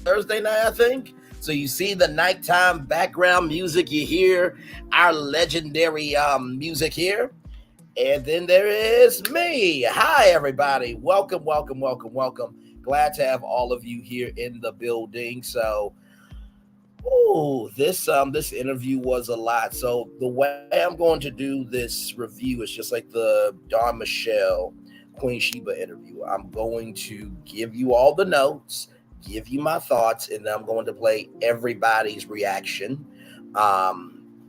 Thursday night, I think. So you see the nighttime background music, you hear our legendary music here. And then there is me. Hi, everybody. Welcome, welcome, welcome, welcome. Glad to have all of you here in the building. So, this interview was a lot. So the way I'm going to do this review is just like the Don Michelle Queen Sheba interview. I'm going to give you all the notes, give you my thoughts, and then I'm going to play everybody's reaction.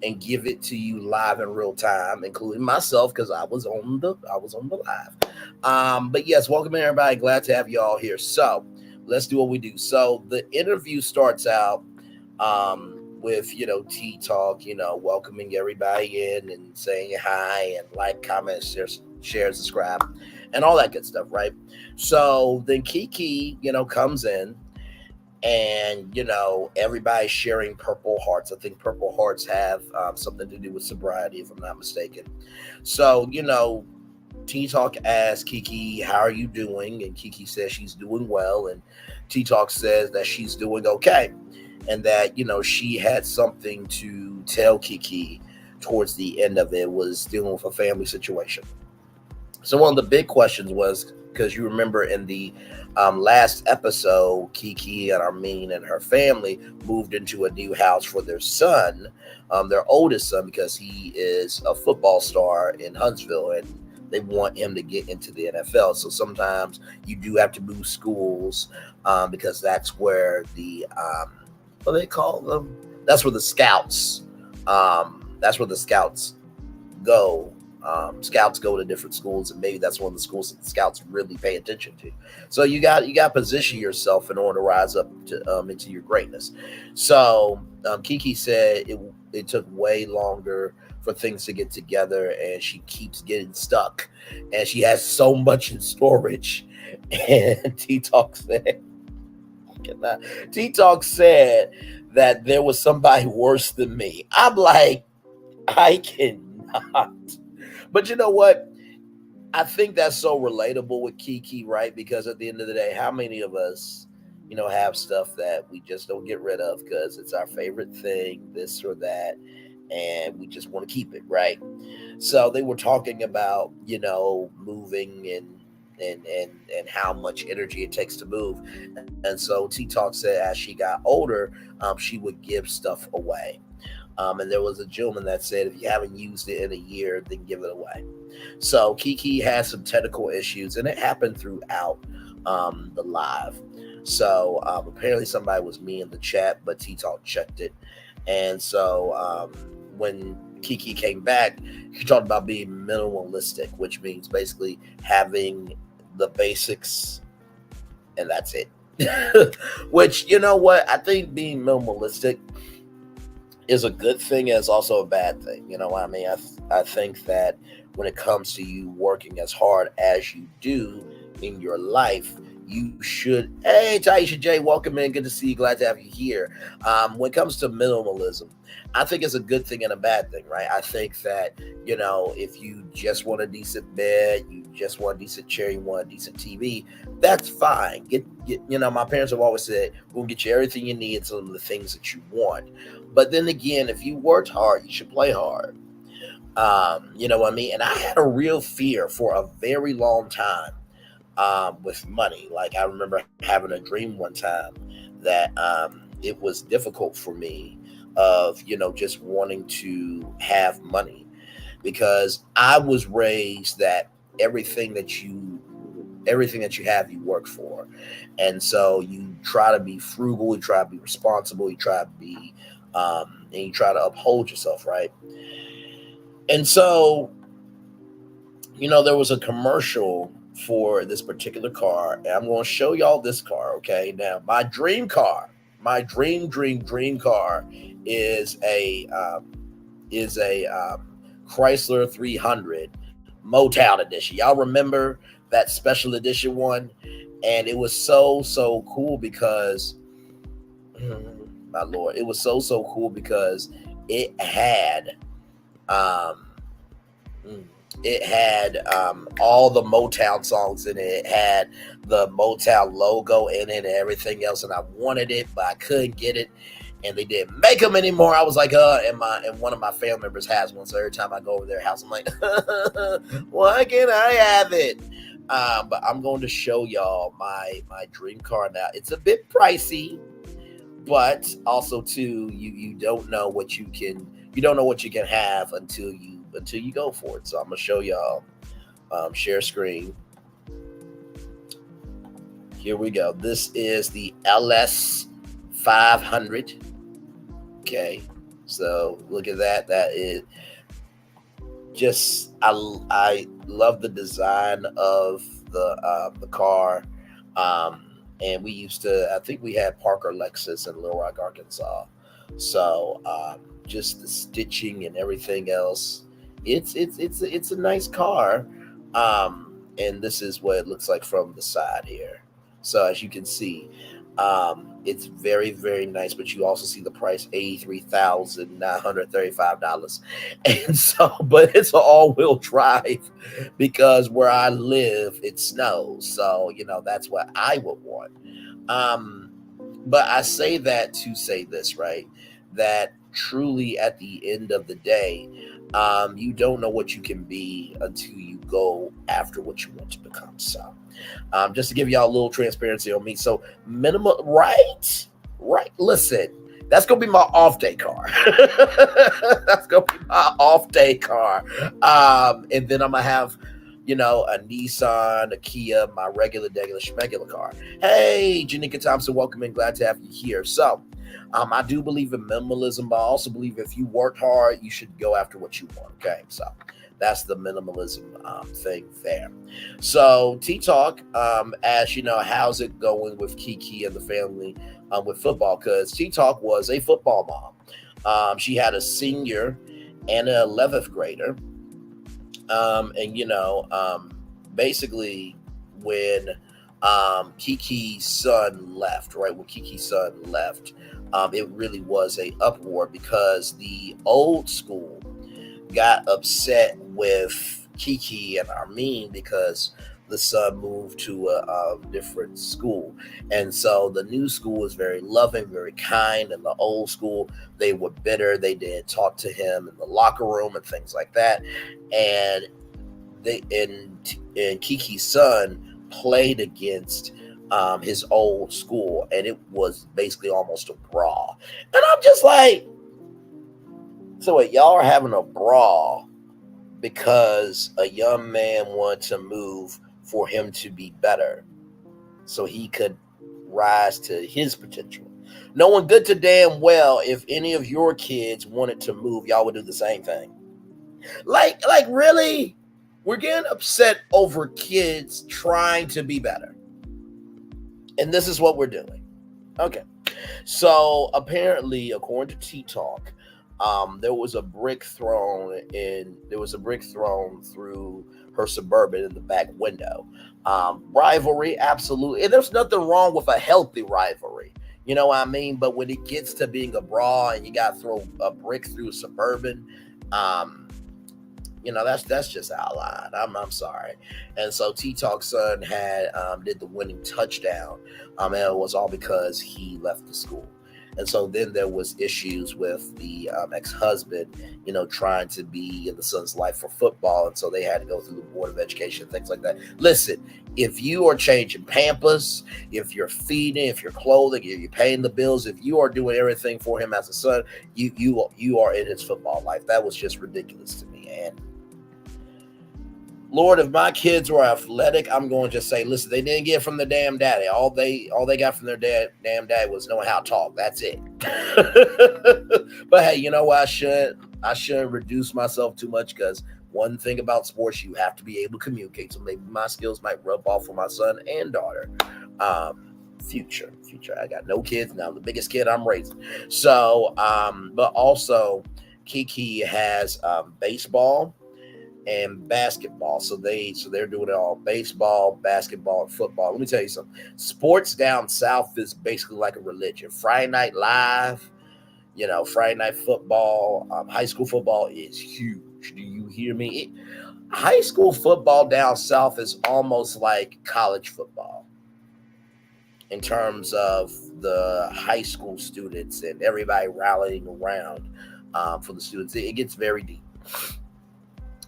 And give it to you live in real time, including myself because I was on the live. But yes, welcome everybody. Glad to have you all here. So let's do what we do. So the interview starts out with T Talk, welcoming everybody in and saying hi and like, comment, share, subscribe, and all that good stuff, right? So then Keke, comes in and everybody's sharing purple hearts. I think purple hearts have something to do with sobriety, if I'm not mistaken. So T Talk asks Keke, how are you doing? And Keke says she's doing well, and T Talk says that she's doing okay, and that she had something to tell Keke towards the end of it, was dealing with a family situation. So one of the big questions was, because you remember in the last episode, Keke and Armin and her family moved into a new house for their son, their oldest son, because he is a football star in Huntsville and they want him to get into the NFL. So sometimes you do have to move schools because that's where what do they call them? That's where the scouts. That's where the scouts go. Scouts go to different schools, and maybe that's one of the schools that the scouts really pay attention to. So you got to position yourself in order to rise up to, into your greatness. So Keke said it took way longer for things to get together, and she keeps getting stuck, and she has so much in storage. And T-Talk said that there was somebody worse than me. I'm like, I cannot. But you know what? I think that's so relatable with Keke, right? Because at the end of the day, how many of us, have stuff that we just don't get rid of because it's our favorite thing, this or that, and we just want to keep it, right? So they were talking about, moving and how much energy it takes to move. And so T Talk said as she got older, she would give stuff away. And there was a gentleman that said, if you haven't used it in a year, then give it away. So Keke has some technical issues, and it happened throughout the live. So apparently somebody was me in the chat, but T-Talk checked it. And so when Keke came back, she talked about being minimalistic, which means basically having the basics, and that's it. Which, you know what? I think being minimalistic is a good thing, and it's also a bad thing. You know what I mean? I think that when it comes to you working as hard as you do in your life, you should. Hey, Taisha J, welcome in. Good to see you. Glad to have you here. When it comes to minimalism, I think it's a good thing and a bad thing, right? I think that, if you just want a decent bed, you just want a decent chair, you want a decent TV, that's fine. Get my parents have always said, we'll get you everything you need, some of the things that you want. But then again, if you worked hard, you should play hard. You know what I mean? And I had a real fear for a very long time with money. Like, I remember having a dream one time that it was difficult for me of, just wanting to have money, because I was raised that everything that you have, you work for. And so you try to be frugal, you try to be responsible, you try to be, and you try to uphold yourself, right? And so, there was a commercial for this particular car, and I'm going to show y'all this car, okay? Now, my dream car, my dream car is a Chrysler 300 Motown edition. Y'all remember that special edition one? And it was so cool because, my Lord, it was so cool because it had, It had all the Motown songs in it. It had the Motown logo in it and everything else, and I wanted it, but I couldn't get it, and they didn't make them anymore. I was like, and one of my family members has one, so every time I go over their house, I'm like, why can't I have it? But I'm going to show y'all my dream car now. It's a bit pricey, but also too, you don't know what you can have until you go for it. So I'm gonna show y'all. Share screen. Here we go. This is the LS 500. Okay, so look at that. That is just I love the design of the car. And we used to, I think we had Parker Lexus in Little Rock, Arkansas. So just the stitching and everything else, it's a nice car. And this is what it looks like from the side here. So as you can see, it's very, very nice, but you also see the price, $83,935. And so, but it's an all-wheel drive because where I live, it snows. So, that's what I would want. But I say that to say this, right? That truly at the end of the day, you don't know what you can be until you go after what you want to become. So, just to give y'all a little transparency on me. So minimal, right? Listen, that's going to be my off day car. That's going to be my off day car. And then I'm going to have, a Nissan, a Kia, my regular schmegular car. Hey, Janika Thompson, welcome in. Glad to have you here. So, I do believe in minimalism, but I also believe if you work hard, you should go after what you want. Okay, so that's the minimalism thing there. So T-Talk, as you know, how's it going with Keke and the family with football? Because T-Talk was a football mom. She had a senior and an 11th grader. Basically when Kiki's son left, right? When Kiki's son left, it really was a uproar because the old school got upset with Keke and Armin because the son moved to a different school. And so the new school was very loving, very kind, and the old school, they were bitter. They didn't talk to him in the locker room and things like that. And Kiki's son played against his old school, and it was basically almost a brawl. And I'm just like, so what, y'all are having a brawl because a young man wanted to move for him to be better so he could rise to his potential. Knowing good to damn well if any of your kids wanted to move, y'all would do the same thing. Like really? We're getting upset over kids trying to be better. And this is what we're doing. Okay. So apparently, according to T-Talk, there was a brick thrown through her Suburban in the back window. Rivalry, absolutely. And there's nothing wrong with a healthy rivalry. You know what I mean? But when it gets to being a brawl and you got to throw a brick through a Suburban, that's just out of line. I'm sorry. And so T-Talk's son did the winning touchdown. And it was all because he left the school. And so then there was issues with the ex-husband, trying to be in the son's life for football. And so they had to go through the Board of Education, things like that. Listen, if you are changing Pampers, if you're feeding, if you're clothing, if you're paying the bills, if you are doing everything for him as a son, you are in his football life. That was just ridiculous to me. And Lord, if my kids were athletic, I'm going to just say, listen, they didn't get it from their damn daddy. All they got from their damn daddy was knowing how to talk. That's it. But hey, you know what? I shouldn't reduce myself too much because one thing about sports, you have to be able to communicate. So maybe my skills might rub off for my son and daughter. Future. I got no kids now. I'm the biggest kid I'm raising. So, but also Keke has baseball and basketball. So they're doing it all: baseball, basketball, and football. Let me tell you something. Sports down south is basically like a religion. Friday Night Live, Friday night football, high school football is huge. Do you hear me? High school football down south is almost like college football in terms of the high school students and everybody rallying around for the students. It gets very deep.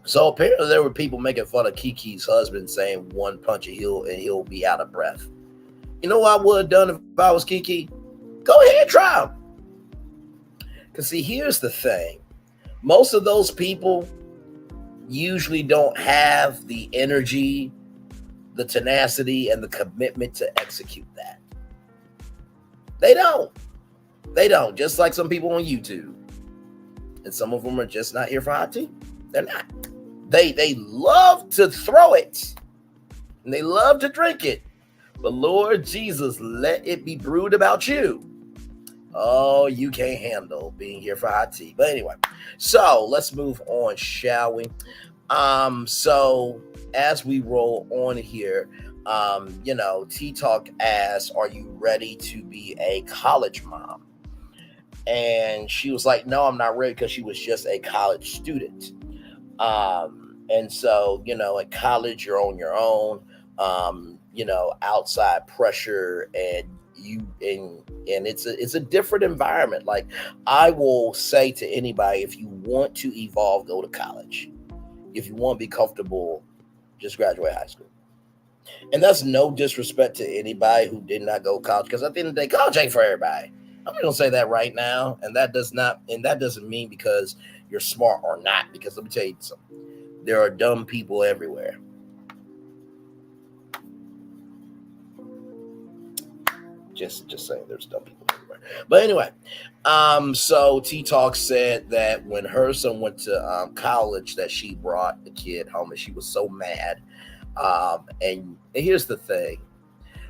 So apparently there were people making fun of Keke's husband, saying one punch and he'll be out of breath. You know what I would have done if I was Keke? Go ahead, try him. Because see, here's the thing. Most of those people usually don't have the energy, the tenacity, and the commitment to execute that. They don't. Just like some people on YouTube. And some of them are just not here for hot tea. They're not. They love to throw it. And they love to drink it. But Lord Jesus, let it be brewed about you. Oh, you can't handle being here for hot tea. But anyway, so let's move on, shall we? So as we roll on here, T Talk asks, are you ready to be a college mom? And she was like, no, I'm not ready, because she was just a college student. And so, at college, you're on your own, outside pressure, and it's a different environment. Like, I will say to anybody, if you want to evolve, go to college. If you want to be comfortable, just graduate high school. And that's no disrespect to anybody who did not go to college, because at the end of the day, college ain't for everybody. I'm going to say that right now. And that doesn't mean because you're smart or not, because let me tell you something. There are dumb people everywhere. Just saying, there's dumb people everywhere. But anyway, so T Talk said that when her son went to college, that she brought the kid home, and she was so mad. And here's the thing.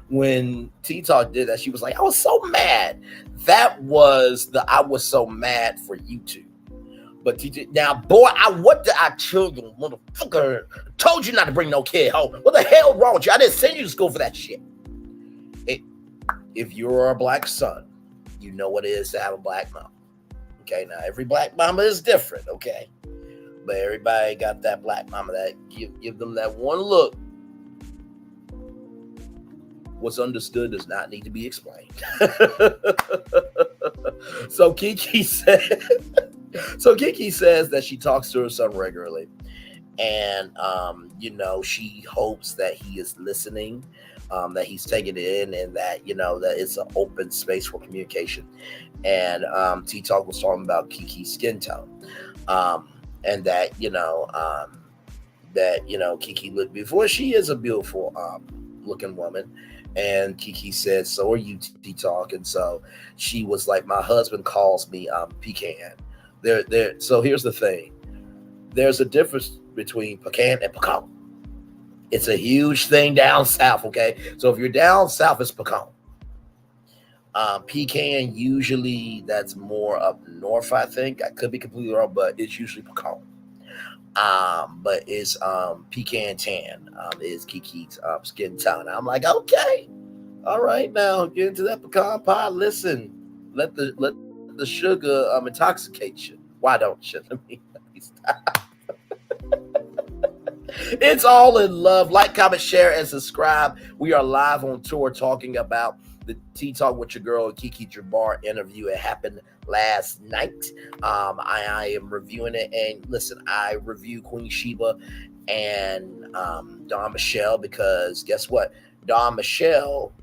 When T Talk did that, she was like, I was so mad. That was I was so mad for YouTube. But now, boy, what did I tell you, motherfucker? Told you not to bring no kid home. What the hell wrong with you? I didn't send you to school for that shit. If you're a black son, you know what it is to have a black mom. Okay, now every black mama is different, okay? But everybody got that black mama that give them that one look. What's understood does not need to be explained. So Keke says that she talks to her son regularly, and she hopes that he is listening, that he's taking it in, and that that it's an open space for communication. And T Talk was talking about Keke's skin tone, and that Keke looked before. She is a beautiful looking woman. And Keke said, so are you, T Talk. And so she was like, my husband calls me pecan. So here's the thing. There's a difference between pecan and pecan. It's a huge thing down south, okay? So if you're down south, it's pecan. Pecan, usually that's more up north, I think. I could be completely wrong, but it's usually pecan. But it's pecan tan is Keke's skin tone. I'm like, okay, all right, now get into that pecan pie. Listen, let the sugar intoxicate you. Why don't you? Let me stop. It's all in love. Like, comment, share, and subscribe. We are live on tour talking about the Tea Talk with Your Girl, Keke Jabbar interview. It happened last night. I am reviewing it, and listen, I review Queen Sheba and Dawn Michelle, because guess what? Dawn Michelle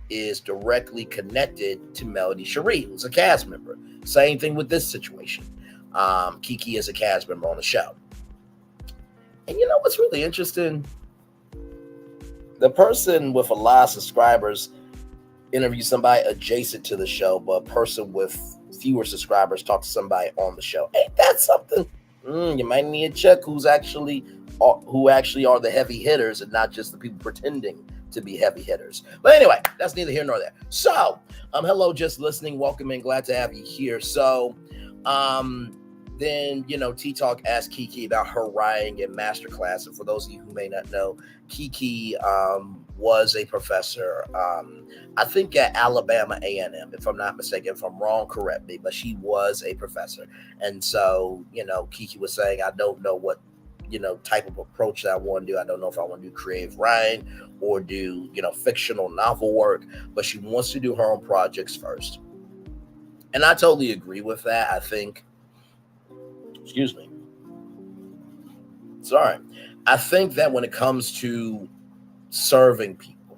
is directly connected to Melody Cherie, who's a cast member. Same thing with this situation. Keke is a cast member on the show. And you know what's really interesting? The person with a lot of subscribers interview somebody adjacent to the show, but a person with fewer subscribers talk to somebody on the show. Ain't that something? You might need to check who actually are the heavy hitters, and not just the people pretending to be heavy hitters. But anyway, that's neither here nor there. So, hello, just listening. Welcome and glad to have you here. So, then, T Talk asked Keke about her writing and masterclass. And for those of you who may not know, Keke was a professor. I think at Alabama A&M, if I'm not mistaken. If I'm wrong, correct me. But she was a professor, and so Keke was saying, I don't know what type of approach that I want to do. I don't know if I want to do creative writing or do fictional novel work, but she wants to do her own projects first, and I totally agree with that. I think, excuse me, sorry, I think that when it comes to serving people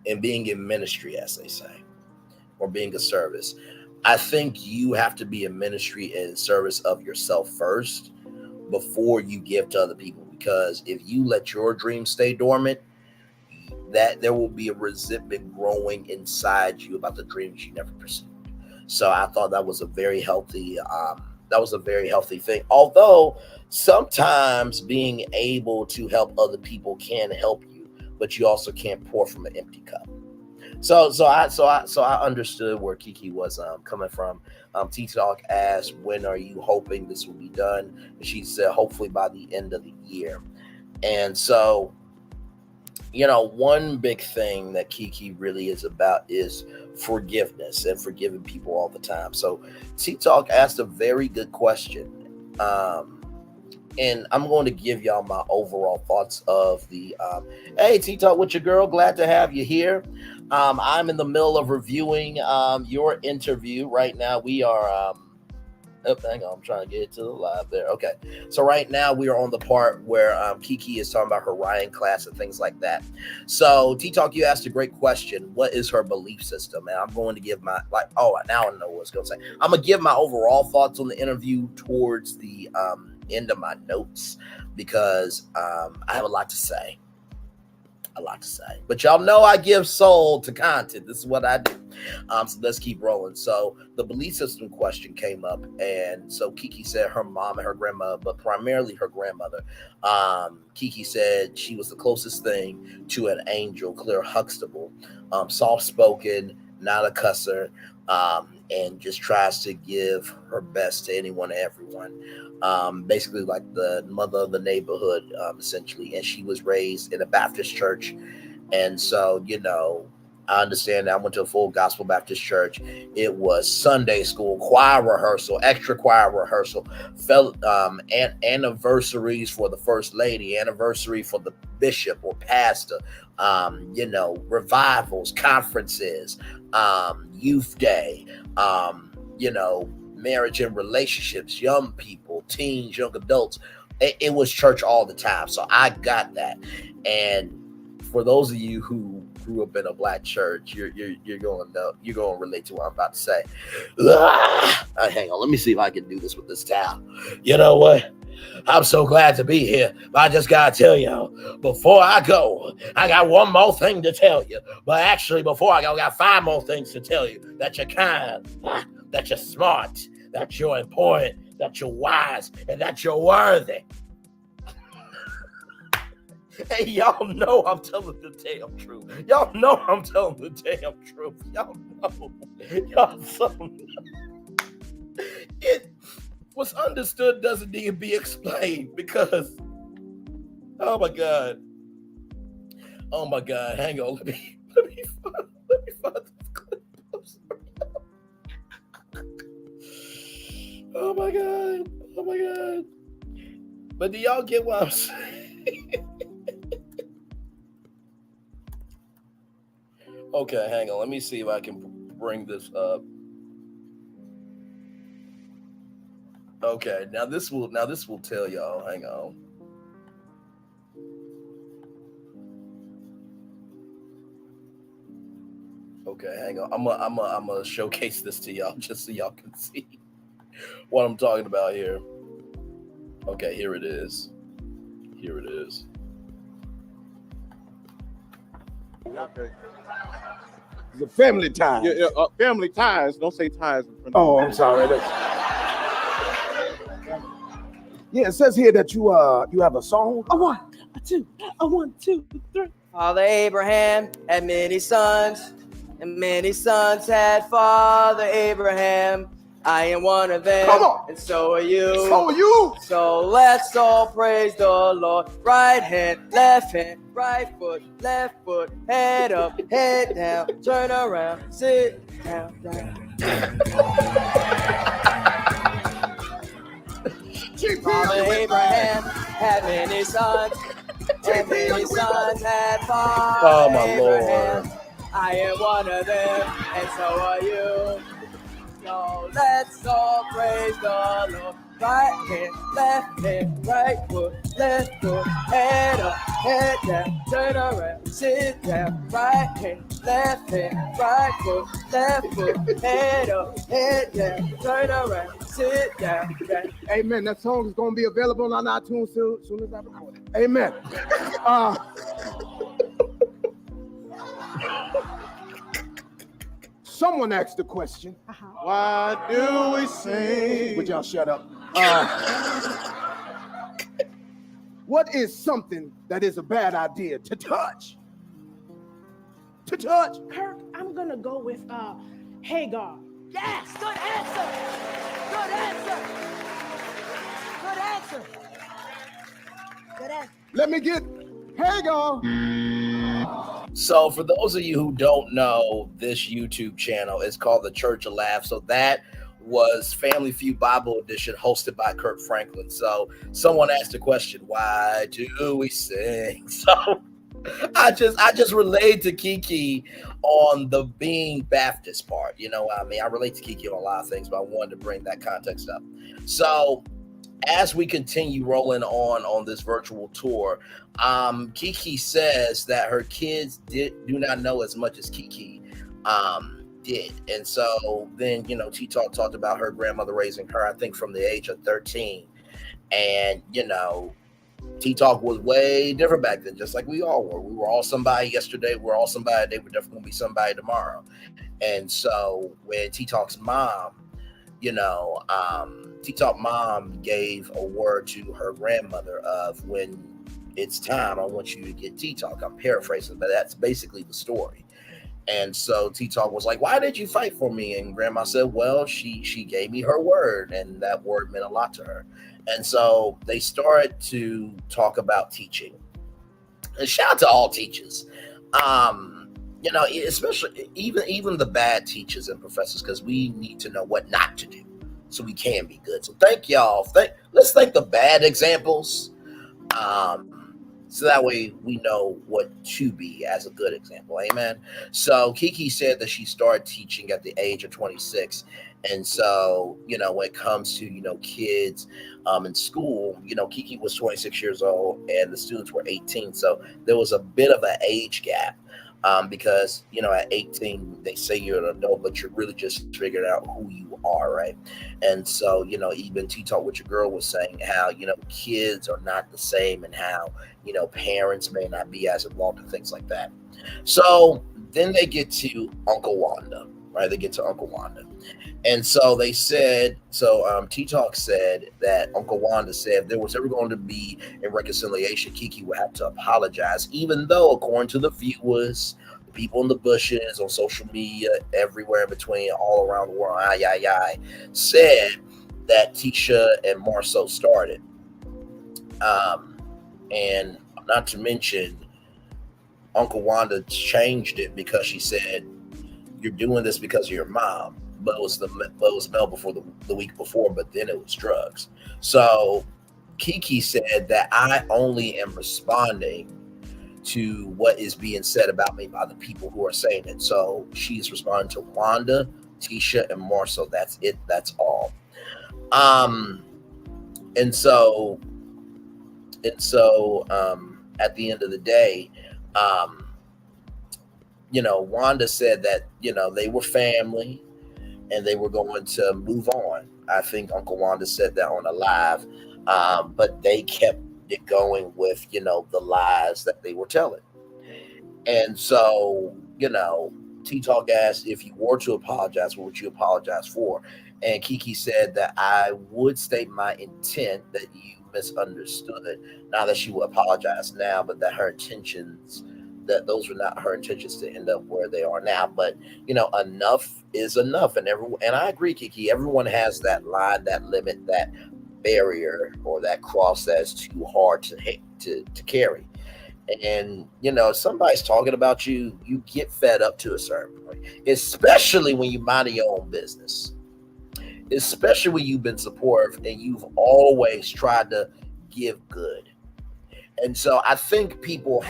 and being in ministry, as they say, or being a service, I think you have to be in ministry in service of yourself first before you give to other people. Because if you let your dreams stay dormant, that there will be a resentment growing inside you about the dreams you never pursued. So I thought that was a very healthy thing. Although sometimes being able to help other people can help you, but you also can't pour from an empty cup. So I understood where Keke was coming from. T-Talk asked, when are you hoping this will be done? And she said, hopefully by the end of the year. And so, one big thing that Keke really is about is forgiveness and forgiving people all the time. So T-Talk asked a very good question. And I'm going to give y'all my overall thoughts of the hey, T-Talk with your girl. Glad to have you here. I'm in the middle of reviewing your interview right now. We are hang on, I'm trying to get it to the live there. Okay, so right now we are on the part where Keke is talking about her writing class and things like that. So T-Talk, you asked a great question. What is her belief system? And I'm going to give my now I know what I was going to say. I'm gonna give my overall thoughts on the interview towards the end of my notes, because I have a lot to say. But y'all know I give soul to content. This is what I do. So let's keep rolling. So the belief system question came up, and so Keke said her mom and her grandmother, but primarily her grandmother. Keke said she was the closest thing to an angel, Claire Huxtable, soft-spoken, not a cusser, and just tries to give her best to anyone and everyone. Basically like the mother of the neighborhood, essentially. And she was raised in a Baptist church. And so, I understand that I went to a full gospel Baptist church. It was Sunday school, choir rehearsal, extra choir rehearsal, anniversaries for the first lady, anniversary for the bishop or pastor, revivals, conferences, youth day, marriage and relationships, young people, teens, young adults. It was church all the time. So I got that. And for those of you who grew up in a black church, you're going to know, you're going to relate to what I'm about to say. Hang on, let me see if I can do this with this towel. You know what? I'm so glad to be here, but I just gotta tell y'all, before I go, I got one more thing to tell you. But actually, before I go, I got 5 more things to tell you. That you're kind, that you're smart, that you're important, that you're wise, and that you're worthy. Hey, y'all know I'm telling the damn truth. Y'all know I'm telling the damn truth. Y'all know. Y'all so know. It what's understood doesn't need to be explained, because oh my god, hang on, let me find this clip. Oh my god, but do y'all get what I'm saying? Okay, hang on, let me see if I can bring this up. Okay, now this will tell y'all. Hang on. Okay, hang on. I'm gonna showcase this to y'all just so y'all can see what I'm talking about here. Okay, here it is. Okay. The family ties. Yeah, family ties. Don't say ties in front of Oh, I'm sorry. Yeah, it says here that you have a song. A 1, a 2, a 1, 2, 3. Father Abraham had many sons, and many sons had Father Abraham. I am one of them. Come on. And so are you. So are you. So let's all praise the Lord. Right hand, right foot, head up, head down, turn around, sit down. Father Abraham had many sons, and many sons had Father Oh, my Abraham. Lord. I am one of them, and so are you. So let's all praise the Lord. Right hand, right foot, head up, head down, turn around, sit down. Right hand, right foot, head up, head down, turn around, sit down. Amen. That song is going to be available on iTunes soon as I record it. Amen. Someone asked the question. Why do we sing? Would y'all shut up? What is something that is a bad idea to touch? To touch? Kirk, I'm gonna go with Hagar. Yes, good answer. Good answer. Good answer. Good answer. Let me get Hagar. So for those of you who don't know, this YouTube channel is called The Church of Laughs. So that was Family Feud Bible Edition hosted by Kirk Franklin. So someone asked the question, why do we sing? So I just relate to Keke on the being Baptist part. You know what I mean? I relate to Keke on a lot of things, but I wanted to bring that context up. So as we continue rolling on this virtual tour, Keke says that her kids do not know as much as Keke did. And so then, you know, T-Talk talked about her grandmother raising her, I think, from the age of 13. And, you know, T-Talk was way different back then, just like we all were. We were all somebody yesterday. We're all somebody today. We're definitely going to be somebody tomorrow. And so when T-Talk's mom, you know, T-Talk mom gave a word to her grandmother of, when it's time, I want you to get T-Talk. I'm paraphrasing, but that's basically the story. And so T-Talk was like, why did you fight for me? And grandma said, well, she gave me her word, and that word meant a lot to her. And so they started to talk about teaching. And shout out to all teachers. You know, especially even the bad teachers and professors, because we need to know what not to do so we can be good. So thank y'all. Let's thank the bad examples. So that way we know what to be as a good example. Amen. So Keke said that she started teaching at the age of 26. And so, you know, when it comes to, you know, kids in school, you know, Keke was 26 years old and the students were 18. So there was a bit of an age gap. Because, you know, at 18, they say you're an adult, but you're really just figuring out who you are, right? And so, you know, even T-Talk with your girl was saying how, you know, kids are not the same and how, you know, parents may not be as involved in things like that. So then they get to Uncle Wanda, right? They get to Uncle Wanda. And so they said, T-Talk said that Uncle Wanda said if there was ever going to be a reconciliation, Keke would have to apologize, even though, according to the viewers, the people in the bushes, on social media, everywhere in between, all around the world, said that Tisha and Marceau started. And not to mention, Uncle Wanda changed it because she said, you're doing this because of your mom. But it was Mel before the week before, but then it was drugs. So Keke said that I only am responding to what is being said about me by the people who are saying it. So she's responding to Wanda, Tisha, and Marceau. That's it. That's all. And so at the end of the day, you know, Wanda said that, you know, they were family and they were going to move on. I think Uncle Wanda said that on a live, but they kept it going with, you know, the lies that they were telling. And so, you know, T-Talk asked, if you were to apologize, what would you apologize for? And Keke said that I would state my intent that you misunderstood. Not that she would apologize now, but that her intentions that those were not her intentions to end up where they are now. But enough is enough, and everyone, and I agree, Kiki. Everyone has that line, that limit, that barrier, or that cross that's too hard to carry. And if somebody's talking about you, you get fed up to a certain point, especially when you mind your own business, especially when you've been supportive and you've always tried to give good. And so I think people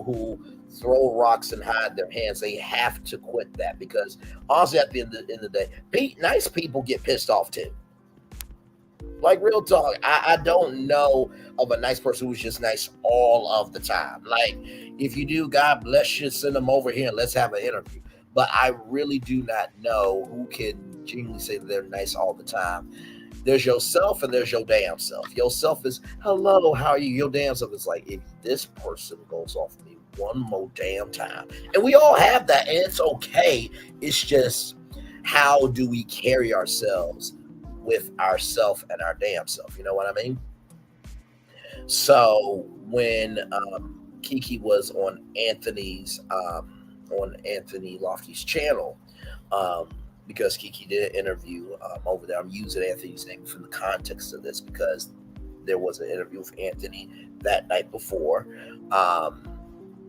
who throw rocks and hide their hands, they have to quit that, because honestly, at the end of the day, nice people get pissed off too. Like, real talk, I don't know of a nice person who's just nice all of the time. Like, if you do, God bless you, send them over here and let's have an interview. But I really do not know who can genuinely say that they're nice all the time. There's yourself and there's your damn self. Yourself is, hello, how are you? Your damn self is like, if this person goes off me one more damn time. And we all have that, and it's okay. It's just, how do we carry ourselves with ourself and our damn self? You know what I mean? So when Keke was on Anthony Lofty's channel, because Keke did an interview over there. I'm using Anthony's name from the context of this because there was an interview with Anthony that night before.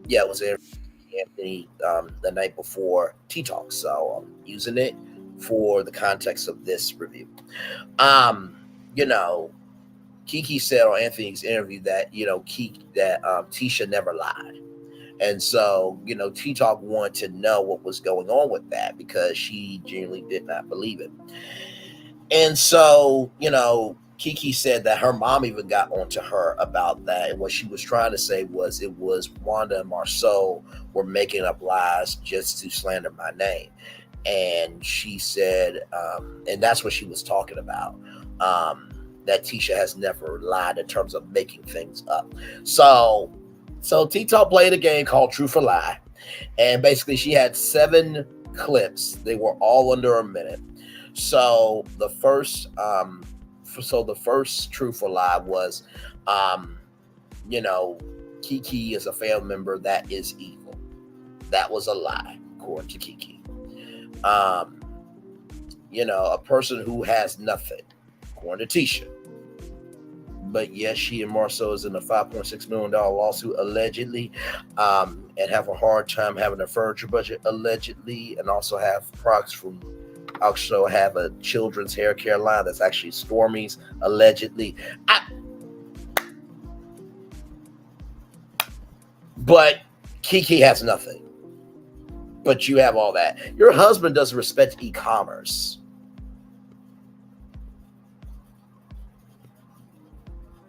It was Anthony the night before Tea Talk. So I'm using it for the context of this review. Keke said on Anthony's interview that, Tisha never lied. And so, Tea Talk wanted to know what was going on with that, because she genuinely did not believe it. And so, Keke said that her mom even got onto her about that. And what she was trying to say was it was Wanda and Marceau were making up lies just to slander my name. And she said, and that's what she was talking about, that Tisha has never lied in terms of making things up. So T-Talk played a game called Truth or Lie, and basically she had 7 clips. They were all under a minute. So the first Truth or Lie was, Keke is a family member that is evil. That was a lie, according to Keke. A person who has nothing, according to Tisha. But yes, she and Marceau is in a $5.6 million lawsuit, allegedly, and have a hard time having a furniture budget, allegedly, and also have a children's hair care line that's actually Stormy's, allegedly. But Keke has nothing. But you have all that. Your husband doesn't respect e-commerce.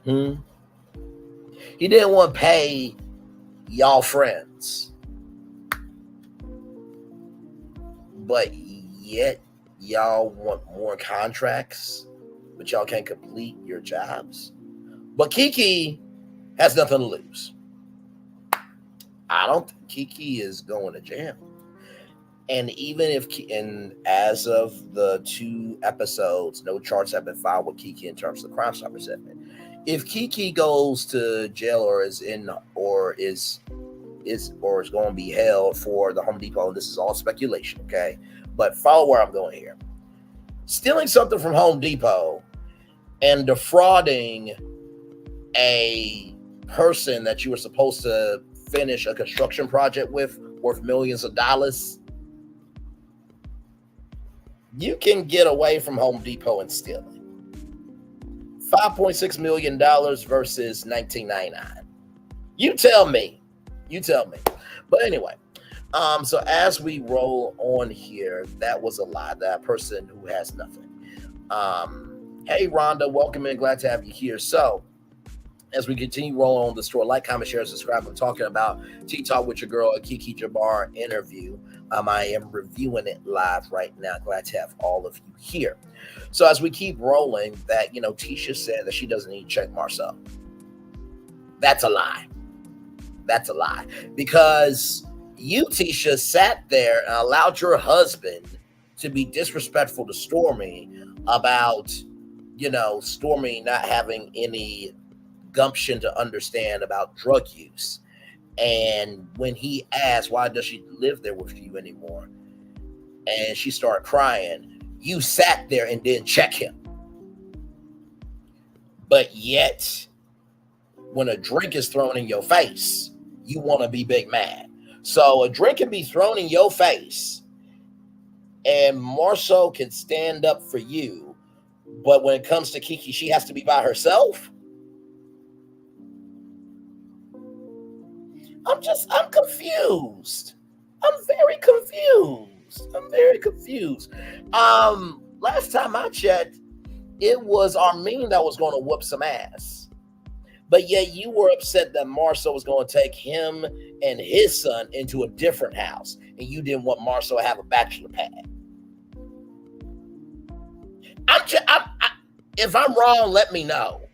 He didn't want to pay y'all friends. But yet y'all want more contracts, but y'all can't complete your jobs. But Keke has nothing to lose. I don't think Keke is going to jail. And even as of the 2 episodes, no charges have been filed with Keke in terms of the Crime Stopper segment. If Keke goes to jail or is going to be held for the Home Depot, and this is all speculation, okay? But follow where I'm going here. Stealing something from Home Depot and defrauding a person that you were supposed to finish a construction project with worth millions of dollars, you can get away from Home Depot and stealing. $5.6 million versus $19.99. You tell me. But anyway, so as we roll on here, that was a lie. That person who has nothing. Hey, Rhonda, welcome in. Glad to have you here. So as we continue rolling on the story, like, comment, share, subscribe. I'm talking about Tea Talk with your girl, a Keke Jabbar interview. I am reviewing it live right now. Glad to have all of you here. So as we keep rolling, that, Tisha said that she doesn't need to check Marceau. That's a lie. Because you, Tisha, sat there and allowed your husband to be disrespectful to Stormy about, Stormy not having any gumption to understand about drug use. And when he asked, why does she live there with you anymore? And she started crying. You sat there and didn't check him. But yet, when a drink is thrown in your face, you want to be big mad. So a drink can be thrown in your face, and Marceau can stand up for you. But when it comes to Keke, she has to be by herself. I'm confused. I'm very confused. Last time I checked, it was Armin that was going to whoop some ass. But yet you were upset that Marceau was going to take him and his son into a different house, and you didn't want Marceau to have a bachelor pad. If I'm wrong, let me know.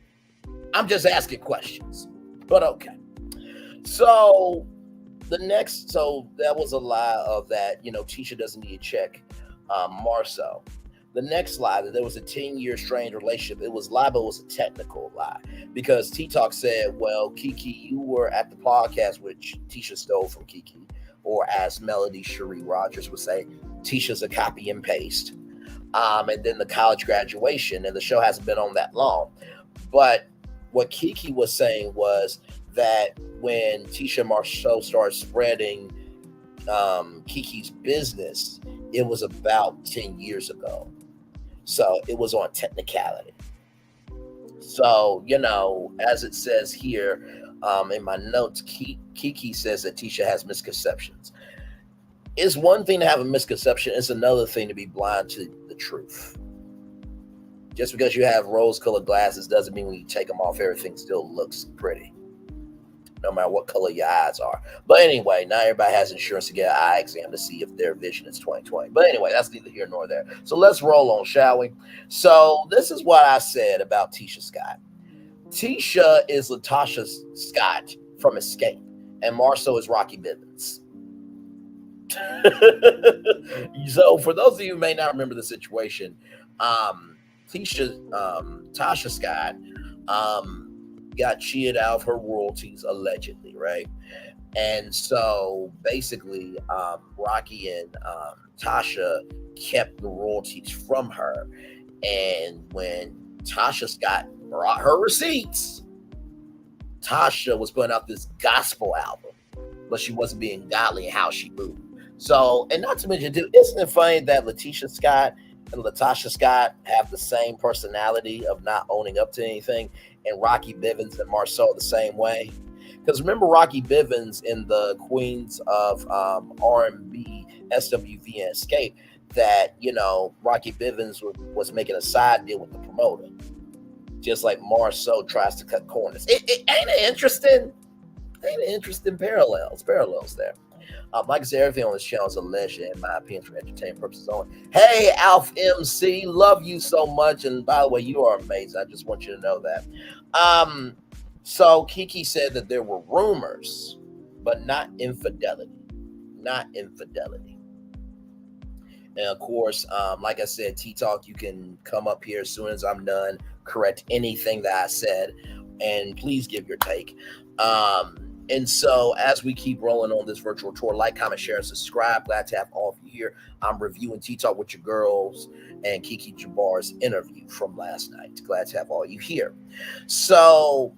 I'm just asking questions. But okay. So that was a lie of that, Tisha doesn't need to check Marceau. The next lie, that there was a 10-year strained relationship, it was lie, but it was a technical lie. Because T-Talk said, well, Keke, you were at the podcast, which Tisha stole from Keke. Or as Melody Cherie Rogers would say, Tisha's a copy and paste. And then the college graduation, and the show hasn't been on that long. But what Keke was saying was that when Tisha Marceau started spreading Keke's business, it was about 10 years ago. So it was on technicality. So, as it says here in my notes, Keke says that Tisha has misconceptions. It's one thing to have a misconception. It's another thing to be blind to the truth. Just because you have rose-colored glasses doesn't mean when you take them off, everything still looks pretty, no matter what color your eyes are. But anyway, not everybody has insurance to get an eye exam to see if their vision is 20/20. But anyway, that's neither here nor there. So let's roll on, shall we? So this is what I said about Tisha Scott. Tisha is Latasha Scott from Escape, and Marceau is Rocky Bivens. So for those of you who may not remember the situation, Tasha Scott got cheated out of her royalties allegedly, right? And so basically Rocky and Tasha kept the royalties from her, and when Tasha Scott brought her receipts, Tasha was putting out this gospel album, but she wasn't being godly in how she moved. So, and not to mention, dude, isn't it funny that Letitia Scott and Latasha Scott have the same personality of not owning up to anything, and Rocky Bivens and Marceau the same way? Because remember Rocky Bivens in the Queens of R&B, SWV, and Escape, that, Rocky Bivens was making a side deal with the promoter, just like Marceau tries to cut corners. Ain't it interesting? Ain't it interesting parallels there? Like I said, everything on this channel is alleged, in my opinion, for entertainment purposes only. Hey, Alf MC, love you so much. And by the way, you are amazing. I just want you to know that. So Keke said that there were rumors, but not infidelity. Not infidelity. And of course, like I said, T-Talk, you can come up here as soon as I'm done, correct anything that I said, and please give your take. And so as we keep rolling on this virtual tour, like, comment, share, and subscribe. Glad to have all of you here. I'm reviewing T-Talk with your girls and Keke Jabbar's interview from last night. Glad to have all you here. So,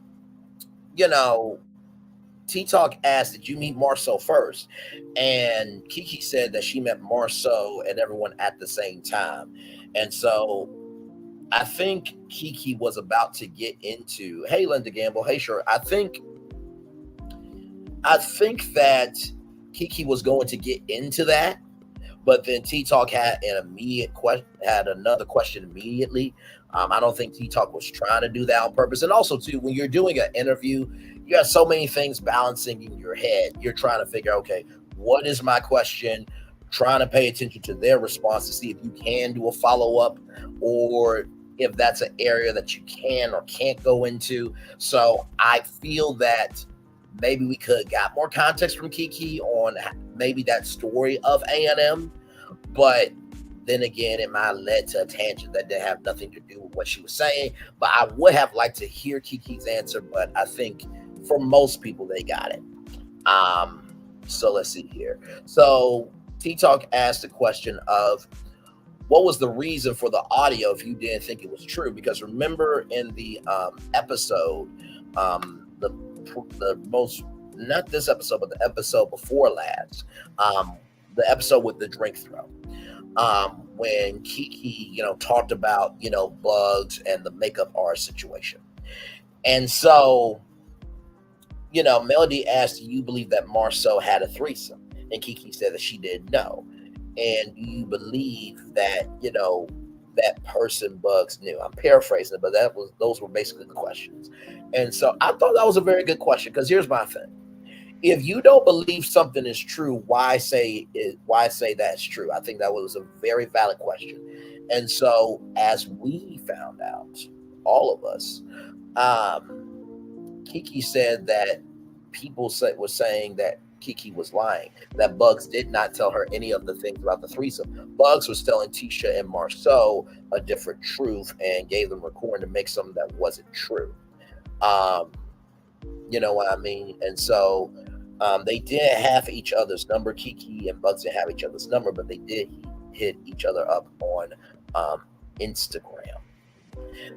T-Talk asked, did you meet Marceau first? And Keke said that she met Marceau and everyone at the same time. And so I think Keke was about to get into, hey, Linda Gamble, hey, sure. I think that Keke was going to get into that, but then T-Talk had another question immediately. I don't think T-Talk was trying to do that on purpose. And also, too, when you're doing an interview, you have so many things balancing in your head. You're trying to figure, okay, what is my question? Trying to pay attention to their response to see if you can do a follow-up, or if that's an area that you can or can't go into. So I feel that maybe we could have got more context from Keke on maybe that story of A&M, but then again, it might have led to a tangent that didn't have nothing to do with what she was saying. But I would have liked to hear Keke's answer, but I think for most people, they got it. So let's see here. So T Talk asked the question of what was the reason for the audio if you didn't think it was true? Because remember in the episode, the most, not this episode, but the episode before last, the episode with the drink throw, when Keke, talked about, Bugz and the makeup artist situation. And so, Melody asked, do you believe that Marceau had a threesome? And Keke said that she didn't know. And do you believe that, that person Bugz knew? I'm paraphrasing it, but those were basically the questions. And so I thought that was a very good question, because here's my thing. If you don't believe something is true, why say that's true? I think that was a very valid question. And so as we found out, all of us, Keke said that people were saying that Keke was lying, that Bugz did not tell her any of the things about the threesome. Bugz was telling Tisha and Marceau a different truth and gave them recording to make something that wasn't true. You know what I mean? And so they didn't have each other's number. Keke and Bugz didn't have each other's number, but they did hit each other up on Instagram.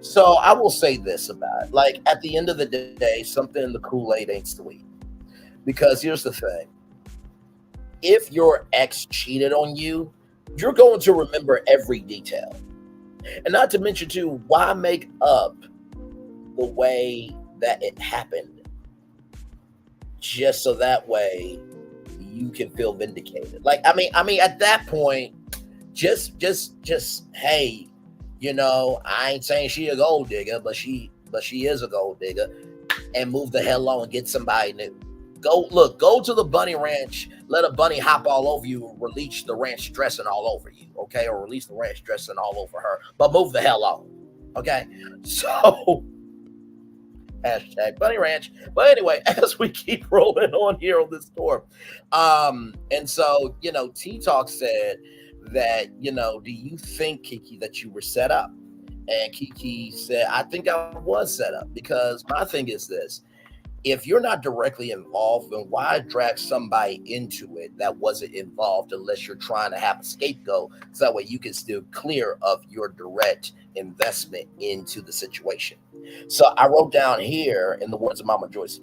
So I will say this about it. Like, at the end of the day, something in the Kool-Aid ain't sweet. Because here's the thing. If your ex cheated on you, you're going to remember every detail. And not to mention, too, why make up the way that it happened just so that way you can feel vindicated? Like, I mean, at that point, just hey, I ain't saying she a gold digger, but she is a gold digger, and move the hell on and get somebody new. Go to the bunny ranch, let a bunny hop all over you, release the ranch dressing all over you, okay? Or release the ranch dressing all over her, but move the hell on, okay? So, hashtag bunny ranch. But anyway, as we keep rolling on here on this tour, and so, T-Talk said that, do you think, Keke, that you were set up? And Keke said, I think I was set up, because my thing is this. If you're not directly involved, then why drag somebody into it that wasn't involved, unless you're trying to have a scapegoat, so that way you can still clear of your direct investment into the situation. So I wrote down here, in the words of Mama Joyce,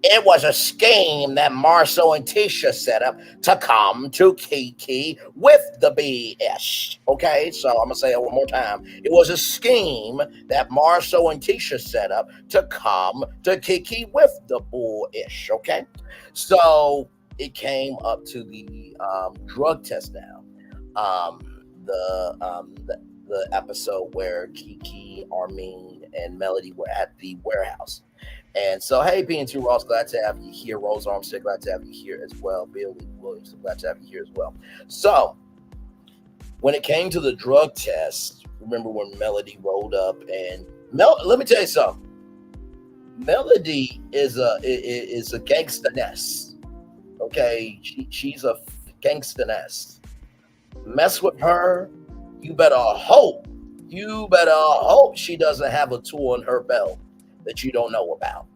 it was a scheme that Marceau and Tisha set up to come to Keke with the BS. Okay, so I'm going to say it one more time. It was a scheme that Marceau and Tisha set up to come to Keke with the bullish. Okay, so it came up to the drug test now. The episode where Keke, Armin, and Melody were at the warehouse. And so, hey, PN2 Ross, glad to have you here. Rose Armstead, glad to have you here as well. Bill Williams, glad to have you here as well. So, when it came to the drug test, remember when Melody rolled up and let me tell you something. Melody is a gangstaness. Okay, she's a gangstaness. Mess with her, you better hope she doesn't have a tool in her belt that you don't know about.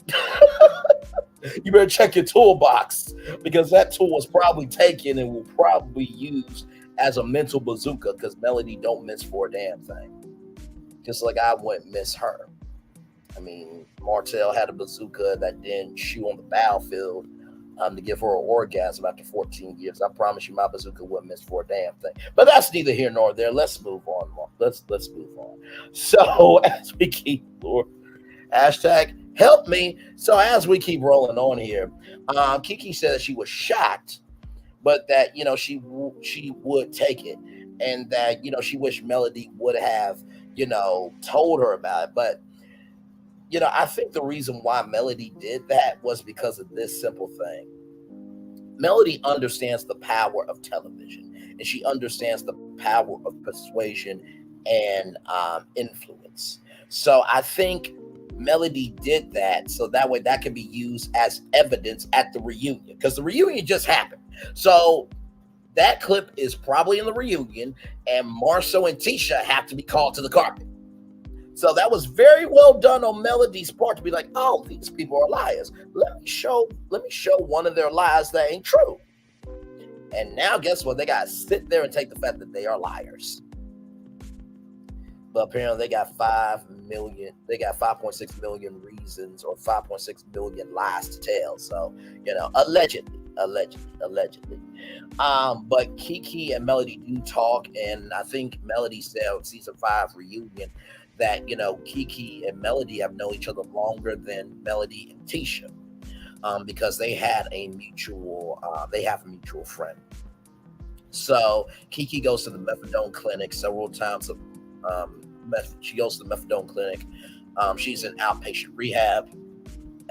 You better check your toolbox, because that tool was probably taken and will probably be used as a mental bazooka, because Melody don't miss for a damn thing. Just like I wouldn't miss her. I mean, Martell had a bazooka that didn't shoot on the battlefield to give her an orgasm after 14 years. I promise you my bazooka wouldn't miss for a damn thing. But that's neither here nor there. Let's move on. Let's move on. So as we keep, Lord, hashtag help me. So as we keep rolling on here, Keke said that she was shocked, but that, she would take it, and that, she wished Melody would have, told her about it. But, I think the reason why Melody did that was because of this simple thing. Melody understands the power of television, and she understands the power of persuasion and influence. So I think Melody did that so that way that can be used as evidence at the reunion, because the reunion just happened. So that clip is probably in the reunion, and Marceau and Tisha have to be called to the carpet. So that was very well done on Melody's part to be like, oh, these people are liars. Let me show one of their lies that ain't true. And now guess what? They gotta sit there and take the fact that they are liars. But apparently they got 5.6 million reasons or 5.6 million lies to tell. So, allegedly. But Keke and Melody do talk, and I think Melody said on season 5 reunion that, Keke and Melody have known each other longer than Melody and Tisha, because they have a mutual friend. So Keke goes to the methadone clinic several times. She goes to the methadone clinic. She's in outpatient rehab,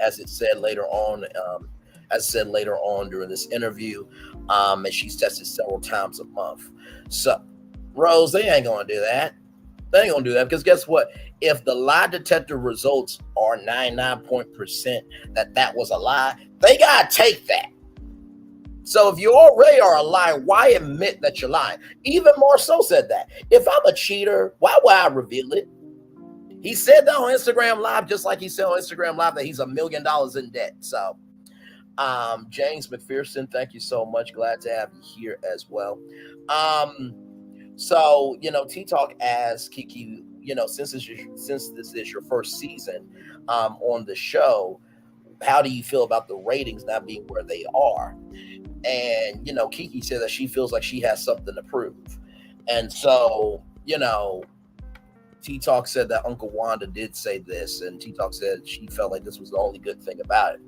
as it said later on during this interview, and she's tested several times a month. So, Rose, they ain't gonna do that. They ain't gonna do that because guess what? If the lie detector results are 99% that was a lie, they gotta take that. So if you already are a liar, why admit that you're lying? Even Marceau said that. If I'm a cheater, why would I reveal it? He said that on Instagram Live, just like he said on Instagram Live that he's $1 million in debt. So, James McPherson, thank you so much. Glad to have you here as well. So, T-Talk asks Keke, since this is your first season on the show, how do you feel about the ratings not being where they are? And, Keke said that she feels like she has something to prove. And so, T-Talk said that Uncle Wanda did say this, and T-Talk said she felt like this was the only good thing about it.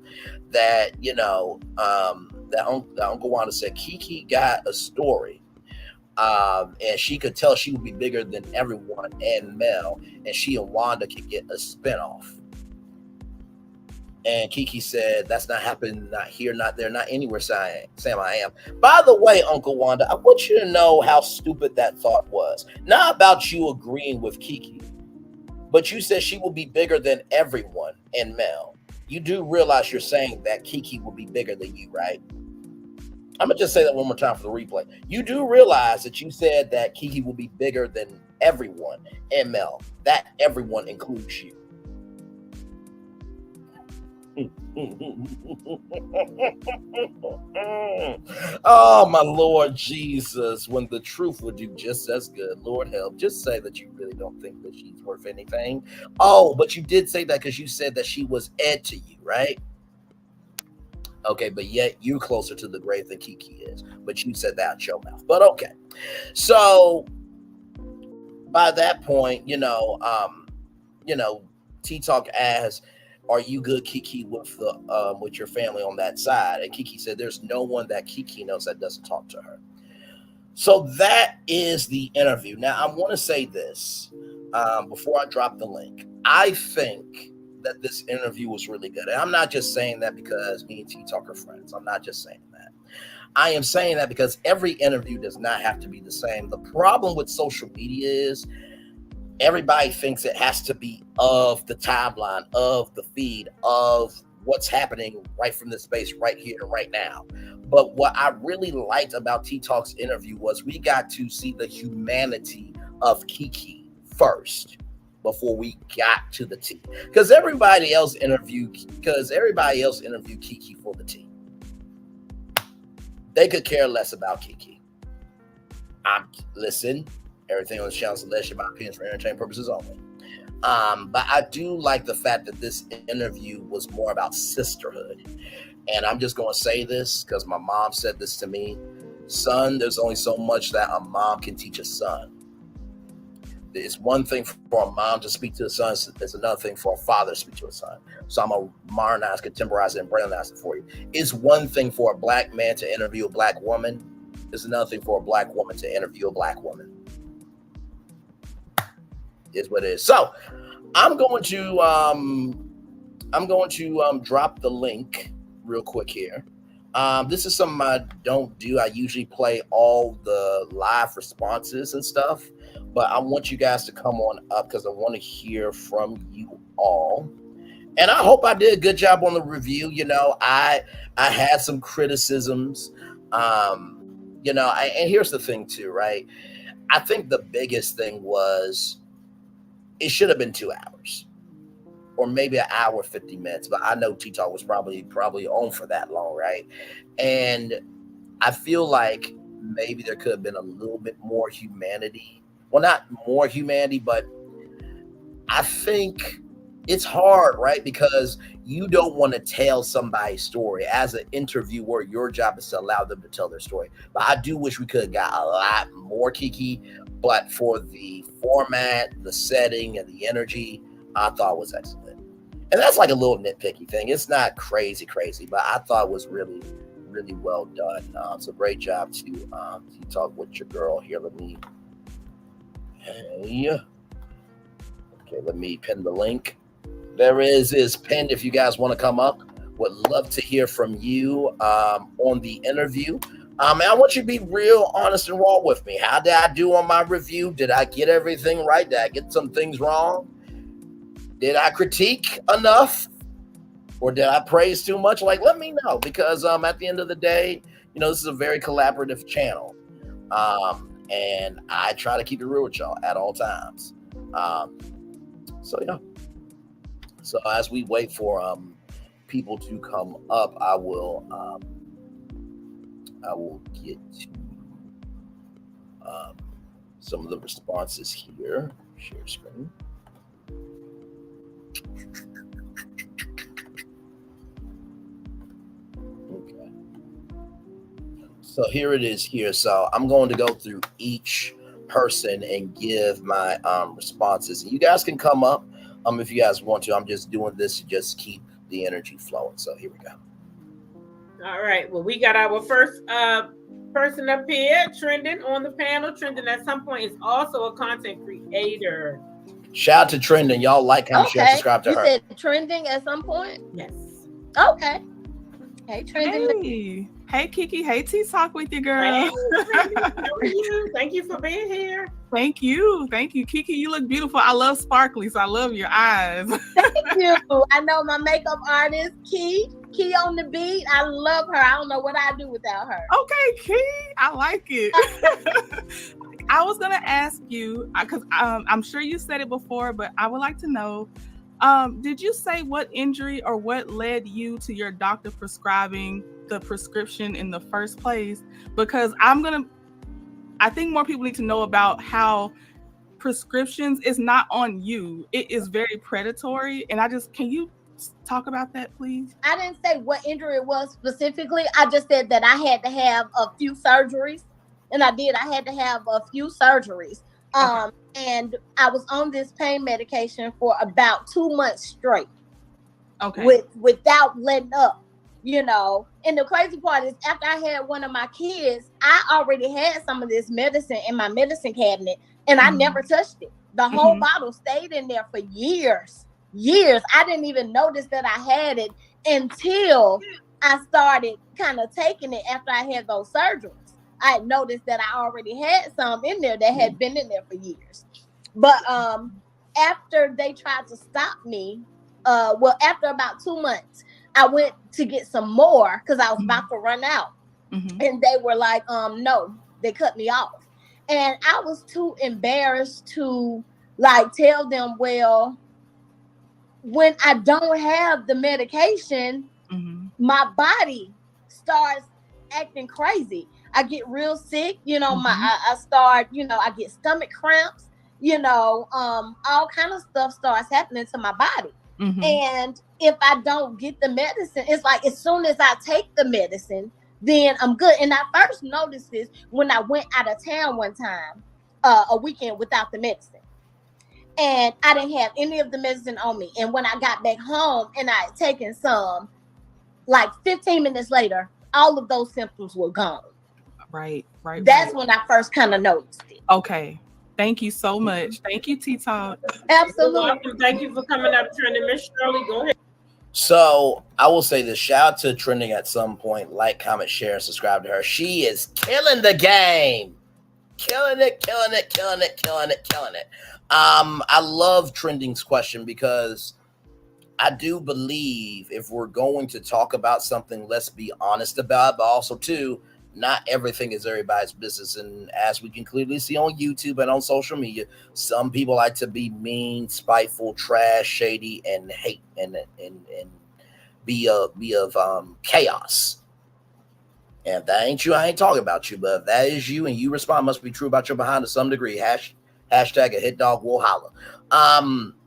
That, that Uncle Wanda said Keke got a story, and she could tell she would be bigger than everyone and Mel, and she and Wanda could get a spinoff. And Keke said, that's not happening, not here, not there, not anywhere, Sam I am. By the way, Uncle Wanda, I want you to know how stupid that thought was. Not about you agreeing with Keke, but you said she will be bigger than everyone and Mel. You do realize you're saying that Keke will be bigger than you, right? I'm going to just say that one more time for the replay. You do realize that you said that Keke will be bigger than everyone and Mel. That everyone includes you. Oh my Lord Jesus, when the truth would do just as good. Lord help. Just say that you really don't think that she's worth anything. Oh, but you did say that because you said that she was Ed to you, right? Okay, but yet you're closer to the grave than Keke is. But you said that out your mouth. But okay. So by that point, T-Talk asks, are you good, Keke, with your family on that side? And Keke said there's no one that Keke knows that doesn't talk to her. So that is the interview. Now, I want to say this before I drop the link. I think that this interview was really good. And I'm not just saying that because me and T-Talk are friends. I'm not just saying that. I am saying that because every interview does not have to be the same. The problem with social media is everybody thinks it has to be of the timeline, of the feed, of what's happening right from this space right here, right now. But what I really liked about T-Talk's interview was we got to see the humanity of Keke first before we got to the tea. Because everybody else interviewed Keke for the tea. They could care less about Keke. Listen, everything on the channel is alleged by opinions for entertainment purposes only. But I do like the fact that this interview was more about sisterhood. And I'm just going to say this because my mom said this to me. Son, there's only so much that a mom can teach a son. It's one thing for a mom to speak to a son. It's another thing for a father to speak to a son. So I'm going to modernize, contemporize it, and brainlize it for you. It's one thing for a black man to interview a black woman. It's another thing for a black woman to interview a black woman. Is what it is. So I'm going to drop the link real quick here. This is something I don't do. I usually play all the live responses and stuff, but I want you guys to come on up because I want to hear from you all. And I hope I did a good job on the review. I had some criticisms. And here's the thing too, right? I think the biggest thing was it should have been 2 hours. Or maybe an hour, 50 minutes. But I know T-Talk was probably on for that long, right? And I feel like maybe there could have been a little bit more humanity. Well, not more humanity, but I think it's hard, right? Because you don't want to tell somebody's story. As an interviewer, your job is to allow them to tell their story. But I do wish we could have got a lot more, Keke. But for the format, the setting, and the energy, I thought was excellent. And that's like a little nitpicky thing. It's not crazy, but I thought it was really, really well done. So great job to talk with your girl here. Let me pin the link. There is pinned if you guys want to come up. Would love to hear from you on the interview. And I want you to be real honest and raw with me. How did I do on my review? Did I get everything right? Did I get some things wrong? Did I critique enough? Or did I praise too much? Like, let me know, because at the end of the day, this is a very collaborative channel. And I try to keep it real with y'all at all times. So as we wait for people to come up, I will get to some of the responses here. Share screen. Okay. So here it is here. So I'm going to go through each person and give my responses. You guys can come up if you guys want to. I'm just doing this to just keep the energy flowing. So here we go. All right. Well, we got our first person up here trending on the panel. Trending at some point is also a content creator. Shout out to Trending. Y'all like, comment, share, subscribe to her. You said Trending at some point? Yes. Okay. Hey, Trending. Hey, Keke. Hey, T-Talk with you, girl. Hey, how are you? Thank you for being here. Thank you. Keke, you look beautiful. I love sparkly, so I love your eyes. Thank you. I know my makeup artist, Key on the beat. I love her. I don't know what I'd do without her. Okay, Key. I like it. I was going to ask you, because I'm sure you said it before, but I would like to know, did you say what injury or what led you to your doctor prescribing the prescription in the first place? Because I think more people need to know about how prescriptions is not on you. It is very predatory. And can you talk about that, please? I didn't say what injury it was specifically. I just said that I had to have a few surgeries. And I did. I had to have a few surgeries. Okay. And I was on this pain medication for about 2 months straight. Okay. Without letting up, And the crazy part is, after I had one of my kids, I already had some of this medicine in my medicine cabinet, and I never touched it. The whole bottle stayed in there for years. I didn't even notice that I had it until I started kind of taking it after I had those surgeries. I had noticed that I already had some in there that had been in there for years. But after they tried to stop me, after about 2 months, I went to get some more because I was about to run out. And they were like, no, they cut me off. And I was too embarrassed to tell them, well, when I don't have the medication, my body starts acting crazy. I get real sick, I start, I get stomach cramps, all kind of stuff starts happening to my body. And if I don't get the medicine, it's like as soon as I take the medicine, then I'm good. And I first noticed this when I went out of town one time, a weekend without the medicine. And I didn't have any of the medicine on me. And when I got back home and I had taken some, 15 minutes later, all of those symptoms were gone. Right. That's when I first kind of noticed it. Okay. Thank you so much. Thank you, T-Talk. Absolutely. Thank you for coming up, Trending. Miss Shirley, go ahead. So I will say this. Shout out to Trending at some point. Like, comment, share, and subscribe to her. She is killing the game. Killing it. I love Trending's question because I do believe if we're going to talk about something, let's be honest about it, but also too, not everything is everybody's business. And as we can clearly see on YouTube and on social media, some people like to be mean, spiteful, trash, shady, and hate and be of chaos. And if that ain't you, I ain't talking about you. But if that is you and you respond, must be true about your behind to some degree. Hashtag a hit dog will holler.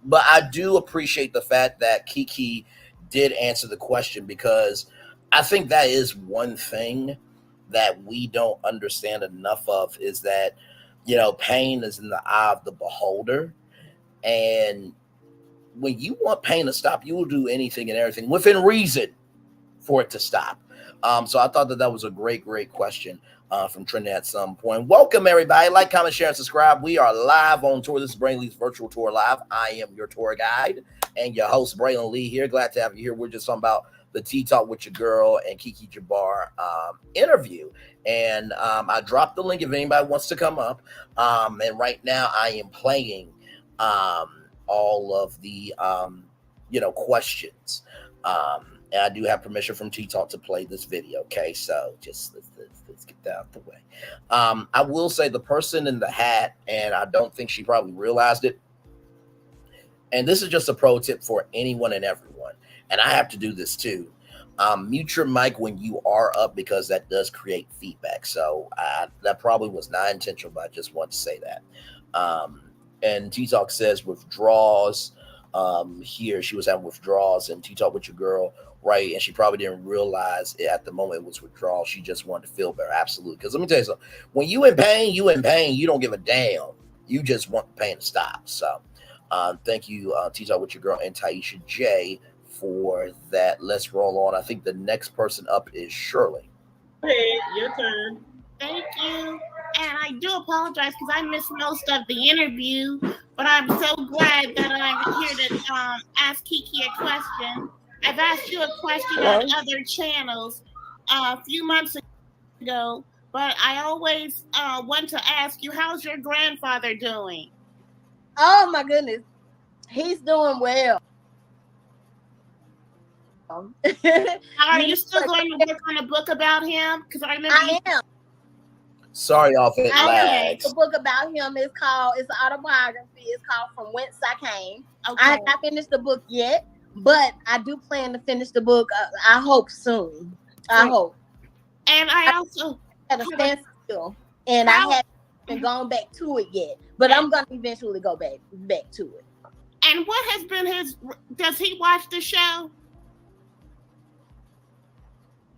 But I do appreciate the fact that Keke did answer the question, because I think that is one thing that we don't understand enough of, is that, pain is in the eye of the beholder. And when you want pain to stop, you will do anything and everything within reason for it to stop. So I thought that was a great question from Trinidad at some point. Welcome, everybody. Like, comment, share, and subscribe. We are live on tour. This is Braylon Lee's Virtual Tour Live. I am your tour guide and your host, Braylon Lee here. Glad to have you here. We're just talking about the Tea Talk with Your Girl and Keke Jabbar interview. And I dropped the link if anybody wants to come up. And right now I am playing all of the, questions. And I do have permission from Tea Talk to play this video. Okay, so just let's get that out of the way. I will say the person in the hat, and I don't think she probably realized it. And this is just a pro tip for anyone and everyone. And I have to do this too. Mute your mic when you are up, because that does create feedback. So that probably was not intentional, but I just want to say that. And Tea Talk says withdrawals. Here she was having withdrawals and Tea Talk with Your Girl, right? And she probably didn't realize it at the moment it was withdrawal. She just wanted to feel better. Absolutely. Because let me tell you something. When you in pain, you don't give a damn. You just want the pain to stop. So thank you, Tea Talk with Your Girl and Taisha J, for that. Let's roll on. I think the next person up is Shirley. Hey, your turn. Thank you. And I do apologize because I missed most of the interview, but I'm so glad that I'm here to ask Keke a question. I've asked you a question on other channels a few months ago, but I always want to ask you, how's your grandfather doing? Oh my goodness, he's doing well. Are you still going to work on a book about him? Because I remember I am. Sorry, y'all, for lags. The book about him is called, it's an autobiography. It's called From Whence I Came. Okay. I have not finished the book yet, but I do plan to finish the book. I hope soon. I hope. And I also at a standstill, and I haven't even gone back to it yet. But I'm going to eventually go back to it. And what has been does he watch the show?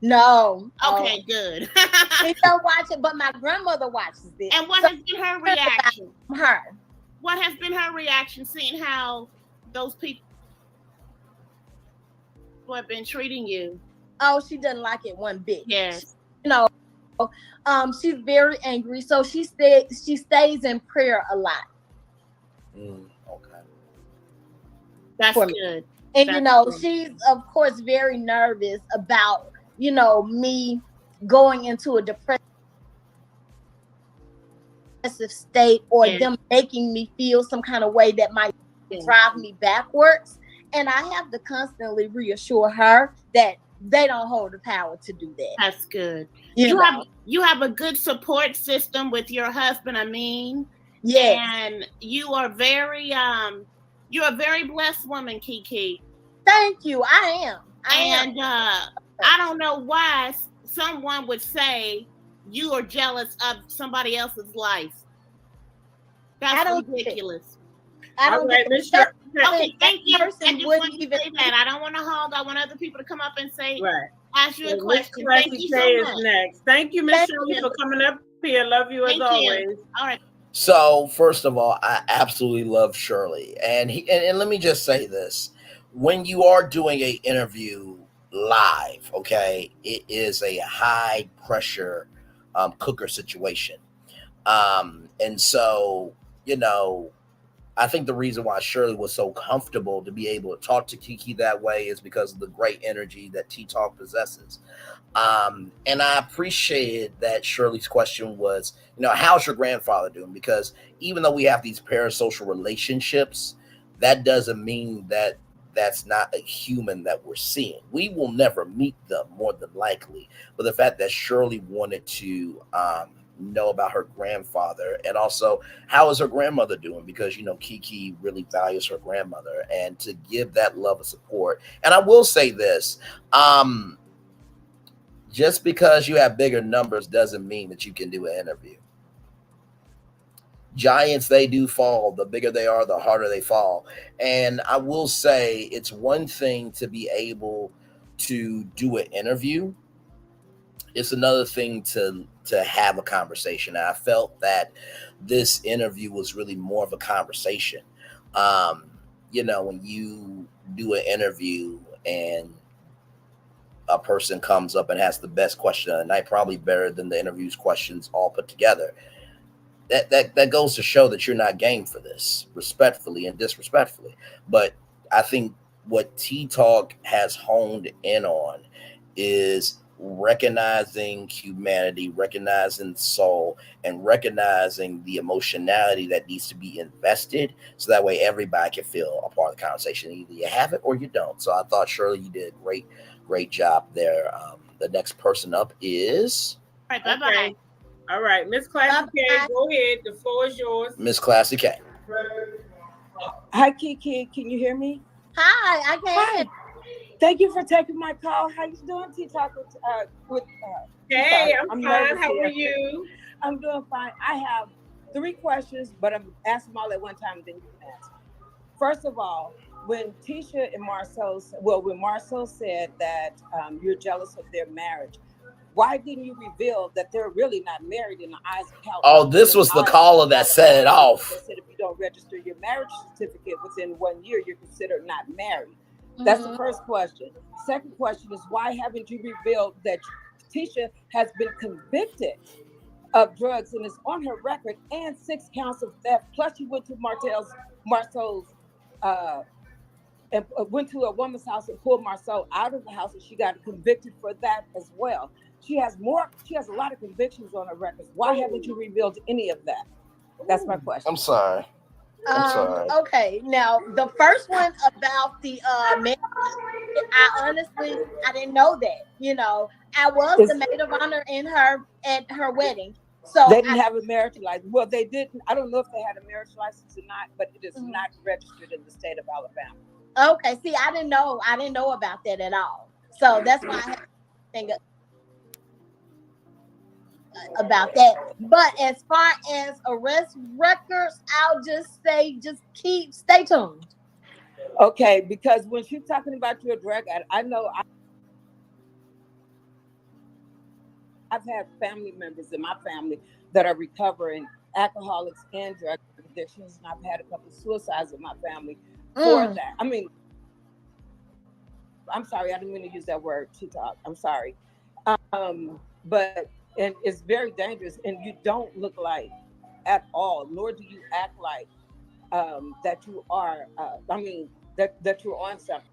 No. Okay, good. He don't watch it, but my grandmother watches it. And what has been her reaction? Her. What has been her reaction, seeing how those people have been treating you? Oh, she doesn't like it one bit. Yes. She's very angry, so she stays in prayer a lot. Okay. That's good. And That's good. She's of course very nervous about me going into a depressive state, or them making me feel some kind of way that might drive me backwards. And I have to constantly reassure her that they don't hold the power to do that. That's good. You have a good support system with your husband, Amin. Yes. And you're a very blessed woman, Keke. Thank you. I am. I don't know why someone would say you are jealous of somebody else's life. That's ridiculous. I don't right, Okay, thank you. I just want to say that. I don't want to hold. I want other people to come up and say, ask you a question. Thank you so much. Next. Thank you, Miss Shirley, for coming up here. Love you as always. All right. So first of all, I absolutely love Shirley, and let me just say this: when you are doing an interview live, okay, it is a high pressure cooker situation, and so I think the reason why Shirley was so comfortable to be able to talk to Keke that way is because of the great energy that Tea Talk possesses. And I appreciated that Shirley's question was, how's your grandfather doing? Because even though we have these parasocial relationships, that doesn't mean that that's not a human that we're seeing. We will never meet them more than likely. But the fact that Shirley wanted to know about her grandfather, and also how is her grandmother doing, because Keke really values her grandmother, and to give that love and support. And I will say this, just because you have bigger numbers doesn't mean that you can do an interview. Giants, they do fall. The bigger they are, the harder they fall. And I will say, it's one thing to be able to do an interview. It's another thing to have a conversation. And I felt that this interview was really more of a conversation. When you do an interview and a person comes up and has the best question of the night, probably better than the interview's questions all put together, that goes to show that you're not game for this, respectfully and disrespectfully. But I think what Tea Talk has honed in on is recognizing humanity, recognizing soul, and recognizing the emotionality that needs to be invested, so that way everybody can feel a part of the conversation. Either you have it or you don't. So I thought, Shirley, you did a great job there. The next person up is... All right, bye-bye. All right, Miss Classy K, go ahead. The floor is yours. Miss Classy K. Hi, Keke. Can you hear me? Hi, I can. Thank you for taking my call. How you doing, Tea Talk? Hey, I'm fine. How are you? I'm doing fine. I have 3 questions, but I'm asking them all at one time, and then you can answer. First of all, when Tisha and Marcel said that you're jealous of their marriage, why didn't you reveal that they're really not married in the eyes of California? Oh, this was the caller that set it off. They said if you don't register your marriage certificate within 1 year, you're considered not married. That's the first question. Second question is, why haven't you revealed that Tisha has been convicted of drugs and is on her record, and 6 counts of theft? Plus, you went to Marcel's and went to a woman's house and pulled Marcel out of the house, and she got convicted for that as well. She has a lot of convictions on her records. Why haven't you revealed any of that? That's my question. I'm sorry. Okay, now the first one about the marriage, I didn't know that. I was the maid of honor at her wedding. So they didn't have a marriage license. Well, they didn't. I don't know if they had a marriage license or not, but it is not registered in the state of Alabama. Okay, see, I didn't know about that at all. So that's why I had to think about that. But as far as arrest records, I'll just say, stay tuned. Okay, because when she's talking about your drug addict, I know I've had family members in my family that are recovering alcoholics and drug addictions, and I've had a couple of suicides in my family for that. I mean, I'm sorry, I didn't mean to use that word, T-Talk. I'm sorry. And it's very dangerous, and you don't look like at all, nor do you act like that you are, that you're on something.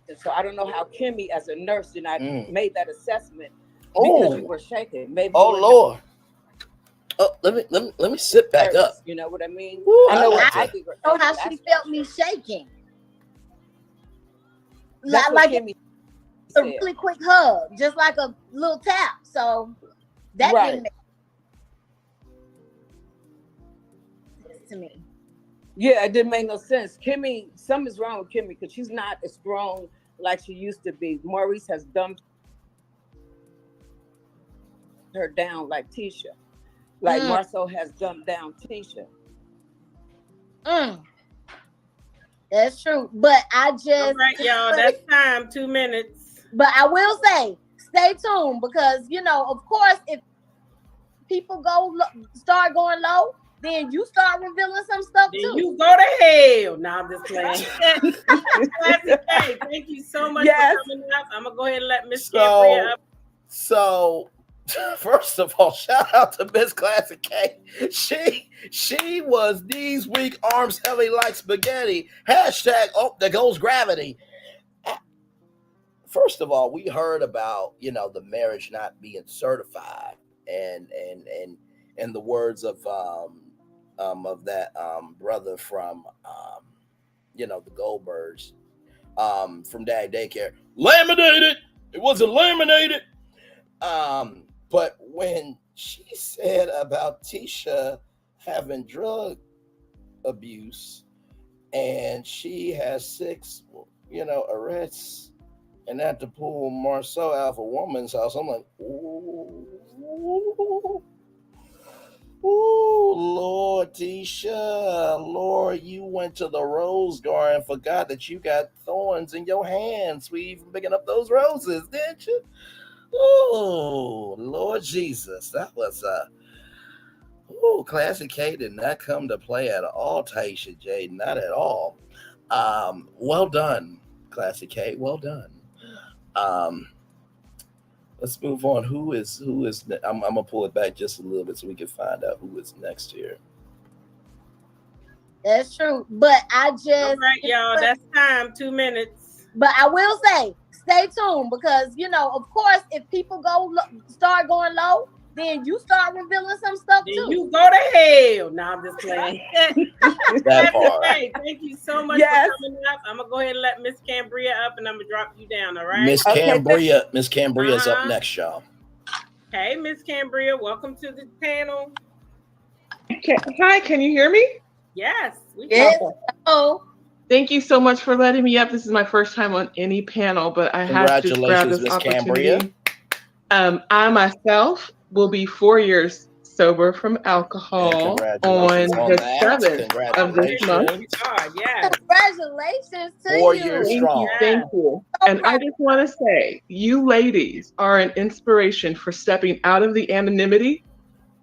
And so I don't know how Kimmy, as a nurse, did not made that assessment because you were shaking. Maybe. Oh Lord. Oh, let me sit back up. You know what I mean? Ooh, I know I know how she felt me shaking. That's like Kimmy a really quick hug, just like a little tap. So that didn't make sense to me. Yeah, it didn't make no sense. Kimmy, something's wrong with Kimmy because she's not as strong like she used to be. Maurice has dumped her down like Tisha. Like Marcel has dumped down Tisha. That's true. But I just... All right, y'all, that's time. 2 minutes. But I will say, stay tuned because, of course, if people start going low, then you start revealing some stuff then too. You go to hell. Now I'm just playing. Thank you so much for coming out. I'm going to go ahead and let Miss Gabrielle up. So, first of all, shout out to Miss Classic K. She was knees weak, arms heavy like spaghetti. Hashtag, there goes gravity. First of all, we heard about, the marriage not being certified, and the words of that brother from the Goldbergs from Dag Daycare. Laminated. It wasn't laminated. But when she said about Tisha having drug abuse and she has 6, arrests and had to pull Marceau out of a woman's house, I'm like, ooh, Lord, Tisha, Lord, you went to the rose garden and forgot that you got thorns in your hands. We even picking up those roses, didn't you? Oh, Lord Jesus, that was Classic K did not come to play at all, Taisha J, not at all. Well done, Classic K, well done. Let's move on. Who is? I'm gonna pull it back just a little bit so we can find out who is next here. That's true, but I just. All right, y'all. That's time. 2 minutes. But I will say, stay tuned because of course, if people start going low, then you start revealing some stuff then too. You go to hell. No, I'm just playing. That part. Thank you so much for coming up. I'm gonna go ahead and let Miss Cambria up, and I'm gonna drop you down. All right, Miss Cambria. Miss Cambria is up next, y'all. Hey, Miss Cambria, welcome to the panel. Hi, can you hear me? Yes. Yes. Oh. Thank you so much for letting me up. This is my first time on any panel, but I have to grab this opportunity. I myself will be 4 years sober from alcohol on the 7th of this month. Congratulations to 4 you. years strong. Thank you. And I just want to say, you ladies are an inspiration for stepping out of the anonymity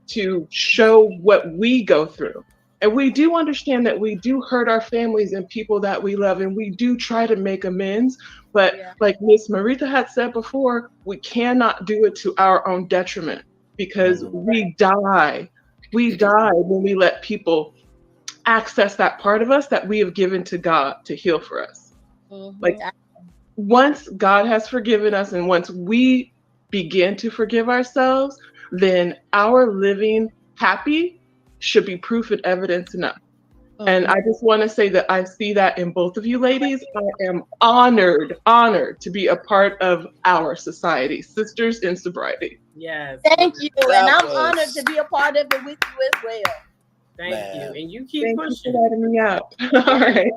to show what we go through. And we do understand that we do hurt our families and people that we love, and we do try to make amends. But like Miss Marita had said before, we cannot do it to our own detriment because we die. We die when we let people access that part of us that we have given to God to heal for us. Like once God has forgiven us and once we begin to forgive ourselves, then our living happy should be proof and evidence enough. And I just want to say that I see that in both of you ladies. I am honored to be a part of our society, Sisters in Sobriety. Yes. Thank you. And I'm honored to be a part of it with you as well. Thank you. And you keep pushing. You for letting me up. All right.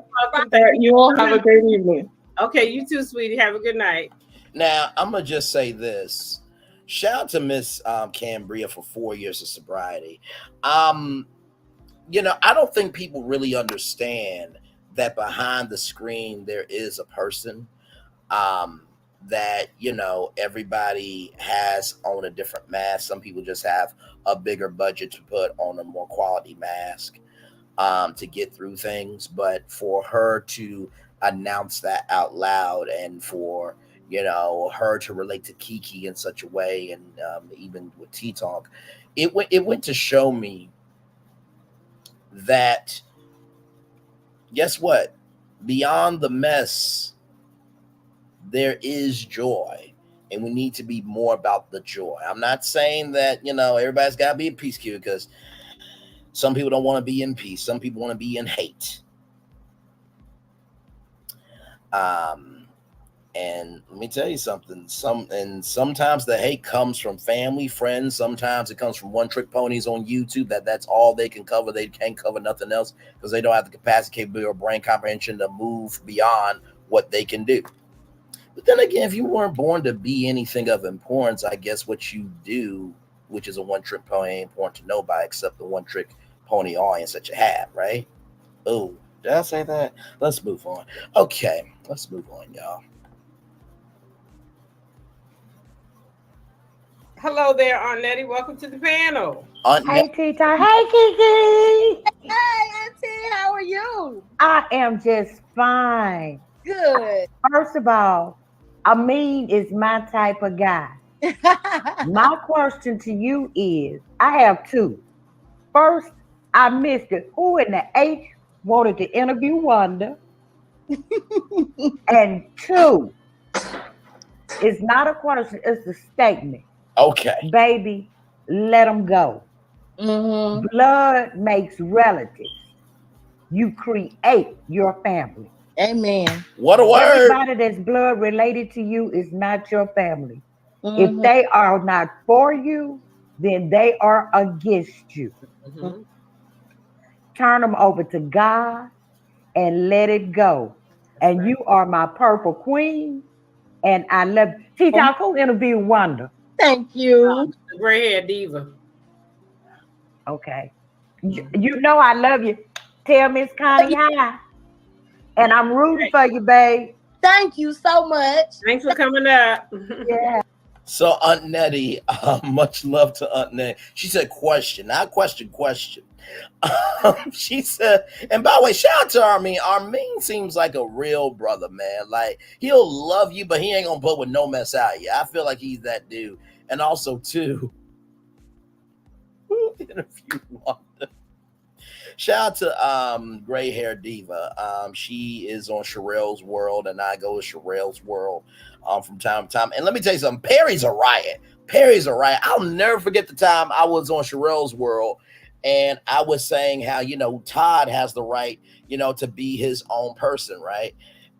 You all have a great evening. Okay, you too, sweetie. Have a good night. Now, I'm going to just say this. Shout out to Miss Cambria for 4 years of sobriety. I don't think people really understand that behind the screen there is a person that, everybody has on a different mask. Some people just have a bigger budget to put on a more quality mask to get through things. But for her to announce that out loud and for, her to relate to Keke in such a way and even with T-Talk, it went to show me that, guess what? Beyond the mess, there is joy, and we need to be more about the joy. I'm not saying that, everybody's got to be a peacekeeper because some people don't want to be in peace. Some people want to be in hate. And let me tell you something. Sometimes the hate comes from family, friends. Sometimes it comes from one-trick ponies on YouTube. That's all they can cover. They can't cover nothing else because they don't have the capacity, capability, or brain comprehension to move beyond what they can do. But then again, if you weren't born to be anything of importance, I guess what you do, which is a one-trick pony, ain't important to nobody except the one-trick pony audience that you have, right? Oh, did I say that? Let's move on. Okay, let's move on, y'all. Hello there, Aunt Nettie. Welcome to the panel. Hey, Tita. Hey, Keke. Hey, Auntie. How are you? I am just fine. Good. First of all, Amin is my type of guy. My question to you is, I have two. First, I missed it. Who in the H wanted to interview Wanda? And two, it's not a question, it's a statement. Okay. Baby, let them go. Blood makes relatives. you create your family. Amen. What a word. Everybody that's blood related to you is not your family. If they are not for you, then they are against you. Turn them over to God and let it go. And you are my purple queen. And I love you. T-Talk, who interviewed Wanda? Thank you. The gray hair diva. Okay. You know I love you. Tell Miss Connie hi. And I'm rooting for you, babe. Thank you so much. Thanks for coming up. Yeah. So Aunt Nettie, much love to Aunt Nettie. She said question, not question. She said, and by the way, shout out to Armin. Armin seems like a real brother, man. Like, he'll love you, but he ain't gonna put with no mess out of you. I feel like he's that dude. And also, too, who interviewed Wanda? Shout out to Gray Hair Diva. She is on Sherelle's World, and I go to Sherelle's World from time to time. And let me tell you something, Perry's a riot. I'll never forget the time I was on Sherelle's World, and I was saying how, Todd has the right, to be his own person, right?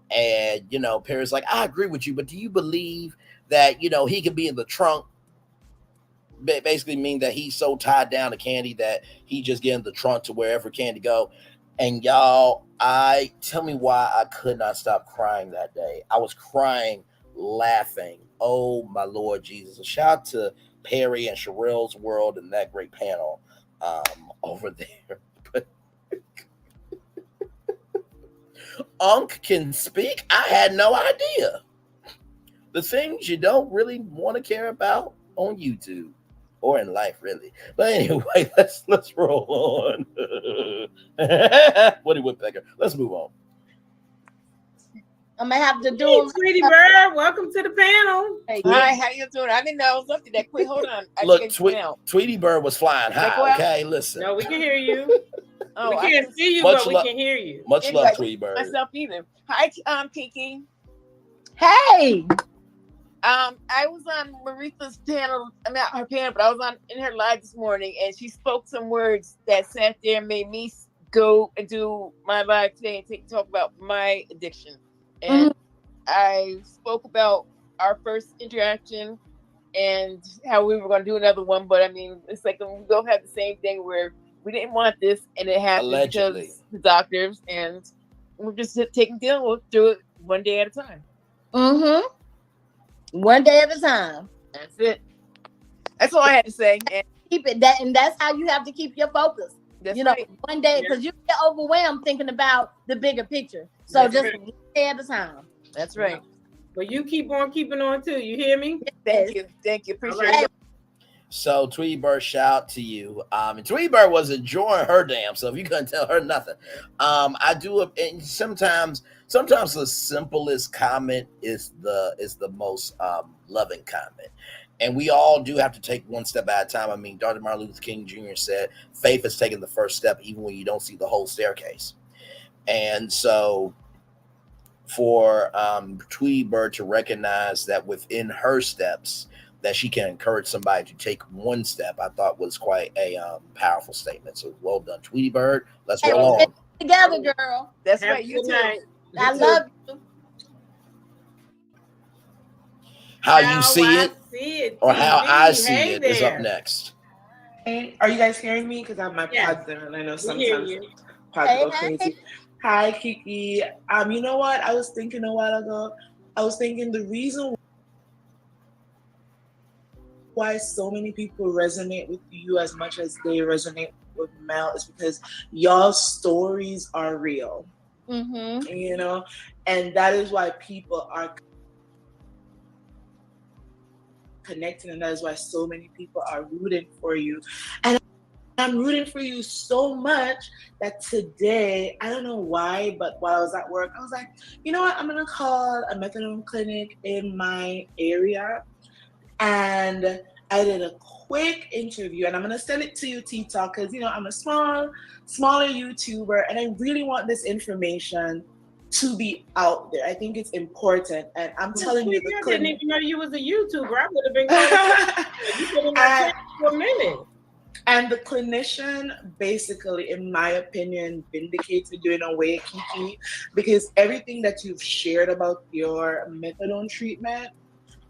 And, Perry's like, I agree with you, but do you believe that, he could be in the trunk? Basically mean that he's so tied down to Candy that he just get in the trunk to wherever Candy go. And y'all, tell me why I could not stop crying that day. I was crying, laughing. Oh my Lord Jesus. A shout out to Perry and Sherelle's World and that great panel over there. But Unc can speak. I had no idea. The things you don't really want to care about on YouTube. Or in life, really. But anyway, let's roll on. Woody Woodpecker. Let's move on. I'm gonna have to do Hey, Sweetie Bird, welcome to the panel. Hey, hi, how you doing? I didn't know I was up to that quick. Hold on. Look, Tweety Bird was flying high. Okay, listen. No, we can hear you. We can't see you, but we can hear you. Much love, Tweety Bird. Myself either. Hi, Keke. Hey. I was on Maritha's panel, not her panel, but I was in her live this morning, and she spoke some words that sat there and made me go and do my live today and talk about my addiction. And I spoke about our first interaction and how we were going to do another one, but I mean, it's like we both had the same thing where we didn't want this, and it happened because the doctors, and we're just dealing through it one day at a time. One day at a time. That's it. That's all I had to say. And keep it that, and that's how you have to keep your focus. That's right. One day, because you get overwhelmed thinking about the bigger picture. So just one day at a time. That's right. But you keep on keeping on too. You hear me? Thank you. Appreciate it. So Tweety Bird, shout out to you. And Tweety Bird was enjoying her damn self. You couldn't tell her nothing. I do it, and sometimes the simplest comment is the most loving comment. And we all do have to take one step at a time. I mean, Dr. Martin Luther King Jr. said, faith is taking the first step, even when you don't see the whole staircase. And so for Tweety Bird to recognize that within her steps, that she can encourage somebody to take one step, I thought was quite a powerful statement. So well done, Tweety Bird. Let's roll on. Together, girl. That's right. You too. I love you. How you see it, or how I see it is up next. Hey, are you guys hearing me? Because I have my pods in, and I know sometimes pods go crazy. Hi, Keke. You know what? I was thinking a while ago. I was thinking the reason why so many people resonate with you as much as they resonate with Mel is because y'all's stories are real. You know, and that is why people are connecting, and that is why so many people are rooting for you. And I'm rooting for you so much that today, I don't know why, but while I was at work, I was like, you know what, I'm gonna call a methadone clinic in my area. And I did a quick interview, and I'm gonna send it to you, T-Talk, because I'm a smaller YouTuber, and I really want this information to be out there. I think it's important, and I'm telling you, the clinic. I didn't even know you was a YouTuber. I would have been going. You been in my for a minute. And the clinician basically, in my opinion, vindicated you in a way, Keke, because everything that you've shared about your methadone treatment,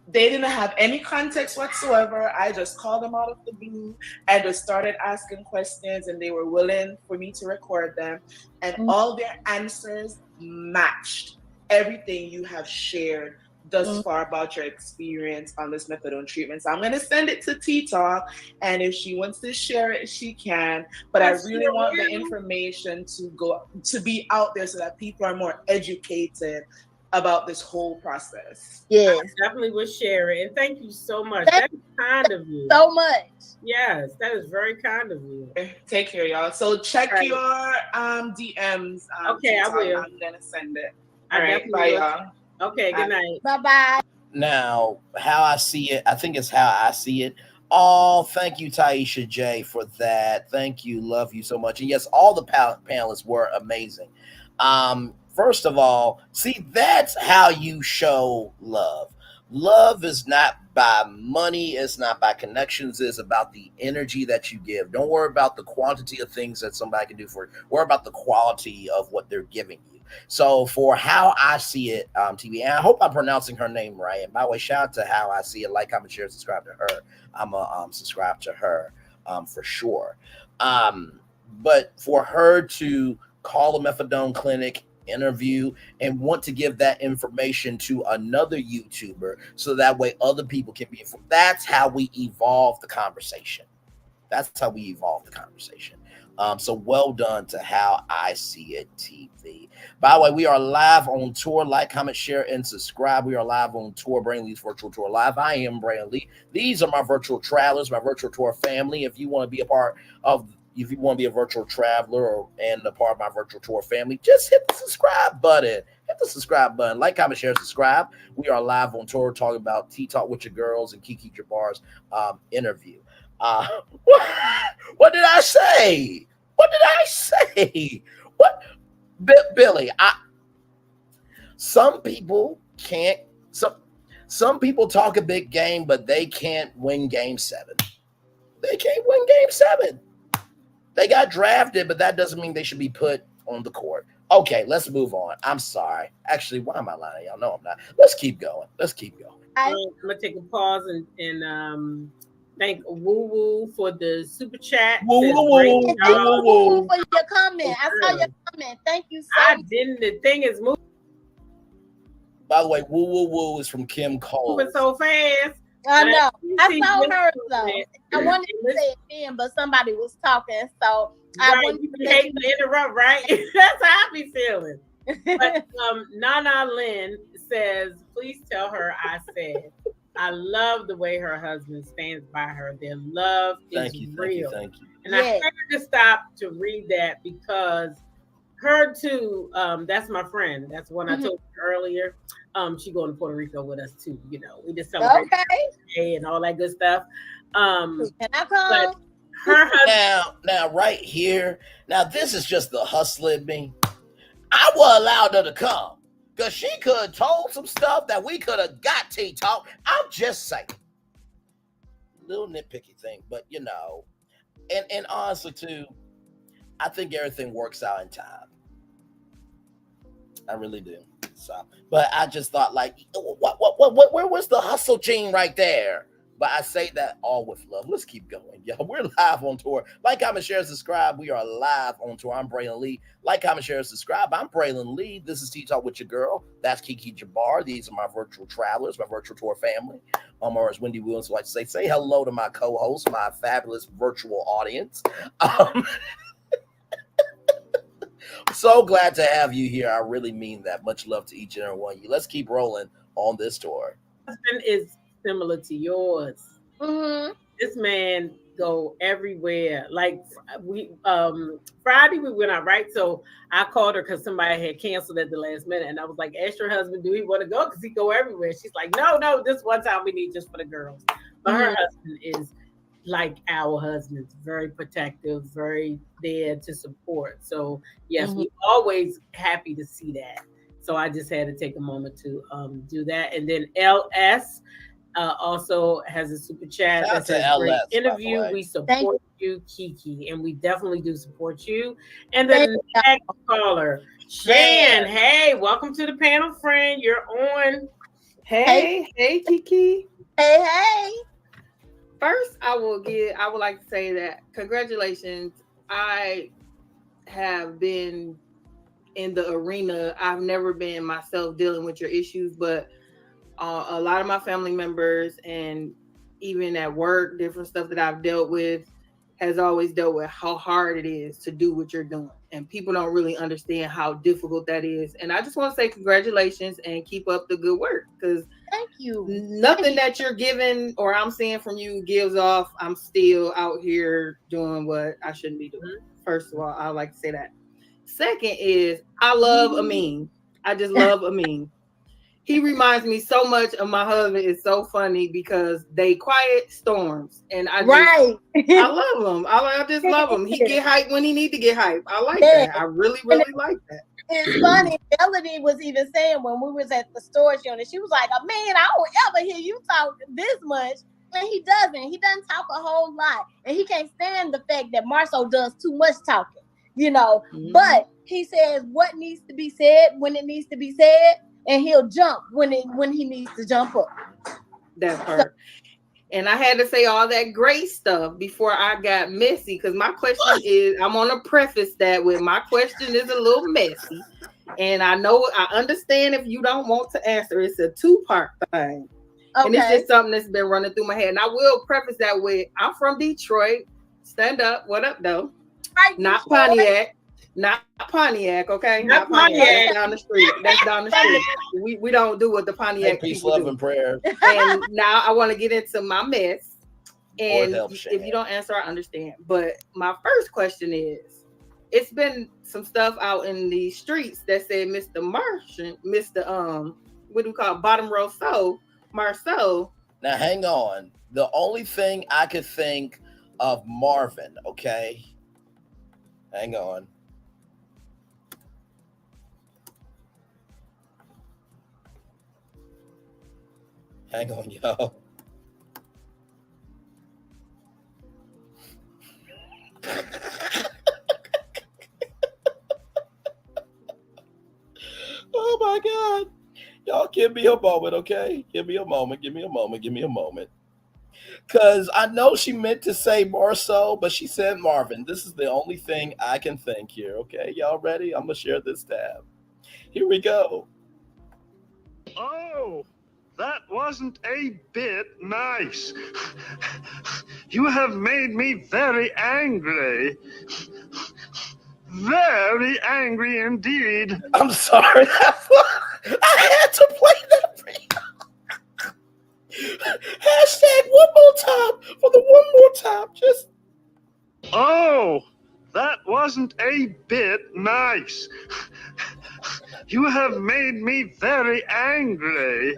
they didn't have any context whatsoever. I just called them out of the blue and just started asking questions, and they were willing for me to record them. And all their answers matched everything you have shared thus far about your experience on this methadone treatment. So I'm going to send it to T Talk, and if she wants to share it, she can. But I really want the information to be out there so that people are more educated about this whole process. Yes, I definitely would share it. And thank you so much. That is kind of you. So much. Yes, that is very kind of you. Take care, y'all. So check your DMs. Okay, I will. I'm gonna send it. I All right, definitely bye, will. y'all. Okay, good night. Bye-bye. Now, how I see it, I think it's how I see it. Oh, thank you, Taisha J, for that. Thank you. Love you so much. And yes, all the panelists were amazing. First of all, see, that's how you show love. Love is not by money, it's not by connections, it's about the energy that you give. Don't worry about the quantity of things that somebody can do for you. Worry about the quality of what they're giving you. So for how I see it, TV, and I hope I'm pronouncing her name right. And by the way, shout out to how I see it. Like, comment, share, subscribe to her. I'm a subscribe to her for sure. But for her to call a methadone clinic, interview, and want to give that information to another YouTuber so that way other people can be informed. That's how we evolve the conversation. That's how we evolve the conversation. So well done to How I See It TV. By the way, we are live on tour. Like, comment, share, and subscribe. We are live on tour, Brandon Lee's Virtual Tour Live. I am Brandon Lee. These are my virtual travelers, my virtual tour family. If you want to be a part of if you want to be a virtual traveler and a part of my virtual tour family, just hit the subscribe button. Hit the subscribe button. Like, comment, share, subscribe. We are live on tour talking about Tea Talk with Your Girls and Keke Jabbar's interview. What did I say? What did I say? What? Billy, some people can't. Some people talk a big game, but they can't win game 7. They can't win game 7. They got drafted, but that doesn't mean they should be put on the court. Okay, let's move on. I'm sorry. Actually, why am I lying? Y'all know I'm not. Let's keep going. I'm gonna take a pause and thank Woo Woo for the super chat. Woo Woo for your comment. I saw your comment. Thank you so much. The thing is moving. By the way, Woo Woo Woo is from Kim Cole. Moving so fast. I know. I saw her though. I wanted to say it then, but somebody was talking, so I wanted to hate to interrupt, right? That's how I be feeling. But Nana Lynn says, please tell her I said I love the way her husband stands by her. Their love is real. Thank you. And I had to stop to read that because her too, that's my friend. That's one I told you earlier. She going to Puerto Rico with us too. You know, we just celebrate birthday and all that good stuff. Can I come? Her husband, now right here, now this is just the hustler in me. I would allowed her to come because she could have told some stuff that we could have got Tea Talk. I'm just saying, little nitpicky thing, but you know, and honestly too, I think everything works out in time. I really do. So, but I just thought, like, where was the hustle gene right there? But I say that all with love. Let's keep going, y'all. We're live on tour. Like, comment, share, subscribe. We are live on tour. I'm Braylon Lee. Like, comment, share, subscribe. I'm Braylon Lee. This is Tea Talk with Your Girl. That's Keke Jabbar. These are my virtual travelers, my virtual tour family. Or as Wendy Williams would like to say hello to my co-host, my fabulous virtual audience. So glad to have you here. I really mean that. Much love to each and every one of you. Let's keep rolling on this tour. Husband is similar to yours. This man go everywhere. Like we Friday we went out, right? So I called her because somebody had canceled at the last minute, and I was like, ask your husband, do he want to go? Because he go everywhere. She's like, no, this one time we need just for the girls. But her husband is like our husbands, very protective, very there to support. So yes, we're always happy to see that. So I just had to take a moment to do that. And then LS also has a super chat Shout that out to says, LS, great by the interview. way. We support you, Keke, and we definitely do support you. And the next caller, Shan. Hey, welcome to the panel, friend. You're on. Hey, Keke. Hey. First, I would like to say that congratulations. I have been in the arena. I've never been myself dealing with your issues, but a lot of my family members and even at work, different stuff that I've dealt with has always dealt with how hard it is to do what you're doing. And people don't really understand how difficult that is. And I just want to say congratulations and keep up the good work, because thank you. Nothing that you're giving or I'm seeing from you gives off I'm still out here doing what I shouldn't be doing. First of all, I would like to say that. Second is I love Amin. I just love Amin. He reminds me so much of my husband. It's so funny because they quiet storms, and I love him. I just love him. He get hyped when he need to get hyped. I like that. I really like that. It's funny. Melody was even saying when we was at the storage unit, she was like, "Oh man, I don't ever hear you talk this much." And he doesn't. He doesn't talk a whole lot, and he can't stand the fact that Marceau does too much talking. But he says what needs to be said when it needs to be said. And he'll jump when he needs to jump up. That's her. And I had to say all that great stuff before I got messy, because my question is, I'm gonna preface that with my question is a little messy. And I understand if you don't want to answer. It's a 2-part thing. Okay. And it's just something that's been running through my head. And I will preface that with, I'm from Detroit. Stand up. What up, though? Right, not Pontiac. Not Pontiac, okay? Not Pontiac. That's down the street. That's down the street. We don't do what the Pontiac peace, people love, do. and prayer. And now I want to get into my mess. And help, if you don't answer, I understand. But my first question is, it's been some stuff out in the streets that said Mr. Martian, what do we call it? Bottom row soul, Marceau. Now hang on. The only thing I could think of Marvin, okay? Hang on. Hang on, yo. Oh my God. Y'all give me a moment, okay? Give me a moment. Because I know she meant to say Marceau, but she said Marvin. This is the only thing I can think here, okay? Y'all ready? I'm going to share this tab. Here we go. Oh, that wasn't a bit nice. You have made me very angry. Very angry indeed. I'm sorry. I had to play that for you. Hashtag one more time for the one more time. Just. Oh, that wasn't a bit nice. You have made me very angry.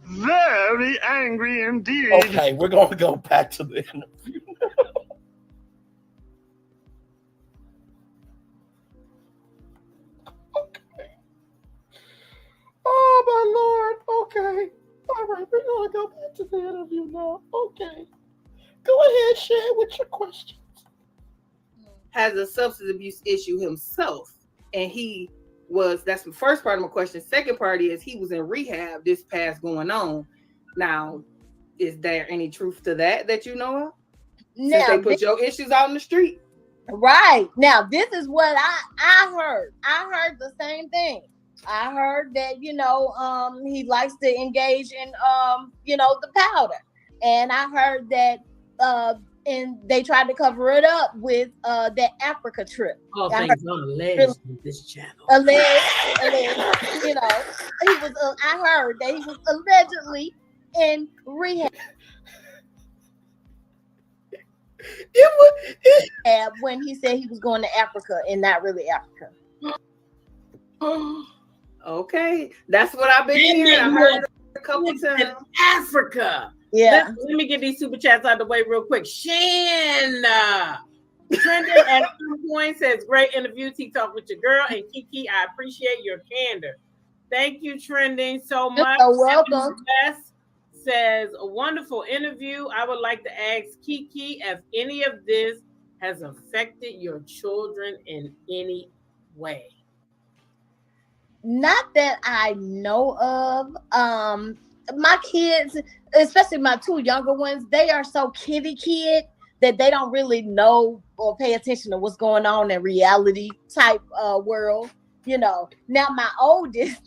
Very angry indeed. Okay, we're going to go back to the interview now. Okay. Oh, my Lord. Okay. All right, we're going to go back to the interview now. Okay. Go ahead, share with your questions. Has a substance abuse issue himself. And that's the first part of my question. Second part is he was in rehab this past going on. Now, is there any truth to that you know of? Since they put your issues out in the street? Right. Now, this is what I heard. I heard the same thing. I heard that, he likes to engage in, the powder. And I heard that, and they tried to cover it up with that Africa trip. All things alleged with this channel. Alleged, he was. I heard that he was allegedly in rehab. When he said he was going to Africa and not really Africa. Okay, that's what I've been hearing. I heard it a couple times. Africa. Yeah. Let me get these super chats out of the way real quick. Shan Trending at some point says, great interview, Talk with your girl. And Keke, I appreciate your candor. Thank you, Trending, so much. You're welcome. Yes. says, a wonderful interview. I would like to ask Keke if any of this has affected your children in any way. Not that I know of. My kids, especially my two younger ones, they are so kitty kid that they don't really know or pay attention to what's going on in reality type world. Now my oldest,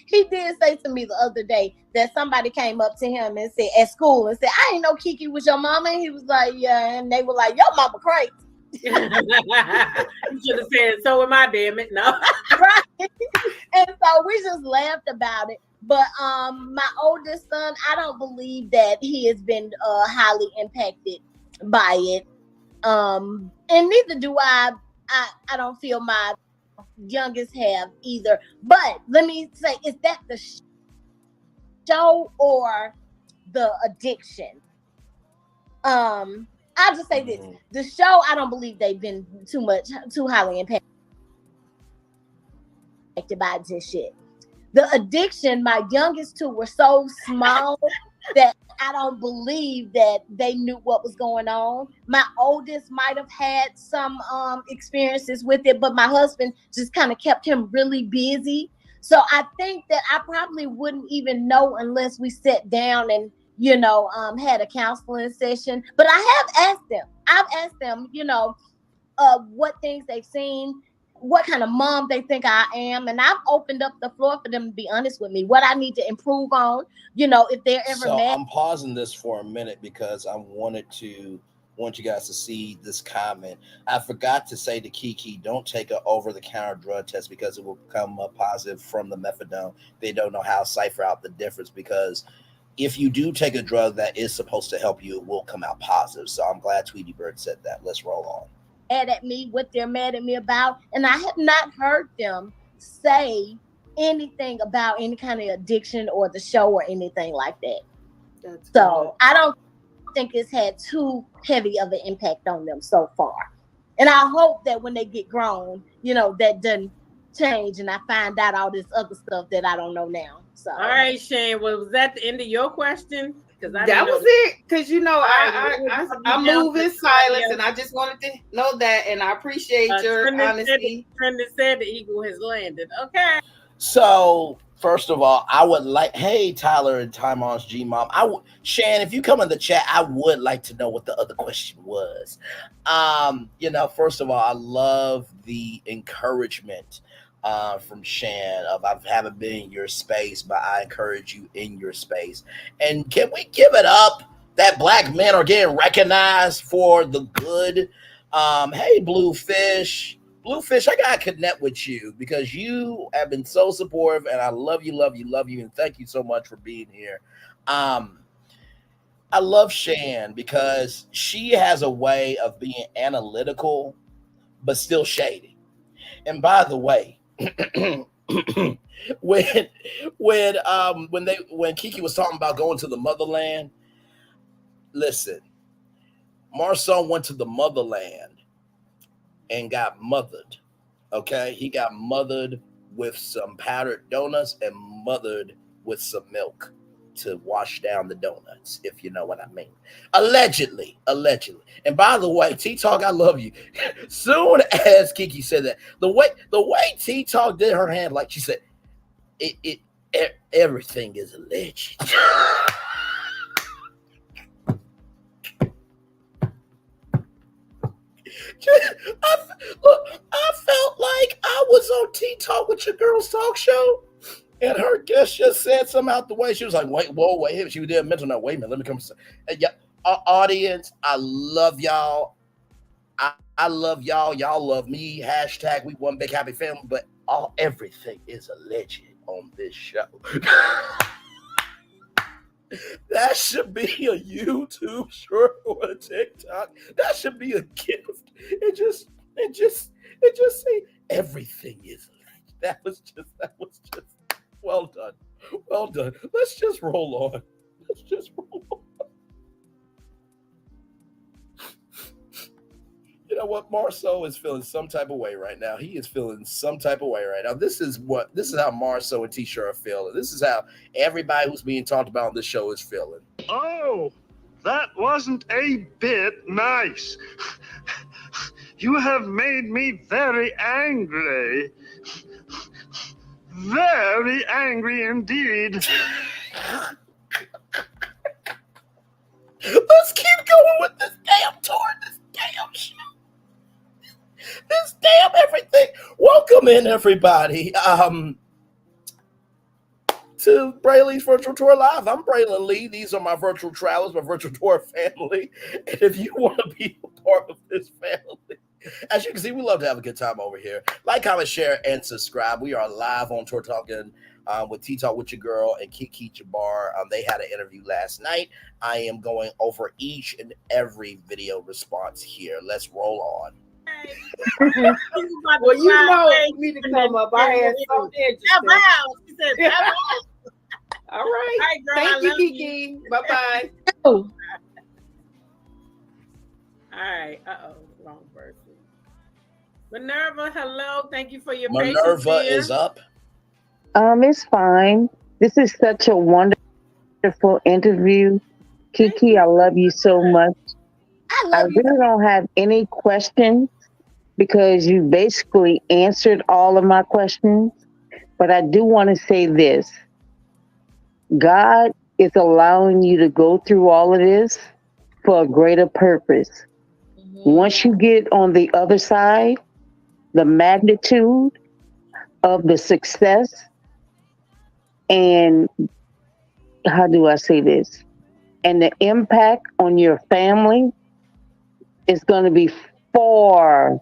he did say to me the other day that somebody came up to him and said at school and said, "I didn't know Keke was your mama." And he was like, "Yeah," and they were like, "Your mama crazy." You should have said, "So am I, damn it." No. Right. And so we just laughed about it. But my oldest son, I don't believe that he has been highly impacted by it. And neither do I. I don't feel my youngest have either. But let me say, is that the show or the addiction? I'll just say this: the show, I don't believe they've been too highly impacted by this shit. The addiction, my youngest two were so small that I don't believe that they knew what was going on. My oldest might have had some experiences with it, but my husband just kind of kept him really busy. So I think that I probably wouldn't even know unless we sat down and had a counseling session. But I have asked them. I've asked them, what things they've seen, what kind of mom they think I am, and I've opened up the floor for them to be honest with me, what I need to improve on, if they're ever So mad. I'm pausing this for a minute because I want you guys to see this comment. I forgot to say to Keke, don't take an over-the-counter drug test because it will come up positive from the methadone. They don't know how to cipher out the difference, because if you do take a drug that is supposed to help you, it will come out positive. So I'm glad Tweety Bird said that. Let's roll on. Mad at me, what they're mad at me about, and I have not heard them say anything about any kind of addiction or the show or anything like that. So I don't think it's had too heavy of an impact on them so far, and I hope that when they get grown, that doesn't change and I find out all this other stuff that I don't know now. So all right, Shane, was that the end of your question? That was it. Because I move in silence, and I just wanted to know that, and I appreciate your honesty. Trendon said the eagle has landed. Okay. So first of all, I would like, hey Tyler and Time On's G Mom. Shan, if you come in the chat, I would like to know what the other question was. First of all, I love the encouragement from Shan of I haven't been in your space, but I encourage you in your space. And can we give it up that Black men are getting recognized for the good? Hey, Bluefish, I gotta connect with you because you have been so supportive, and I love you, and thank you so much for being here. I love Shan because she has a way of being analytical, but still shady. And by the way, when Keke was talking about going to the motherland, listen, Marshawn went to the motherland and got mothered. Okay, he got mothered with some powdered donuts and mothered with some milk to wash down the donuts, if you know what I mean. Allegedly. And by the way, T-Talk, I love you. Soon as Keke said that, the way T-Talk did her hand, like she said, everything is alleged. I felt like I was on T-Talk with your girls talk show. And her guest just said something out the way. She was like, wait. She did a mental note. Wait a minute, let me come. Yeah, audience, I love y'all. I love y'all. Y'all love me. # we one big happy family. But everything is alleged on this show. That should be a YouTube short or a TikTok. That should be a gift. It just say everything is alleged. That was just well done. Let's just roll on. know what? Marceau is feeling some type of way right now. He is feeling some type of way right now. This is how Marceau and T-shirt are feeling. This is how everybody who's being talked about on this show is feeling. Oh, that wasn't a bit nice. You have made me very angry. Very angry indeed. Let's keep going with this damn tour, this damn show, this damn everything. Welcome in, everybody, to Braylon's Virtual Tour Live. I'm Braylon Lee. These are my virtual travelers, my virtual tour family. And if you want to be a part of this family, as you can see, we love to have a good time over here. Like, comment, share, and subscribe. We are live on Tour Talking with Tea Talk with Your Girl and Keke Jabbar. They had an interview last night. I am going over each and every video response here. Let's roll on. Well, you know me to come up. I had something interesting. She said, All right. girl, Thank you, Keke. Bye-bye. All right. Wrong person. Minerva, hello. Thank you for your patience. Minerva is up. It's fine. This is such a wonderful interview. Keke, I love you so much. I really don't have any questions because you basically answered all of my questions. But I do want to say this. God is allowing you to go through all of this for a greater purpose. Once you get on the other side, the magnitude of the success and how do I say this? And the impact on your family is going to be far,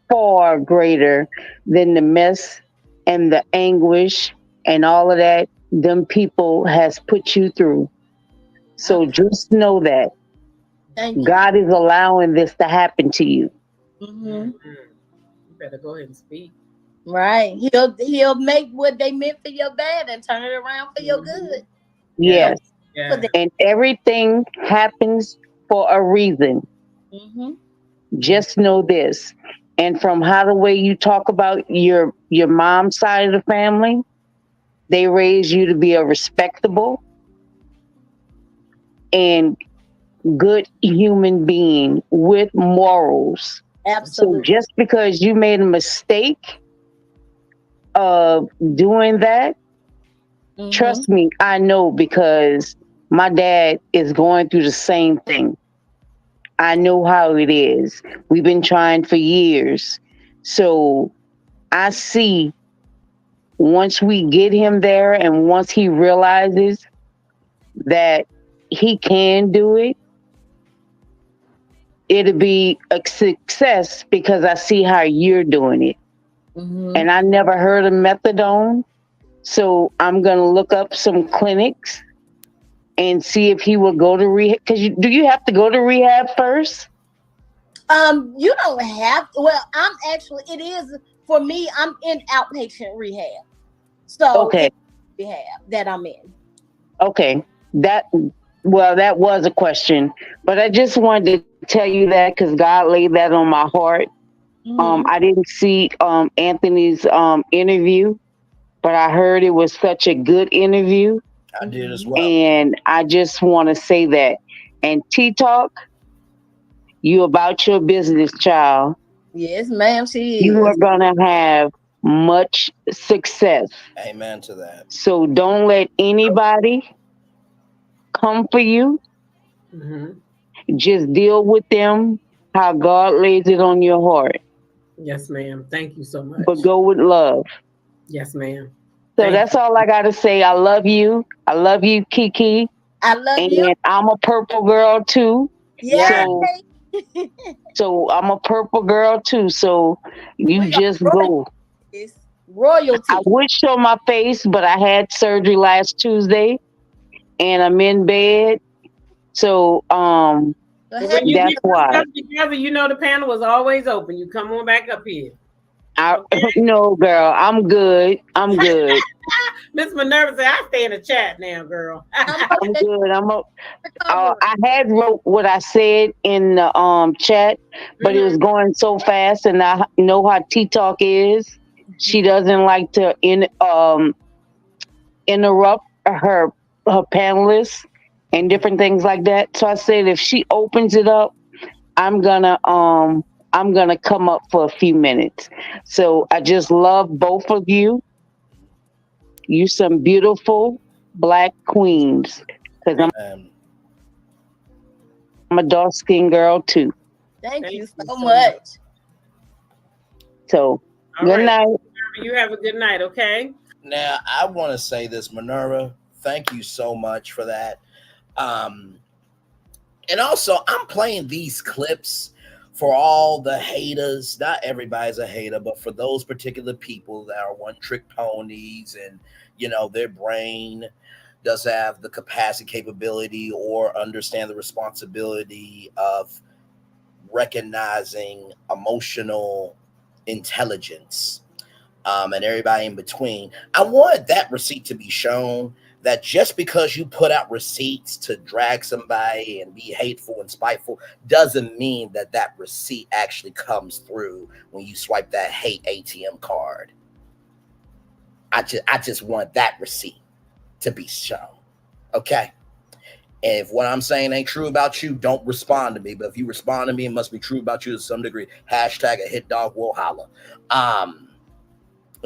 far greater than the mess and the anguish and all of that them people has put you through. So just know that God is allowing this to happen to you. You better go ahead and speak. Right. He'll make what they meant for your bad and turn it around for your good. Yes. Yeah. And everything happens for a reason. Just know this. And from how the way you talk about your mom's side of the family, they raised you to be a respectable and good human being with morals. Absolutely. So just because you made a mistake of doing that, trust me, I know because my dad is going through the same thing. I know how it is. We've been trying for years. So I see once we get him there and once he realizes that he can do it, it'll be a success because I see how you're doing it. And I never heard of methadone. So I'm going to look up some clinics and see if he will go to rehab. Because do you have to go to rehab first? You don't have to. Well, it is for me, I'm in outpatient rehab. So okay. Rehab that I'm in. Okay. That was a question, but I just wanted to tell you that because God laid that on my heart. I didn't see Anthony's interview, but I heard it was such a good interview. I did as well. And I just want to say that. And T-Talk, you about your business, child. Yes, ma'am, she is. You are going to have much success. Amen to that. So don't let anybody come for you. Just deal with them how God lays it on your heart. Yes, ma'am. Thank you so much. But go with love. Yes, ma'am. So that's all I got to say. I love you. I love you, Keke. I love you. And I'm a purple girl too. Yeah. So I'm a purple girl too. So you just go. It's royalty. I would show my face, but I had surgery last Tuesday and I'm in bed. So when you that's get why. together, you know the panel is always open. You come on back up here. No, girl, I'm good. I'm good. Miss Minerva said, I stay in the chat now, girl. I'm good. I had wrote what I said in the chat, but it was going so fast, and I know how T Talk is. She doesn't like to interrupt her panelists and different things like that. So I said if she opens it up, I'm gonna come up for a few minutes. So I just love both of you. You some beautiful black queens. Because I'm a dark skinned girl too. Thank you so much. So All good right. night. You have a good night, okay? Now, I want to say this, Minerva. Thank you so much for that. And also, I'm playing these clips for all the haters. Not everybody's a hater, but for those particular people that are one-trick ponies and, their brain does have the capacity, capability, or understand the responsibility of recognizing emotional intelligence, and everybody in between. I wanted that receipt to be shown, that just because you put out receipts to drag somebody and be hateful and spiteful doesn't mean that that receipt actually comes through when you swipe that hate ATM card. I just want that receipt to be shown. Okay? And if what I'm saying ain't true about you, don't respond to me. But if you respond to me, it must be true about you to some degree. Hashtag a hit dog will holler. And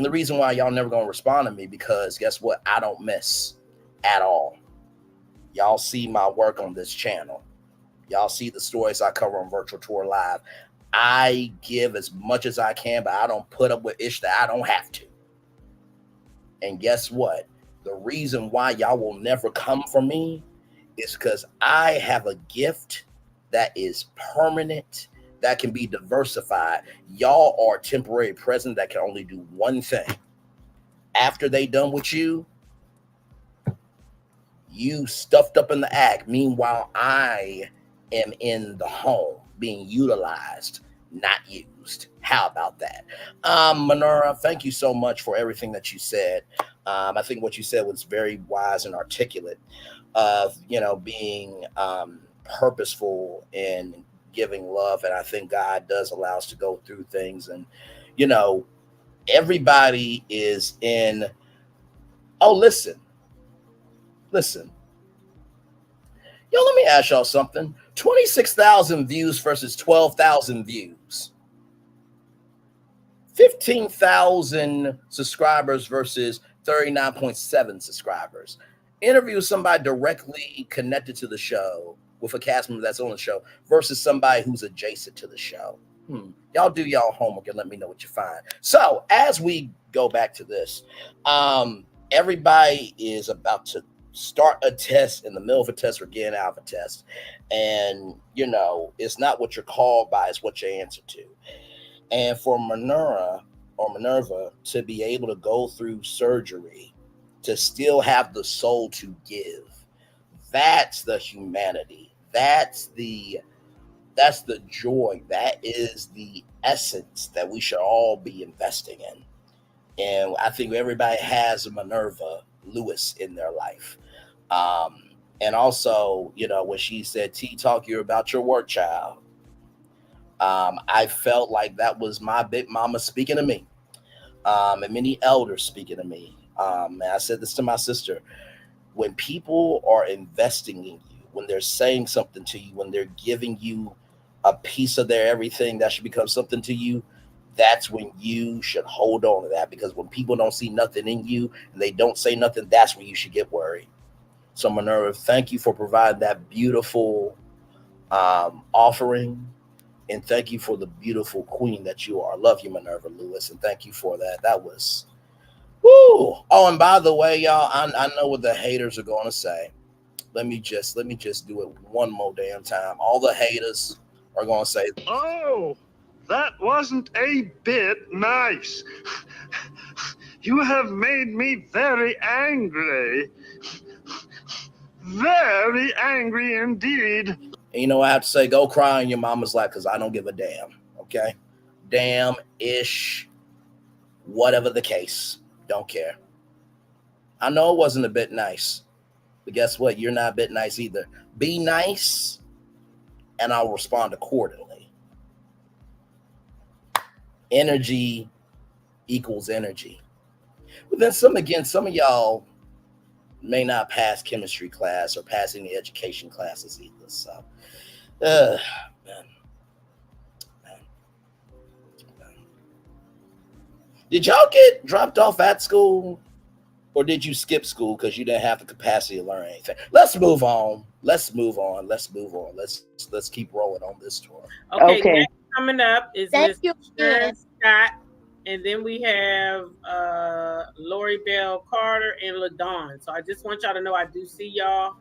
the reason why y'all never gonna respond to me, because guess what? I don't miss at all. Y'all see my work on this channel. Y'all see the stories I cover on Virtual Tour Live. I give as much as I can, but I don't put up with ish that I don't have to. And guess what? The reason why y'all will never come for me is because I have a gift that is permanent, that can be diversified. Y'all are temporary present that can only do one thing. After they done with you, you stuffed up in the act. Meanwhile, I am in the home being utilized, not used. How about that? Manora, thank you so much for everything that you said. I think what you said was very wise and articulate of, being purposeful in giving love. And I think God does allow us to go through things. And, everybody is in. Oh, listen. Yo, let me ask y'all something. 26,000 views versus 12,000 views. 15,000 subscribers versus 39.7 subscribers. Interview somebody directly connected to the show with a cast member that's on the show versus somebody who's adjacent to the show. Y'all do y'all homework and let me know what you find. So as we go back to this, everybody is about to start a test, in the middle of a test or getting out of a test. And, it's not what you're called by, it's what you answer to. And for Minerva to be able to go through surgery, to still have the soul to give, that's the humanity. That's the joy. That is the essence that we should all be investing in. And I think everybody has a Minerva Lewis in their life. And also, when she said, T-Talk, you're about your work, child. I felt like that was my big mama speaking to me, and many elders speaking to me. And I said this to my sister: when people are investing in you, when they're saying something to you, when they're giving you a piece of their everything that should become something to you, that's when you should hold on to that. Because when people don't see nothing in you and they don't say nothing, that's when you should get worried. So Minerva, thank you for providing that beautiful offering. And thank you for the beautiful queen that you are. Love you, Minerva Lewis, and thank you for that. That was, woo! Oh, and by the way, y'all, I know what the haters are going to say. Let me just do it one more damn time. All the haters are going to say, Oh, that wasn't a bit nice. You have made me very angry. Very angry indeed. And you know what I have to say? Go cry in your mama's lap, because I don't give a damn. Okay? Damn-ish Whatever the case, don't care. I know it wasn't a bit nice, but guess what? You're not a bit nice either. Be nice, and I'll respond accordingly. Energy equals energy. But then some of y'all may not pass chemistry class or pass any education classes either. So, man. Did y'all get dropped off at school? Or did you skip school because you didn't have the capacity to learn anything? Let's move on. Let's keep rolling on this tour. Okay. Next coming up is Thank Miss Sharon Scott, and then we have Lori Bell Carter and LaDawn. So I just want y'all to know I do see y'all,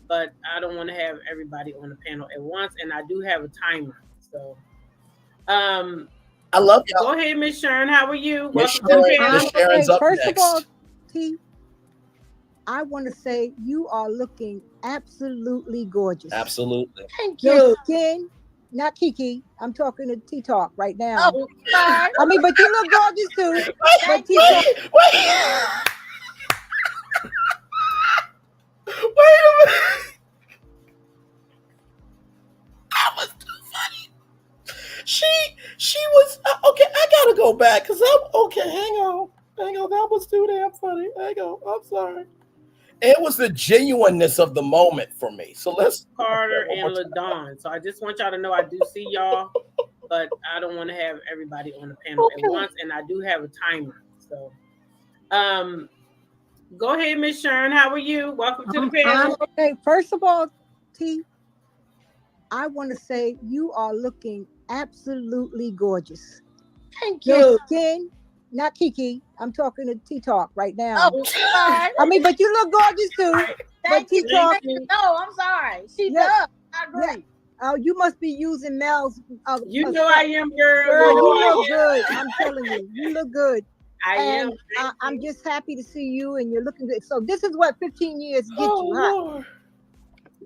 but I don't want to have everybody on the panel at once, and I do have a timer. So, I love y'all. Go ahead, Miss Sharon. How are you? Miss Sharon's up First next. of all, T, I want to say you are looking absolutely gorgeous. Absolutely. Thank Your you. skin, not Kiki. I'm talking to T Talk right now. Oh, sorry. I mean, but you look gorgeous too. But T Talk. Wait a minute. That was too funny. She was okay. I gotta go back because I'm okay. Hang on. That was too damn funny. Hang on. I'm sorry. It was the genuineness of the moment for me. So let's Carter and LaDawn. So I just want y'all to know I do see y'all, but I don't want to have everybody on the panel at once, and I do have a timer. So, go ahead, Miss Sharon. How are you? Welcome to the panel. Okay, first of all, T, I want to say you are looking absolutely gorgeous. Thank Your you. skin, not Kiki. I'm talking to T Talk right now. Oh, sorry. I mean, but you look gorgeous too. Thank you. T Talk. No, I'm sorry. She does. I agree. Oh, you must be using Mel's. You know I am, girl. Girl, You know you I look am. good. I'm telling you, you look good. I am. I'm just happy to see you, and you're looking good. So this is what 15 years get you, huh? Lord.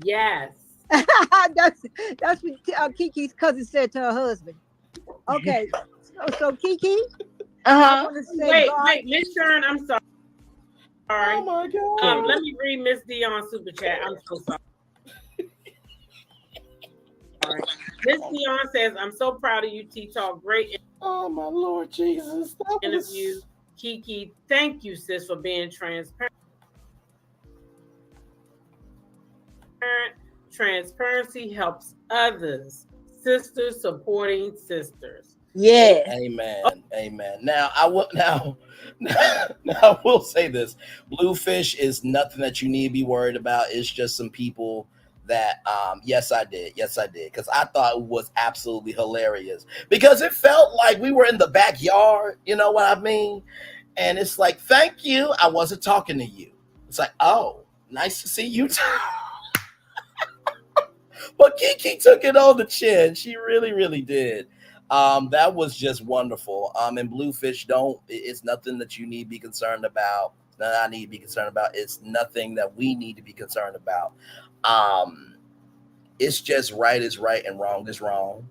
Yes. that's what Kiki's cousin said to her husband. Okay, so Kiki, I want to say, Wait, Miss Sharon, I'm sorry. Oh my God. Let me read Miss Dion's super chat. I'm so sorry. All right. Miss Dion says, "I'm so proud of you, T Talk. Great." Oh my Lord Jesus! Interview, Kiki. Thank you, sis, for being transparent. Transparency helps others. Sisters supporting sisters. Yeah. Amen. Amen. Now I will now I will say this. Bluefish is nothing that you need to be worried about. It's just some people that yes I did. Because I thought it was absolutely hilarious. Because it felt like we were in the backyard, you know what I mean? And it's like, thank you. I wasn't talking to you. It's like, oh, nice to see you too. But Kiki took it on the chin. She really, really did. That was just wonderful. And Bluefish, it's nothing that you need to be concerned about. That I need to be concerned about. It's nothing that we need to be concerned about. It's just right is right and wrong is wrong.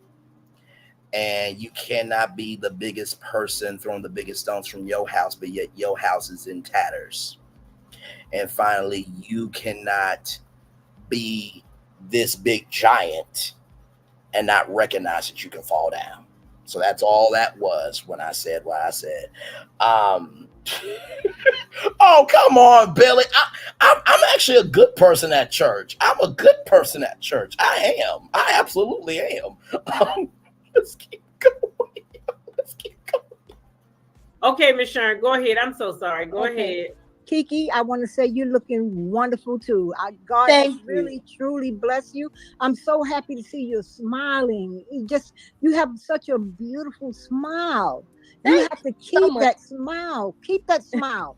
And you cannot be the biggest person throwing the biggest stones from your house, but yet your house is in tatters. And finally, you cannot be this big giant and not recognize that you can fall down. So that's all that was when I said what I said. Oh, come on, Billy. I'm actually a good person at church. I'm a good person at church. I am. I absolutely am. Let's keep going. Okay, Miss Sharon, go ahead. I'm so sorry. Go ahead. Kiki, I want to say you're looking wonderful too. God has really, truly blessed you. I'm so happy to see you smiling. You have such a beautiful smile. You have to keep that smile. Keep that smile.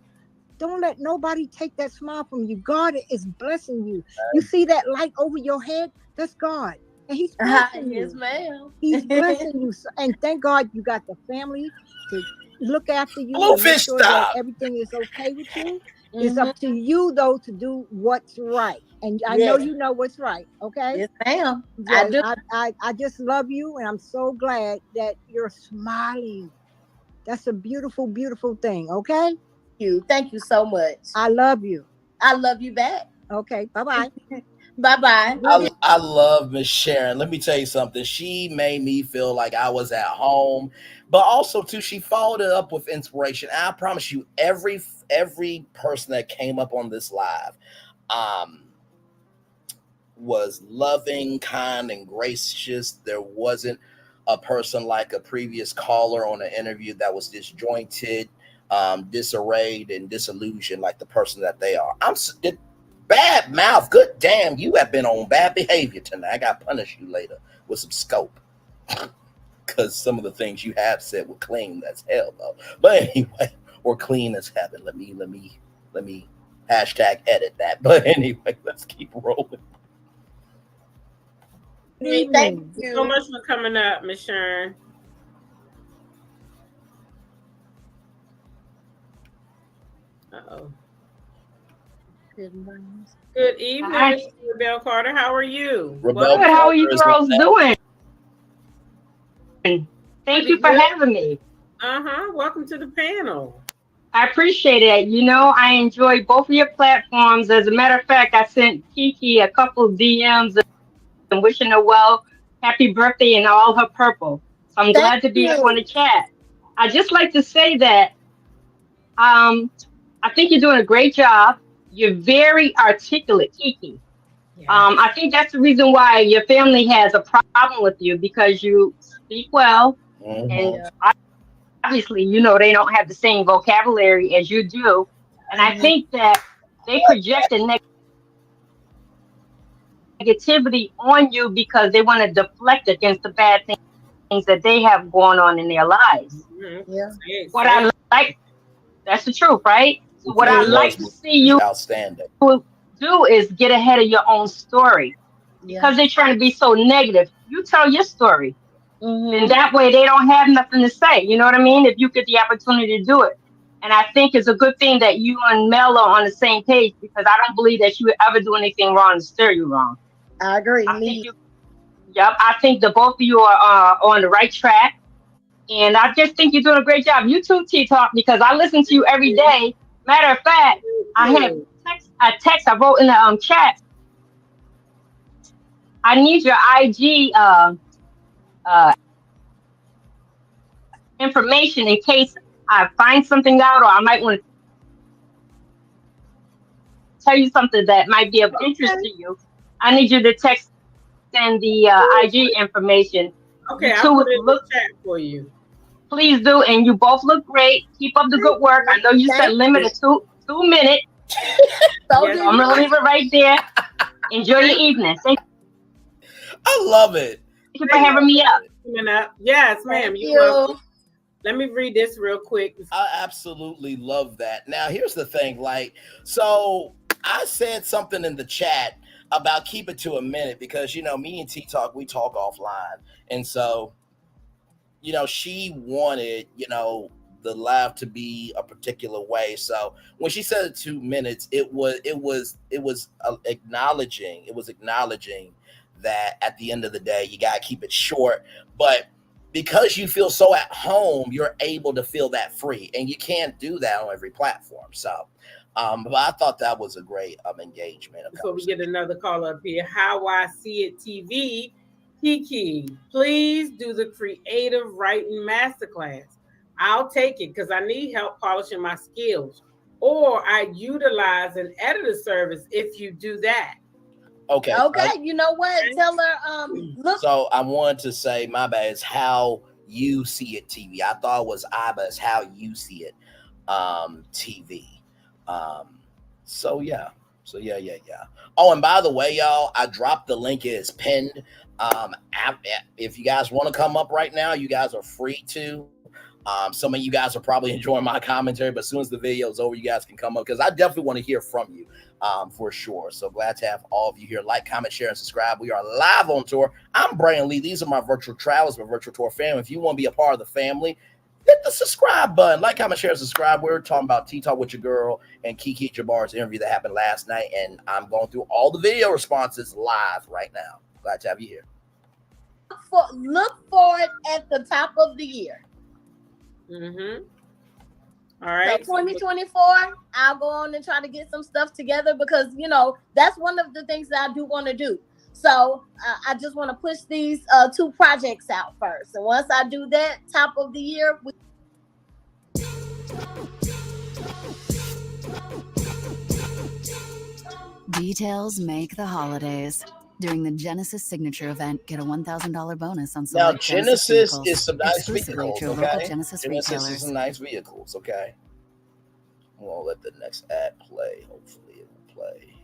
Don't let nobody take that smile from you. God is blessing you. You see that light over your head? That's God. And He's blessing you. Yes, ma'am. He's blessing you. And thank God you got the family to look after you. Bluefish, sure stop. that everything is okay with you. It's up to you though to do what's right. And I know you know what's right. Okay. Yes, ma'am. I just love you, and I'm so glad that you're smiling. That's a beautiful, beautiful thing. Okay. Thank you so much. I love you. I love you back. Okay. Bye-bye. Bye-bye. I love Miss Sharon. Let me tell you something. She made me feel like I was at home, but also too, she followed it up with inspiration. I promise you, every person that came up on this live, was loving, kind, and gracious. There wasn't a person like a previous caller on an interview that was disjointed, disarrayed, and disillusioned like the person that they are. Bad mouth. Good damn, you have been on bad behavior tonight. I got to punish you later with some scope. Because some of the things you have said were clean as hell, though. But anyway, or clean as heaven. Let me hashtag edit that. But anyway, let's keep rolling. Thank you so much for coming up, Miss Sharon. Uh-oh. Good evening, Rebel Carter. How are you? Good. How are you girls doing? Thank you for having me. Welcome to the panel. I appreciate it. You know, I enjoy both of your platforms. As a matter of fact, I sent Keke a couple of DMs and wishing her well, happy birthday, and all her purple. So I'm glad to be up on the chat. I just like to say that I think you're doing a great job. You're very articulate, Keke. I think that's the reason why your family has a problem with you, because you speak well, and obviously, you know, they don't have the same vocabulary as you do. And I think that they project the negativity on you because they want to deflect against the bad things that they have going on in their lives. What I like, that's the truth, right? So what I like to see you do is get ahead of your own story, because they're trying to be so negative. You tell your story. And that way they don't have nothing to say. You know what I mean? If you get the opportunity to do it. And I think it's a good thing that you and Mel are on the same page, because I don't believe that you would ever do anything wrong to steer you wrong. I agree. I think the both of you are on the right track. And I just think you're doing a great job. You too, T-Talk, because I listen to you every day. Matter of fact, I have I wrote in the chat, I need your IG information in case I find something out, or I might want to tell you something that might be of interest to you. I need you to text and the IG information. Okay, I'll put it in the chat for you. Please do, and you both look great. Keep up the good work. I know you said limit of 2 minutes. I'm gonna leave it right there. Enjoy your evening. Thank you. I love it. Thank you for having me up. Yes, ma'am. You're welcome. Let me read this real quick. I absolutely love that. Now, here's the thing. So I said something in the chat about keep it to a minute, because, you know, me and T-Talk, we talk offline. And so, you know, she wanted, you know, the live to be a particular way. So when she said 2 minutes, it was acknowledging that at the end of the day, you got to keep it short. But because you feel so at home, you're able to feel that free, and you can't do that on every platform. So, but I thought that was a great engagement. Before we get another call up here, How I See It TV, Keke, please do the creative writing masterclass. I'll take it because I need help polishing my skills, or I utilize an editor service if you do that. Okay. You know what? Tell her. Look. So I wanted to say, my bad. It's How You See It TV. I thought it was I, but it's How You See It TV. So yeah. Oh, and by the way, y'all, I dropped the link. It is pinned. If you guys want to come up right now, you guys are free to. Some of you guys are probably enjoying my commentary, but as soon as the video is over, you guys can come up, because I definitely want to hear from you for sure. So glad to have all of you here. Like, comment, share, and subscribe. We are live on tour. I'm Brandon Lee. These are my virtual travelers, my virtual tour family. If you want to be a part of the family, hit the subscribe button. Like, comment, share, and subscribe. We're talking about T-Talk with your girl and Keke Jabbar's interview that happened last night, and I'm going through all the video responses live right now. Glad to have you here. Look for it at the top of the year. Mm-hmm. All So right. 2024, I'll go on and try to get some stuff together because that's one of the things that I do want to do. So I just want to push these 2 projects out first, and once I do that, top of the year. Details make the holidays. During the Genesis Signature event, get a $1,000 bonus on Now, select Genesis Genesis vehicles is some nice exclusively at vehicles, your local okay? Genesis Genesis is retailers. some nice vehicles, okay? We'll let the next ad play. Hopefully it will play.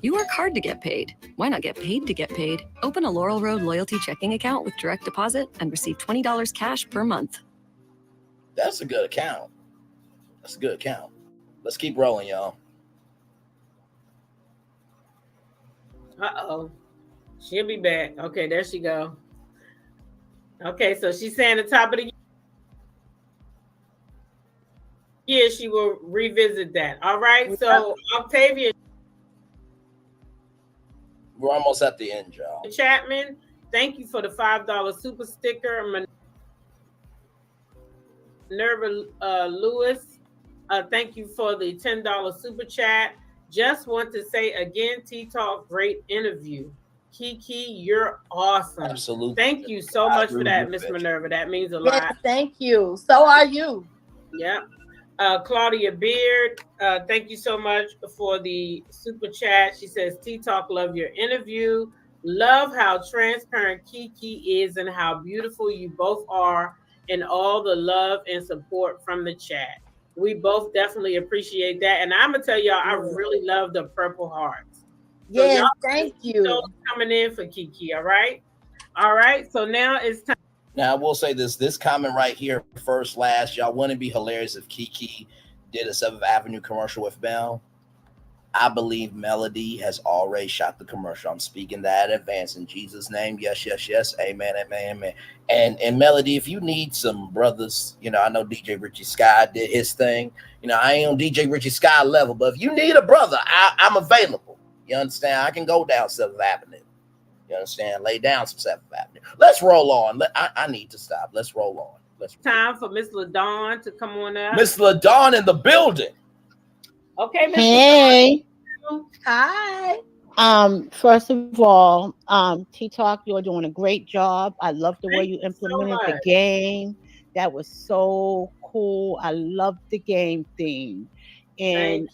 You work hard to get paid. Why not get paid to get paid? Open a Laurel Road loyalty checking account with direct deposit and receive $20 cash per month. That's a good account. That's a good account. Let's keep rolling, y'all. Uh-oh. She'll be back. Okay, there she go. Okay, so she's saying the top of the year she will revisit that. All right. So Octavia We're almost at the end, y'all. Chapman, thank you for the $5 super sticker. Minerva Lewis, thank you for the $10 super chat. Just want to say again, T-Talk, great interview. Keke, you're awesome. Absolutely. Thank you so much for that, Miss Minerva. That means a lot. Yes, thank you. So are you. Yeah. Claudia Beard, thank you so much for the super chat. She says, T-Talk, love your interview. Love how transparent Keke is and how beautiful you both are, and all the love and support from the chat. We both definitely appreciate that. And I'm going to tell y'all, I really love the Purple Hearts. So yes, thank you. Coming in for Keke, all right? All right, so now it's time. Now, I will say this comment right here, first, last, y'all, wouldn't it be hilarious if Keke did a 7th Avenue commercial with Mel? I believe Melody has already shot the commercial. I'm speaking that in advance in Jesus' name. Yes, yes, yes. Amen, amen, amen. And Melody, if you need some brothers, I know DJ Richie Sky did his thing. I ain't on DJ Richie Sky level, but if you need a brother, I'm available. You understand? I can go down 7th Avenue. You understand? Lay down some 7th Avenue. Let's roll on. I need to stop. Let's roll on. Time for Miss LaDawn to come on out. Miss LaDawn in the building. Okay, Miss Hey. LaDawn. Hi. First of all, T-Talk, you're doing a great job. I love the way you implemented the game. That was so cool. I love the game theme. And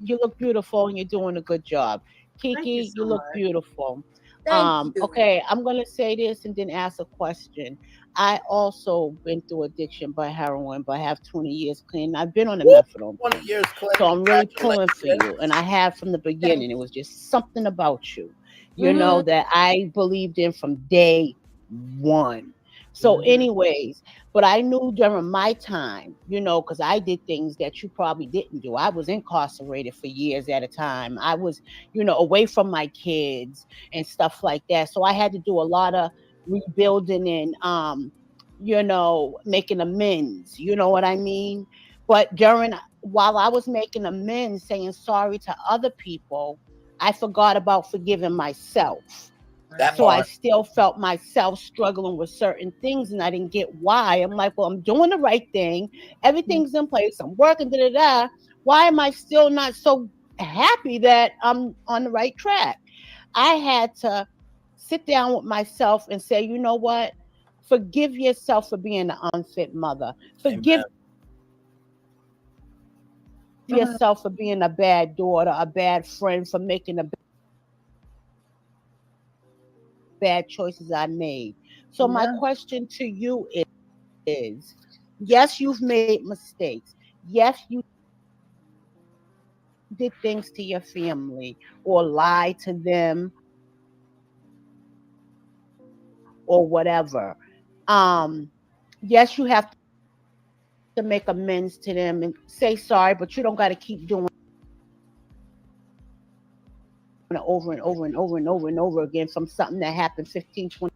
you look beautiful and you're doing a good job. Keke, you look beautiful. Thank you. Okay, I'm gonna say this and then ask a question. I also been through addiction by heroin, but I have 20 years clean. I've been on the methadone, 20 years clean. so I'm really pulling for you. And I have from the beginning. It was just something about you, that I believed in from day one. So, anyways, but I knew during my time, because I did things that you probably didn't do. I was incarcerated for years at a time. I was, away from my kids and stuff like that. So I had to do a lot of rebuilding and, making amends. You know what I mean? But while I was making amends, saying sorry to other people, I forgot about forgiving myself. So I still felt myself struggling with certain things and I didn't get why. I'm like, well, I'm doing the right thing. Everything's in place. I'm working, da-da-da. Why am I still not so happy that I'm on the right track? I had to sit down with myself and say, you know what? Forgive yourself for being an unfit mother. Forgive yourself for being a bad daughter, a bad friend, for making a bad choices I made. So my question to you is, yes, you've made mistakes. Yes, you did things to your family or lied to them or whatever. Yes, you have to make amends to them and say sorry, but you don't got to keep doing it over and over and over and over and over again from something that happened 15, 20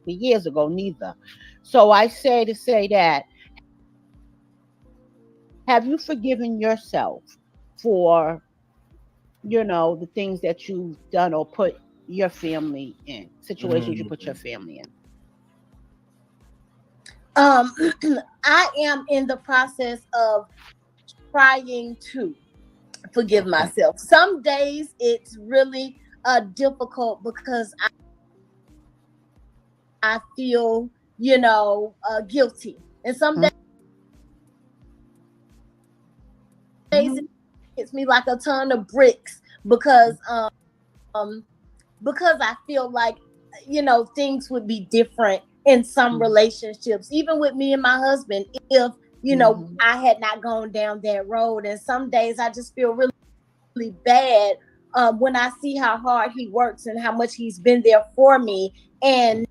years ago, neither. So I say to say that, have you forgiven yourself for, the things that you've done or put your family in, situations you put your family in? I am in the process of trying to forgive myself. Some days it's really difficult because I feel, guilty. And some days it hits me like a ton of bricks because I feel like, things would be different in some relationships, even with me and my husband, if, I had not gone down that road. And some days I just feel really, really bad when I see how hard he works and how much he's been there for me. And,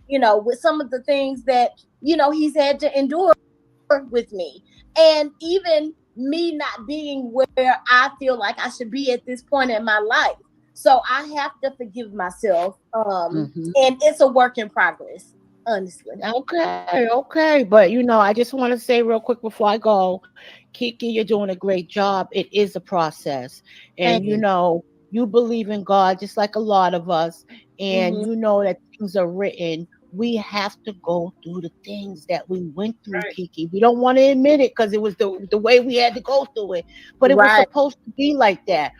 with some of the things that, he's had to endure with me. And even me not being where I feel like I should be at this point in my life. So I have to forgive myself. And it's a work in progress, honestly. Okay. But, I just want to say real quick before I go, Keke, you're doing a great job. It is a process. And, you believe in God just like a lot of us. And you know that things are written. We have to go through the things that we went through, Keke. We don't want to admit it because it was the way we had to go through it. But it was supposed to be like that.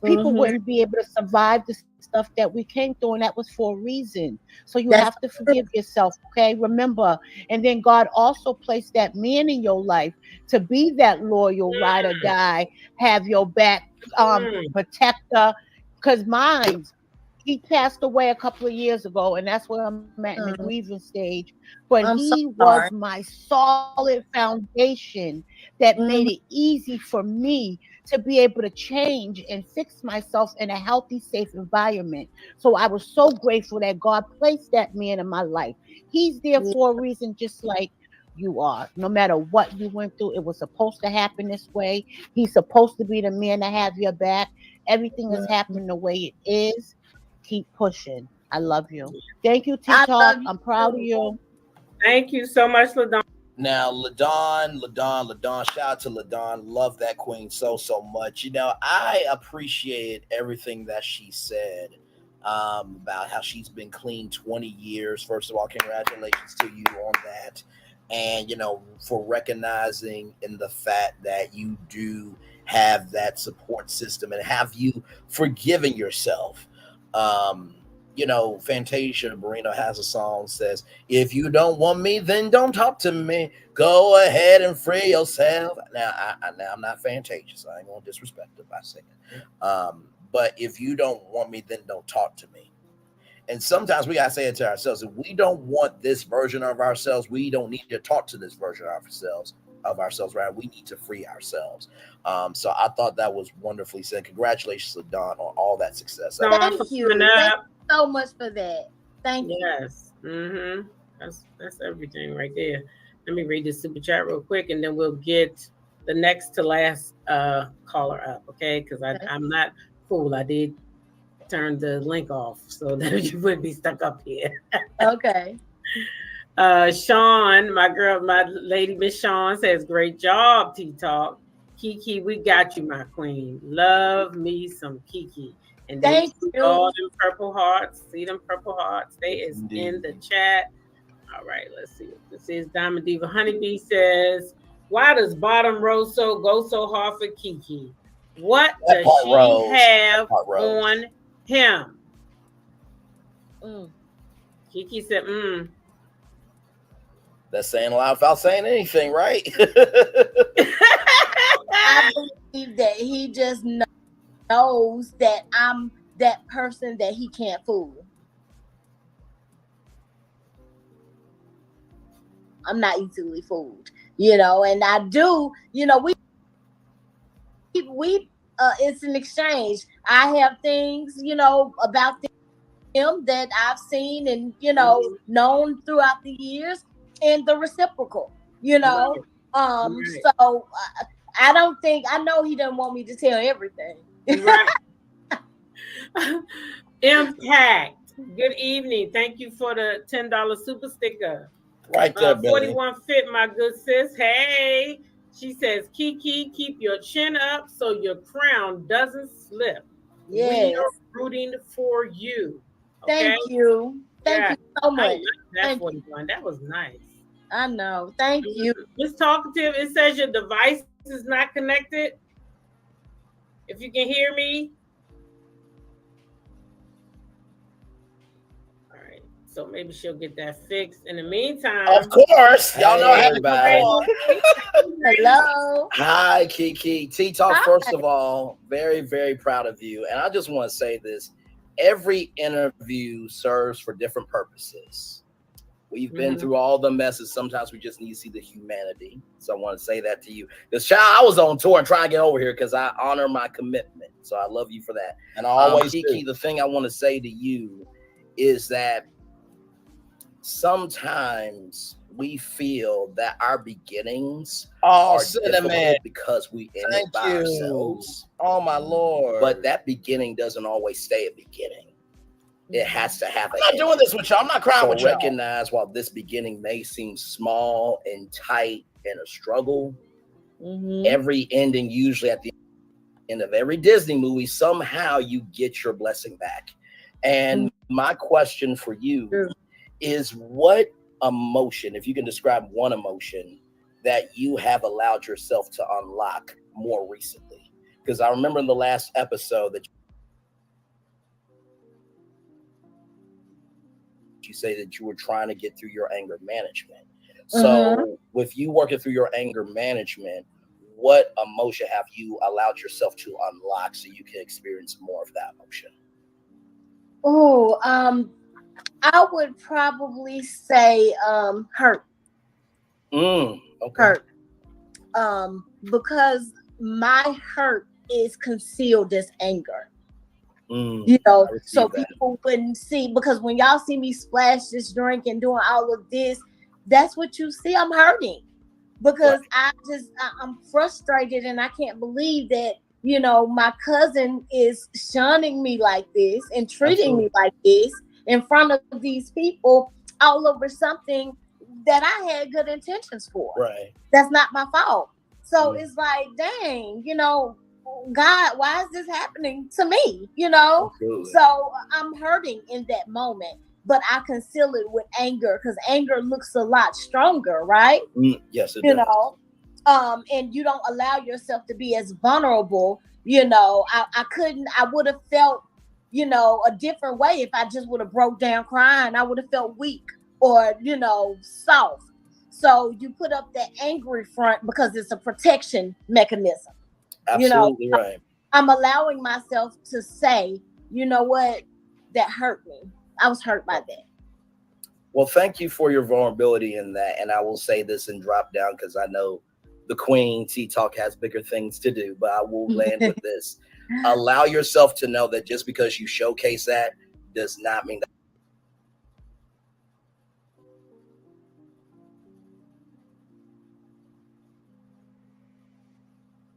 People wouldn't be able to survive the stuff that we came through, and that was for a reason. So you have to forgive yourself, okay? Remember. And then God also placed that man in your life to be that loyal ride or die, have your back, protector. Because he passed away a couple of years ago, and that's where I'm at in the grieving stage. But he was my solid foundation that made it easy for me to be able to change and fix myself in a healthy, safe environment. So I was so grateful that God placed that man in my life. He's there for a reason, just like you are. No matter what you went through, it was supposed to happen this way. He's supposed to be the man to have your back. Everything is happening the way it is. Keep pushing. I love you. Thank you, T-Talk. I'm proud of you. Thank you so much, LaDon. Now, LaDon, shout out to LaDon. Love that queen so much. I appreciate everything that she said about how she's been clean 20 years. First of all, congratulations to you on that. And, for recognizing in the fact that you do have that support system and have you forgiven yourself. Fantasia Barrino has a song that says, if you don't want me, then don't talk to me. Go ahead and free yourself. Now, I'm not Fantasia, so I ain't gonna disrespect her by saying but if you don't want me, then don't talk to me. And sometimes we gotta say it to ourselves. If we don't want this version of ourselves, we don't need to talk to this version of ourselves, right? We need to free ourselves. So I thought that was wonderfully said. Congratulations to Don on all that success. Thank you. Thank you so much for that. Thank you. Yes. That's everything right there. Let me read the super chat real quick, and then we'll get the next to last caller up, okay? Because I'm not fool. I did turn the link off so that you wouldn't be stuck up here. Okay. Sean, my lady Miss Sean says, great job, T-Talk. Keke, we got you, my queen. Love me some Keke. And thank you. All them purple hearts. See them purple hearts? They is in the chat. All right, let's see what this is. Diamond Diva Honeybee says, why does Bottom Rosso go so hard for Keke? What does she have on him? Keke said, That's saying a lot without saying anything, right? I believe that he just knows that I'm that person that he can't fool. I'm not easily fooled, and I do, we it's an exchange. I have things, about him that I've seen and, known throughout the years, and the reciprocal, So I know he doesn't want me to tell everything. Right. Impact. Good evening. Thank you for the $10 super sticker. Right there, 41 Fit, my good sis. Hey. She says, Keke, keep your chin up so your crown doesn't slip. Yes. We are rooting for you. Okay? Thank you. Thank you so much. I love that 41. That was nice. I know. Thank you. Miss Talkative, it says your device is not connected. If you can hear me. All right. So maybe she'll get that fixed. In the meantime. Of course. Y'all know how everybody. Hello. Hi, Keke. T-Talk, first of all, very, very proud of you. And I just want to say this. Every interview serves for different purposes. We've been through all the messes. Sometimes we just need to see the humanity. So I want to say that to you. This child, I was on tour and trying to get over here because I honor my commitment. So I love you for that. And I always, Keke, the thing I want to say to you is that sometimes we feel that our beginnings are difficult because we end it by ourselves. Oh my Lord. But that beginning doesn't always stay a beginning. It has to have. I'm not doing this with y'all. I'm not crying with y'all. Recognize while this beginning may seem small and tight and a struggle, every ending, usually at the end of every Disney movie, somehow you get your blessing back. And my question for you is, what emotion, if you can describe one emotion that you have allowed yourself to unlock more recently? Because I remember in the last episode that you say that you were trying to get through your anger management. So with you working through your anger management, what emotion have you allowed yourself to unlock so you can experience more of that emotion? Oh, I would probably say hurt. Okay. Hurt. Because my hurt is concealed as anger. You know, so people wouldn't see, because when y'all see me splash this drink and doing all of this, that's what you see. I'm hurting because I'm frustrated and I can't believe that, you know, my cousin is shunning me like this and treating me like this in front of these people all over something that I had good intentions for. Right. That's not my fault. So it's like, dang, you know, God, why is this happening to me? You know? Absolutely. So I'm hurting in that moment, but I conceal it with anger because anger looks a lot stronger, right? Yes, it you does. know, and you don't allow yourself to be as vulnerable. You know, I would have felt, you know, a different way if I just would have broke down crying. I would have felt weak or, you know, soft. So you put up that angry front because it's a protection mechanism. Absolutely, you know, right. I'm allowing myself to say, you know what, that hurt me. I was hurt by that. Well, thank you for your vulnerability in that. And I will say this and drop down because I know the Queen T-Talk has bigger things to do, but I will land with this. Allow yourself to know that just because you showcase that does not mean that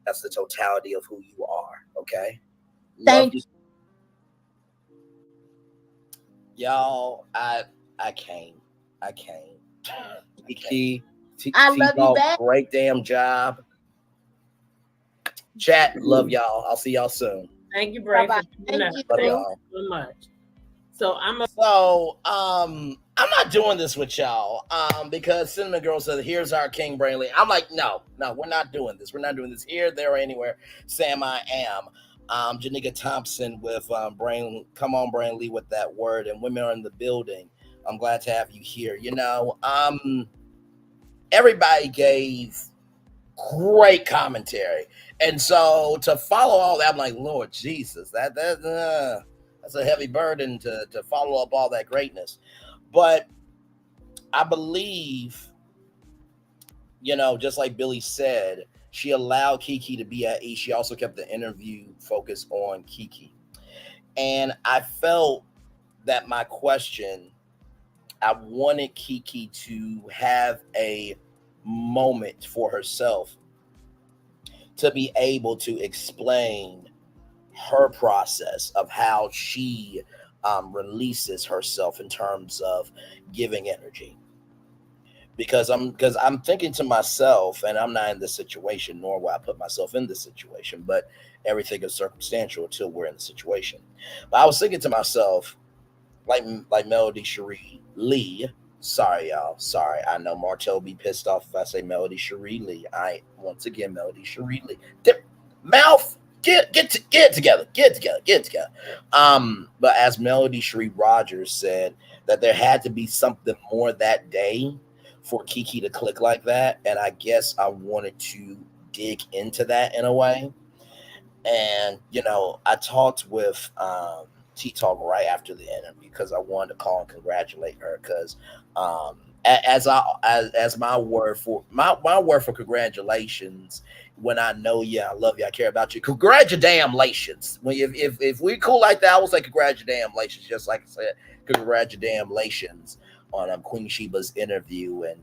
that's the totality of who you are. Okay. Thank you. Y'all, I came. Keke, I love you back. Great damn job. Chat, love y'all. I'll see y'all soon. Thank you, Bray. Thank you. Love y'all. So much. So I'm not doing this with y'all because Cinnamon Girl said, here's our King Brainley. I'm like, no, we're not doing this. We're not doing this here, there, or anywhere. Sam, I am. Janika Thompson with come on, Brainley, with that word. And women are in the building. I'm glad to have you here. You know, everybody gave great commentary. And so to follow all that, I'm like, Lord Jesus, that's a heavy burden to follow up all that greatness. But I believe, you know, just like Billy said, she allowed Keke to be at ease. She also kept the interview focused on Keke. And I felt that my question, I wanted Keke to have a moment for herself to be able to explain her process of how she releases herself in terms of giving energy. because I'm thinking to myself, and I'm not in this situation, nor will I put myself in this situation, but everything is circumstantial until we're in the situation. But I was thinking to myself, like Melody Cherie Lee. Sorry, y'all. Sorry. I know Martell will be pissed off if I say Melody Cherie Lee. Once again, Melody Cherie Lee. Mouth, get it together. Get it together. But as Melody Cherie Rogers said, that there had to be something more that day for Keke to click like that. And I guess I wanted to dig into that in a way. And, I talked with T-Talk right after the interview because I wanted to call and congratulate her because as my word for congratulations, when I know you, I love you, I care about you, congratulations. When if we cool like that, I will say congratulations, just like I said congratulations on Queen Sheba's interview. And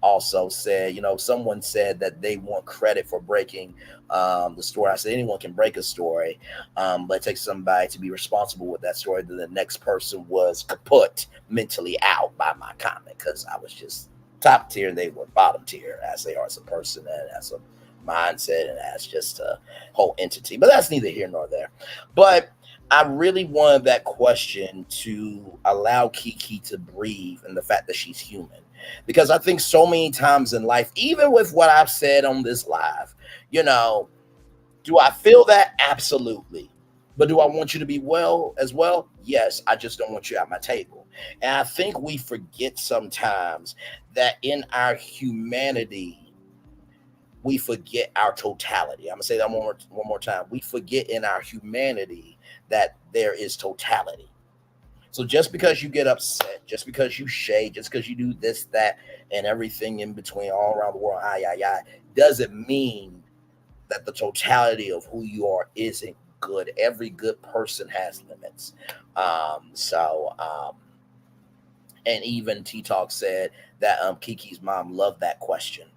also said, someone said that they want credit for breaking the story. I said anyone can break a story, but it takes somebody to be responsible with that story. Then the next person was kaput, mentally out by my comment, because I was just top tier and they were bottom tier, as they are as a person and as a mindset and as just a whole entity. But that's neither here nor there. But I really wanted that question to allow Keke to breathe, and the fact that she's human. Because I think so many times in life, even with what I've said on this live, do I feel that? Absolutely. But do I want you to be well as well? Yes. I just don't want you at my table. And I think we forget sometimes that in our humanity, we forget our totality. I'm going to say that one more time. We forget in our humanity that there is totality. So just because you get upset, just because you shade, just because you do this, that, and everything in between all around the world, doesn't mean that the totality of who you are isn't good. Every good person has limits. And even T-Talk said that Keke's mom loved that question.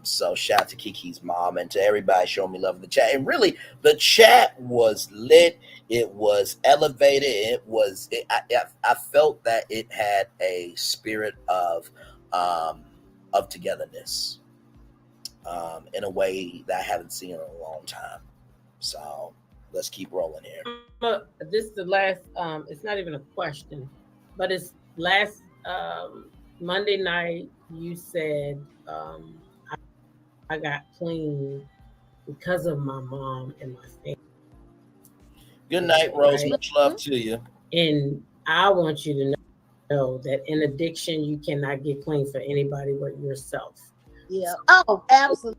So shout out to Keke's mom and to everybody showing me love in the chat. And really, the chat was lit. It was elevated. I felt that it had a spirit of togetherness in a way that I haven't seen in a long time. So let's keep rolling here. This is the last. It's not even a question, but it's last Monday night. You said I got clean because of my mom and my family. Good night, Rose. Right? Much love to you. And I want you to know that in addiction, you cannot get clean for anybody but yourself. Yeah. Oh, absolutely.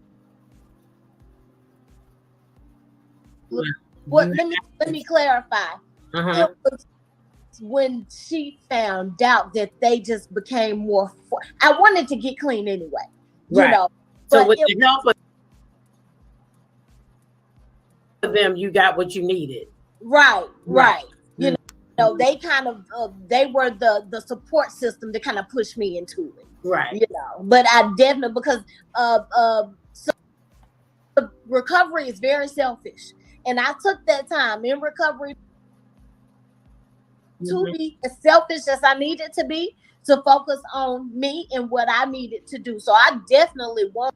Well, let me clarify. It was when she found out that they just became more. I wanted to get clean anyway, you know. So with the help of them, you got what you needed. Right. You know, they kind of they were the support system that kind of pushed me into it. Right. You know, but I definitely, because so recovery is very selfish, and I took that time in recovery to be as selfish as I needed to be, to focus on me and what I needed to do. So I definitely wanted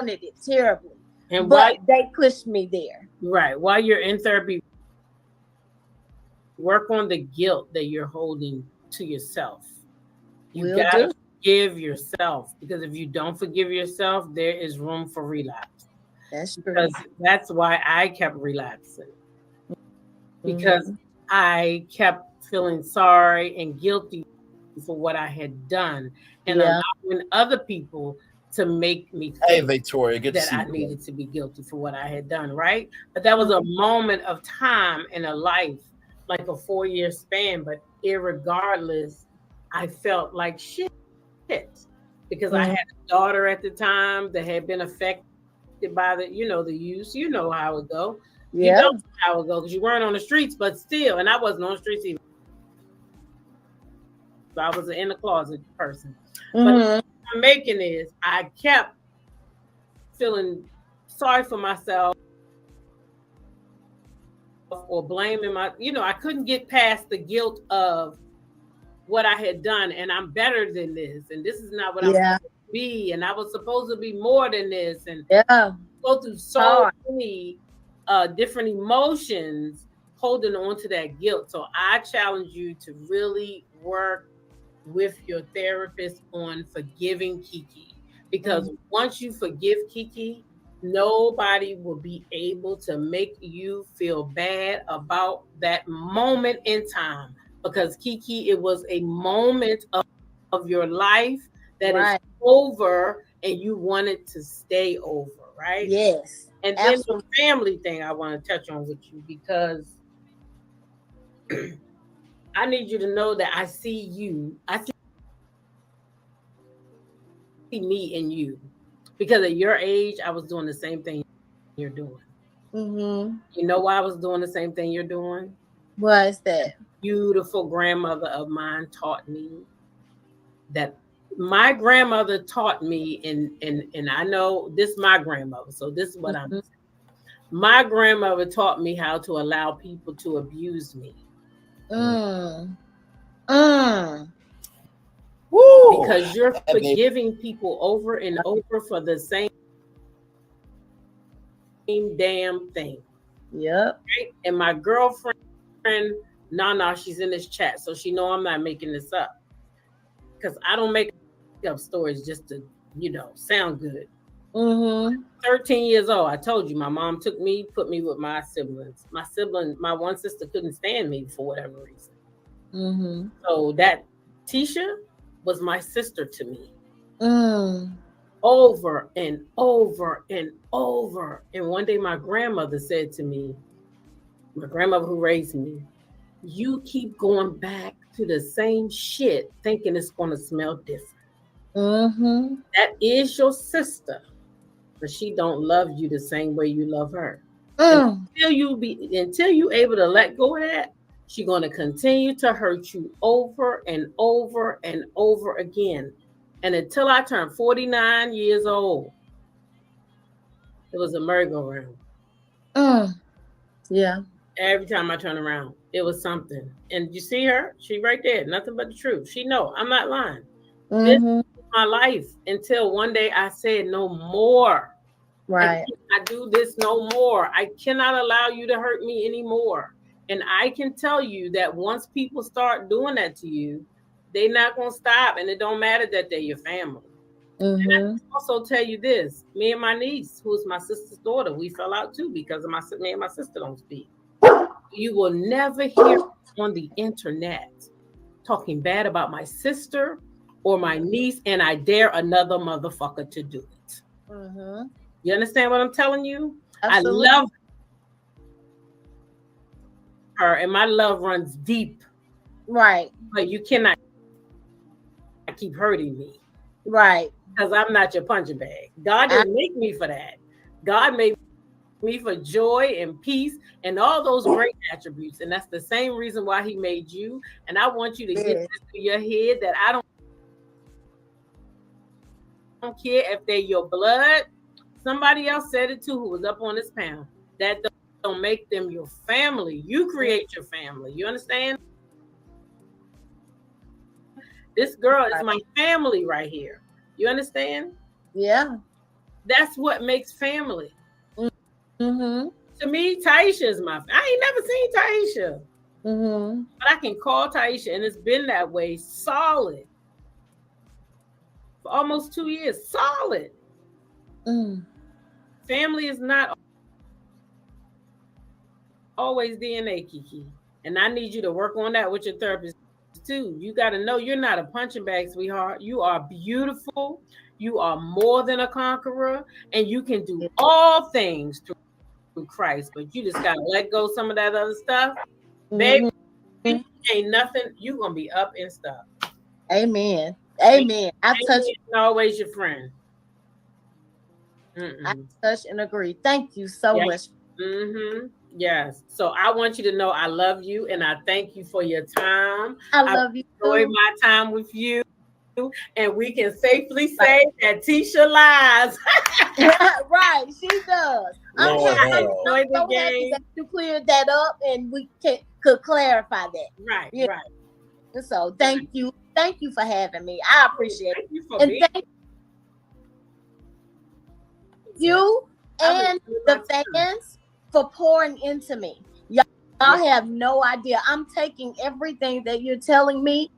it terribly, but they pushed me there. Right. While you're in therapy, work on the guilt that you're holding to yourself. You gotta forgive yourself, because if you don't forgive yourself, there is room for relapse. That's true. Because that's why I kept relapsing. Because I kept feeling sorry and guilty for what I had done, and allowing other people to make me think Victoria, good that I needed to be guilty for what I had done, right? But that was a moment of time in a life, like a 4-year span. But irregardless, I felt like shit because I had a daughter at the time that had been affected by the use. You know how it go. You know how it go, because you weren't on the streets, but still, and I wasn't on the streets either. So I was an in the closet person. But what I'm making is I kept feeling sorry for myself or blaming I couldn't get past the guilt of what I had done, and I'm better than this, and this is not what I'm supposed to be, and I was supposed to be more than this, and go through so many different emotions holding on to that guilt. So I challenge you to really work with your therapist on forgiving Keke, because once you forgive Keke, nobody will be able to make you feel bad about that moment in time, because Keke, it was a moment of your life that is over and you want it to stay over, right? Yes. And then the family thing I want to touch on with you, because I need you to know that I see you. I see me in you, because at your age, I was doing the same thing you're doing. You know why I was doing the same thing you're doing? Why is that? Beautiful grandmother of mine taught me that. My grandmother taught me, and I know this is my grandmother, so this is what I'm saying. My grandmother taught me how to allow people to abuse me. Woo! Because you're forgiving people over and over for the same damn thing. Yep. Right? And my girlfriend, Nana, she's in this chat, so she know I'm not making this up. Because I don't make up stories just to, sound good. 13 years old, I told you, my mom put me with my siblings. My one sister couldn't stand me for whatever reason. So that Tisha was my sister to me. Over and over and over. And one day my grandmother said to me, my grandmother who raised me, you keep going back to the same shit thinking it's going to smell different. That is your sister, but she don't love you the same way you love her. Until you able to let go of that, she's going to continue to hurt you over and over and over again. And until I turned 49 years old, it was a merry-go-round. Yeah. Every time I turn around, it was something. And you see her? She right there. Nothing but the truth. She know I'm not lying. This is my life until one day I said no more. Right. I do this no more. I cannot allow you to hurt me anymore. And I can tell you that once people start doing that to you, they're not going to stop. And it don't matter that they're your family. And I can also tell you this, me and my niece, who is my sister's daughter, we fell out too because of me and my sister don't speak. You will never hear on the internet talking bad about my sister or my niece, and I dare another motherfucker to do it. You understand what I'm telling you? Absolutely. I love her, and my love runs deep. Right. But you cannot keep hurting me. Right. Because I'm not your punching bag. God didn't make me for that. God made me for joy and peace and all those great attributes. And that's the same reason why he made you. And I want you to get this to your head that I don't care if they're your blood. Somebody else said it too who was up on this panel. That don't make them your family. You create your family. You understand? This girl is my family right here. You understand? Yeah. That's what makes family. To me, Taisha is my family. I ain't never seen Taisha. But I can call Taisha, and it's been that way solid. For almost 2 years. Solid. Family is not always DNA, Keke. And I need you to work on that with your therapist too. You got to know you're not a punching bag, sweetheart. You are beautiful. You are more than a conqueror, and you can do all things through Christ. But you just got to let go some of that other stuff. Baby, ain't nothing. You're going to be up and stuff. Amen. Amen. I touch always your friend. I touch and agree. Thank you so much. Yes. So I want you to know I love you and I thank you for your time. I love you. Enjoyed my time with you. And we can safely say that Tisha lies. Right, she does. I'm so happy that you cleared that up and we could clarify that. Right, right. So thank you for having me. I appreciate it. And thank you and the fans for pouring into me. Y'all have no idea. I'm taking everything that you're telling me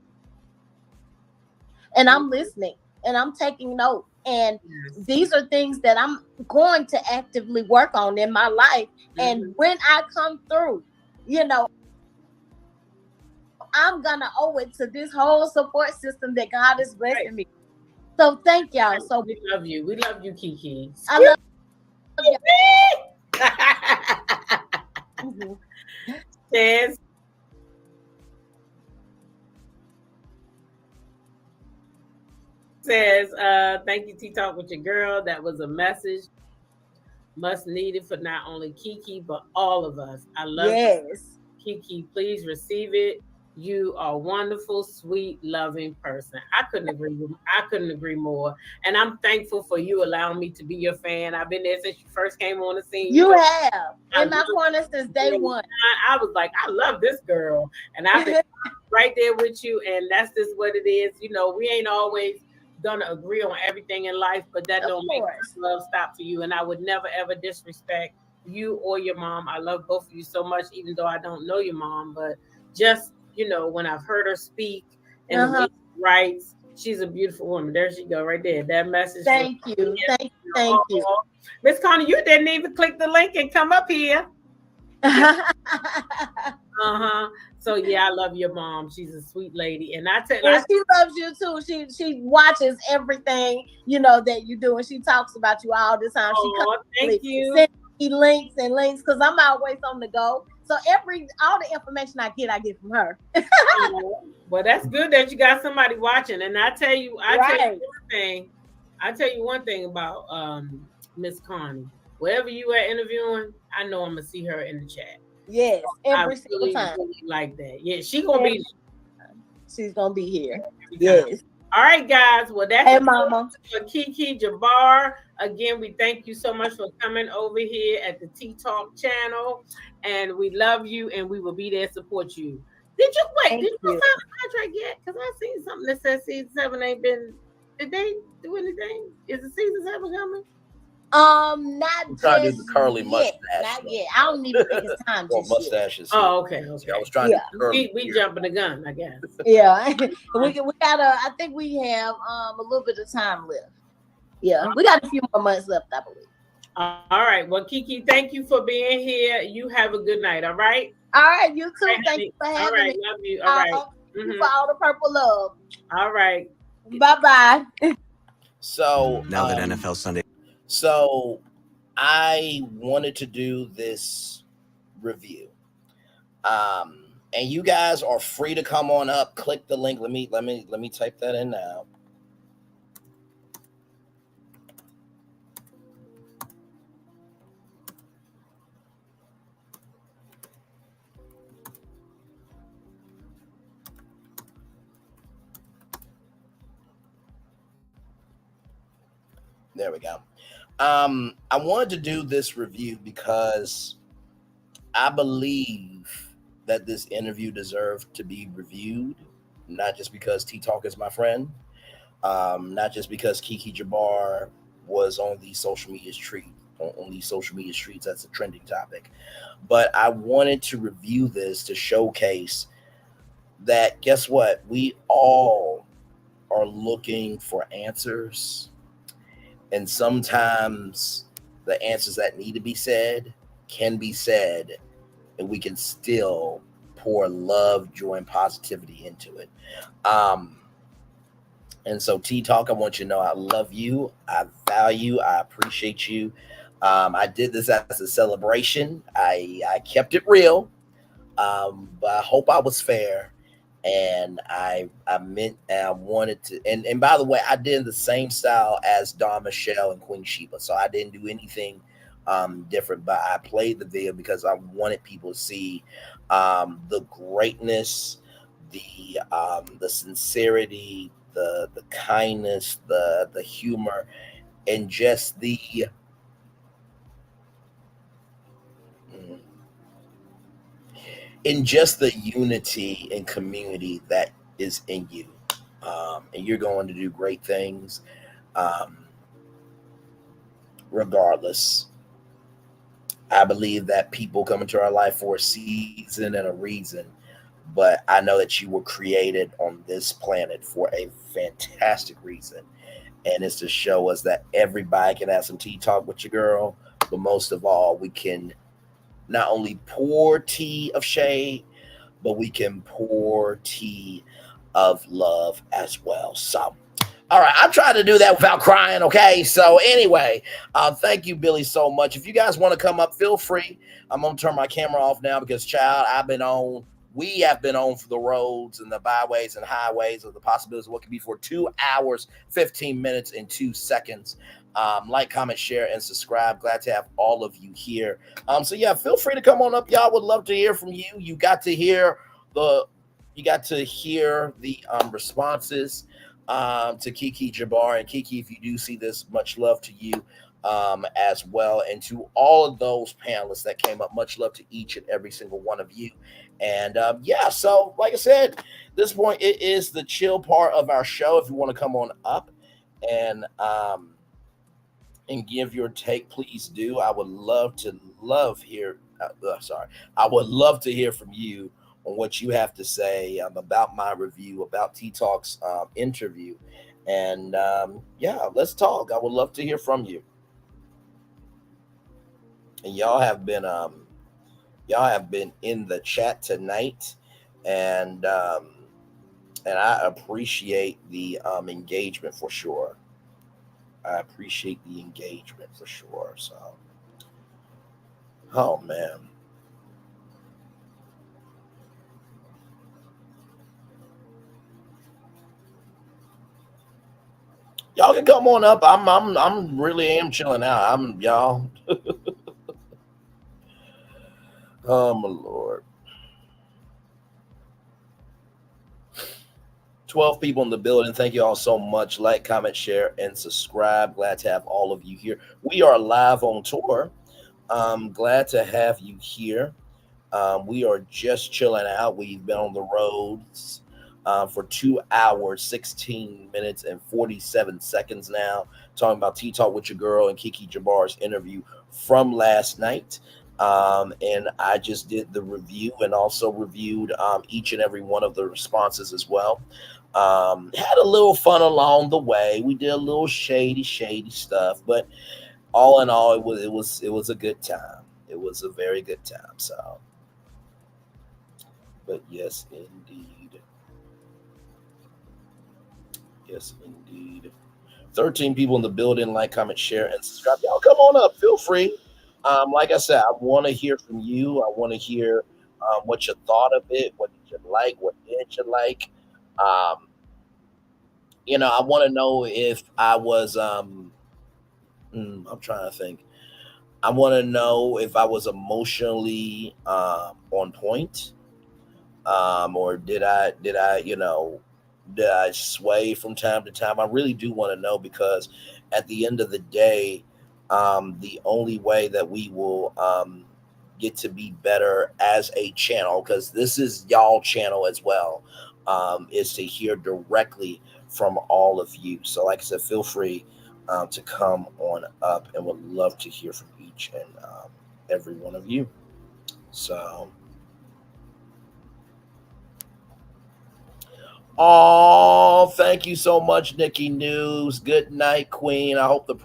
and I'm listening and I'm taking note. And these are things that I'm going to actively work on in my life. And when I come through, you know, I'm gonna owe it to this whole support system that God is blessing me. So thank y'all. So we love you. We love you, Keke. I love you. Says thank you, T-Talk with your girl. That was a message much needed for not only Keke, but all of us. I love you. Keke, please receive it. You are a wonderful, sweet, loving person. I couldn't agree more. And I'm thankful for you allowing me to be your fan. I've been there since you first came on the scene. You have in my corner since day one. I was like, I love this girl. And I've been right there with you. And that's just what it is. You know, we ain't always gonna agree on everything in life, but that don't make love stop for you. And I would never ever disrespect you or your mom. I love both of you so much, even though I don't know your mom. But just, you know, when I've heard her speak and the way she writes, she's a beautiful woman. There she go, right there. That message. Thank you. Thank you. Miss Connie, you didn't even click the link and come up here. So yeah, I love your mom. She's a sweet lady, and she loves you too. She watches everything, you know, that you do, and she talks about you all the time. Thank you. Send me links because I'm always on the go. So all the information I get from her. Well, that's good that you got somebody watching. And I tell you one thing about Miss Connie. Wherever you are interviewing, I know I'm gonna see her in the chat. Yes, every single time. Really like that. Yeah, she's gonna be here. Yes. All right, guys. Well, that's hey, Mama. For Keke Jabbar. Again, we thank you so much for coming over here at the T-Talk channel. And we love you and we will be there to support you. Did you sign a contract yet? Because I seen something that says season 7 ain't been. Did they do anything? Is the season 7 coming? Not I'm trying to do the curly mustache. Not yet. I don't even think it's time or mustaches. Oh, okay. I was trying to curly. We jumping the gun, I guess. Yeah. we gotta. I think we have a little bit of time left. Yeah, we got a few more months left, I believe. All right. Well, Keke, thank you for being here. You have a good night. All right. All right. You too. Thank you for having me. All right. Love you. All right. Thank you for all the purple love. All right. Bye-bye. So now that NFL Sunday. So I wanted to do this review. And you guys are free to come on up. Click the link. Let me type that in now. There we go. I wanted to do this review because I believe that this interview deserved to be reviewed, not just because T-Talk is my friend, not just because Keke Jabbar was on these social media streets as a trending topic, but I wanted to review this to showcase that, guess what? We all are looking for answers. And sometimes the answers that need to be said can be said, and we can still pour love, joy, and positivity into it. And so, T-Talk, I want you to know I love you, I value, I appreciate you. I did this as a celebration. I kept it real, but I hope I was fair. And I meant, and I wanted to, and by the way, I did the same style as Dawn Michelle and Queen Sheba. So I didn't do anything different, but I played the video because I wanted people to see the greatness, the sincerity, the kindness, the humor, and just the unity and community that is in you. And you're going to do great things regardless. I believe that people come into our life for a season and a reason, but I know that you were created on this planet for a fantastic reason, and it's to show us that everybody can have some tea talk with your girl, but most of all, we can not only pour tea of shade, but we can pour tea of love as well. So, all right, I'm trying to do that without crying, okay? So anyway, thank you, Billy, so much. If you guys want to come up, feel free. I'm going to turn my camera off now because, child, we have been on for the roads and the byways and highways of the possibilities of what could be for 2 hours, 15 minutes, and 2 seconds. Like, comment, share, and subscribe. Glad to have all of you here. So yeah, feel free to come on up. Y'all would love to hear from you. You got to hear the responses to Keke, Jabbar, and Keke. If you do see this, much love to you as well, and to all of those panelists that came up. Much love to each and every single one of you. And yeah, so like I said, at this point it is the chill part of our show. If you want to come on up and give your take, please do. I would love to hear from you on what you have to say about my review, about T Talk's interview, and yeah, let's talk. I would love to hear from you. And y'all have been in the chat tonight, and I appreciate the engagement for sure. I appreciate the engagement for sure. So, oh man. Y'all can come on up. I'm really am chilling out. Y'all. Oh my Lord. 12 people in the building. Thank you all so much. Like, comment, share, and subscribe. Glad to have all of you here. We are live on tour. Glad to have you here. We are just chilling out. We've been on the roads for 2 hours, 16 minutes, and 47 seconds now, talking about Tea Talk with Your Girl and Keke Jabbar's interview from last night. And I just did the review and also reviewed each and every one of the responses as well. Had a little fun along the way. We did a little shady stuff, but all in all, it was a good time. It was a very good time. So, but yes, indeed. Yes, indeed. 13 people in the building. Like, comment, share, and subscribe. Y'all come on up. Feel free. Like I said, I want to hear from you. I want to hear what you thought of it. What did you like? What didn't you like? I want to know if I was. I'm trying to think. I want to know if I was emotionally on point, or did I sway from time to time? I really do want to know, because at the end of the day, the only way that we will get to be better as a channel, because this is y'all channel as well, is to hear directly from all of you. So like I said, feel free to come on up, and would love to hear from each and every one of you. So, oh, thank you so much, Nikki News. Good night, Queen. I hope the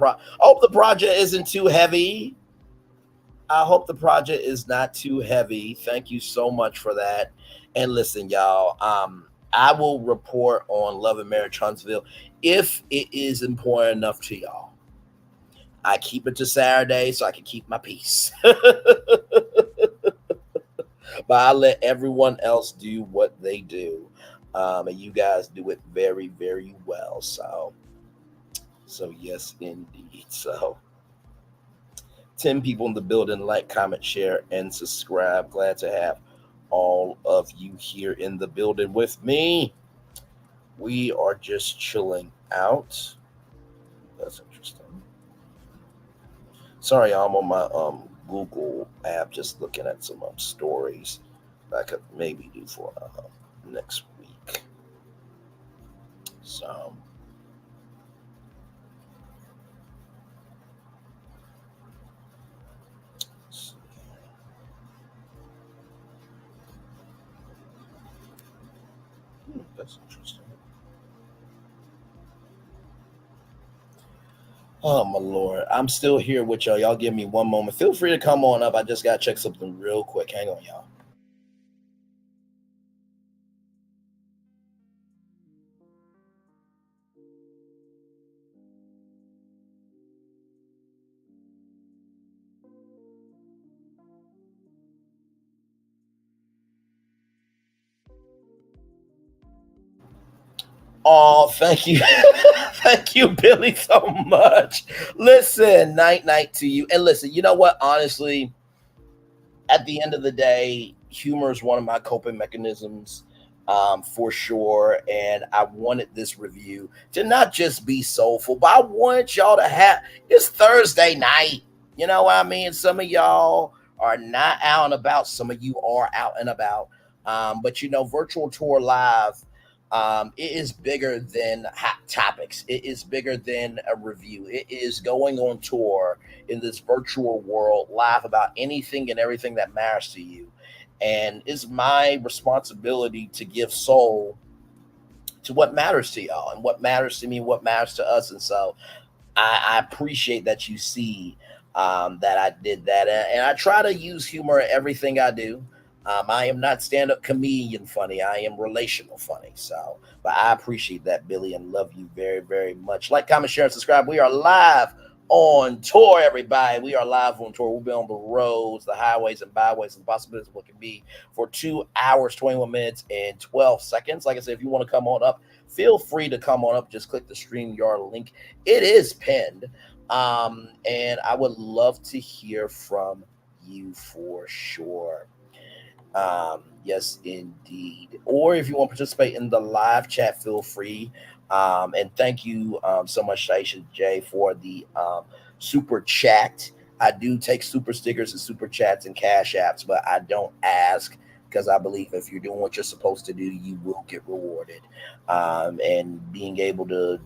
project isn't too heavy. I hope the project is not too heavy. Thank you so much for that. And listen, y'all, I will report on Love and Marriage Huntsville if it is important enough to y'all. I keep it to Saturday so I can keep my peace. But I let everyone else do what they do. And you guys do it very, very well. So yes, indeed. So 10 people in the building. Like, comment, share, and subscribe. Glad to have all of you here in the building with me. We are just chilling out. That's interesting. Sorry, I'm on my Google app just looking at some stories that I could maybe do for next week. So that's interesting. Oh my lord, I'm still here with y'all. Y'all give me one moment. Feel free to come on up. I just gotta check something real quick. Hang on, y'all. Oh, thank you. Thank you, Billy, so much. Listen, night to you. And listen, you know what? Honestly, at the end of the day, humor is one of my coping mechanisms, for sure. And I wanted this review to not just be soulful, but I want y'all to have it's Thursday night. You know what I mean? Some of y'all are not out and about, some of you are out and about. But you know, virtual tour live. It is bigger than hot topics. It is bigger than a review. It is going on tour in this virtual world, live about anything and everything that matters to you. And it's my responsibility to give soul to what matters to y'all and what matters to me, what matters to us. And so I appreciate that you see that I did that. And I try to use humor in everything I do. I am not stand up comedian funny. I am relational funny. So, but I appreciate that, Billy, and love you very, very much. Like, comment, share, and subscribe. We are live on tour, everybody. We are live on tour. We'll be on the roads, the highways, and byways, and possibilities of what can be for 2 hours, 21 minutes, and 12 seconds. Like I said, if you want to come on up, feel free to come on up. Just click the StreamYard link. It is pinned. And I would love to hear from you for sure. Yes, indeed. Or if you want to participate in the live chat, feel free. And thank you so much, Shaisha J, for the super chat. I do take super stickers and super chats and cash apps, but I don't ask because I believe if you're doing what you're supposed to do, you will get rewarded. And being able to,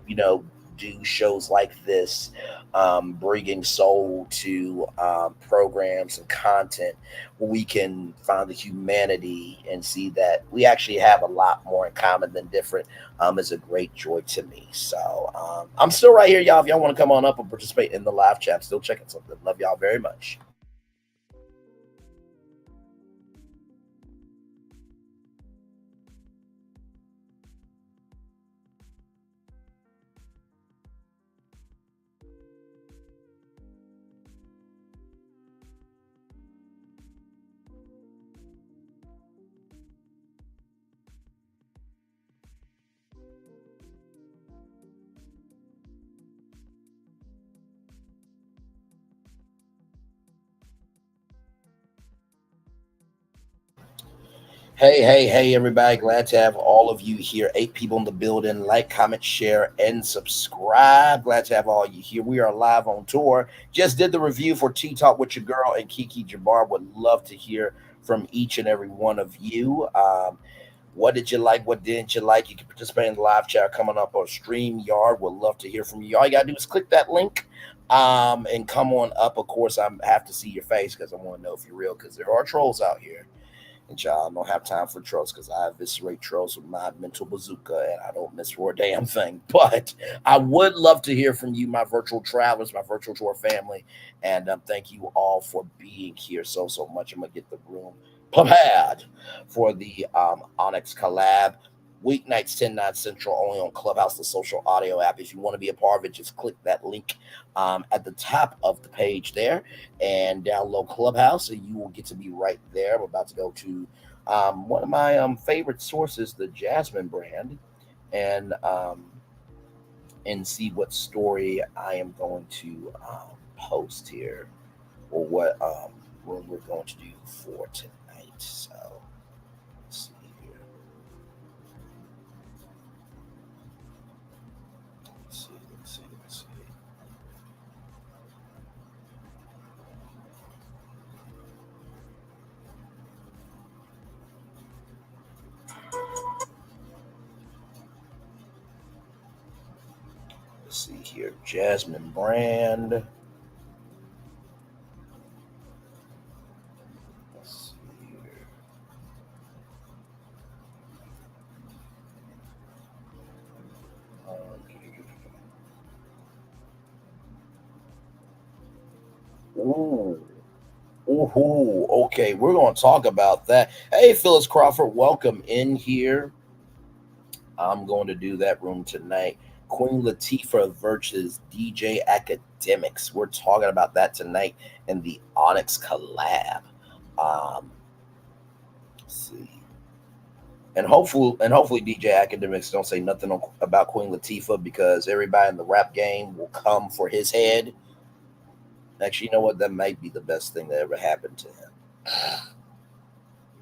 you know, do shows like this, bringing soul to programs and content where we can find the humanity and see that we actually have a lot more in common than different, is a great joy to me. So I'm still right here, y'all. If y'all want to come on up and participate in the live chat, I'm still checking something. Love y'all very much. Hey, everybody. Glad to have all of you here. 8 people in the building. Like, comment, share, and subscribe. Glad to have all you here. We are live on tour. Just did the review for Tea Talk with Your Girl and Keke Jabbar. Would love to hear from each and every one of you. What did you like? What didn't you like? You can participate in the live chat coming up on StreamYard. Would love to hear from you. All you got to do is click that link and come on up. Of course, I have to see your face because I want to know if you're real because there are trolls out here. And y'all don't have time for trolls because I eviscerate trolls with my mental bazooka and I don't miss for a damn thing. But I would love to hear from you, my virtual travelers, my virtual tour family. And thank you all for being here so much. I'm going to get the room prepared for the Onyx collab. Weeknights 10/9 Central, only on Clubhouse, the social audio app. If you want to be a part of it, just click that link at the top of the page there and download Clubhouse, and you will get to be right there. I'm about to go to one of my favorite sources, the Jasmine brand, and see what story I am going to post here, or what room we're going to do for tonight. So let's see here. Let's see. Let's see here. Jasmine Brand. Let's see here. Ooh. Ooh, okay, we're going to talk about that. Hey, Phyllis Crawford, welcome in here. I'm going to do that room tonight. Queen Latifah versus DJ Academics. We're talking about that tonight in the Onyx collab. Let's see. And hopefully DJ Academics don't say nothing about Queen Latifah, because everybody in the rap game will come for his head. Actually, you know what? That might be the best thing that ever happened to him.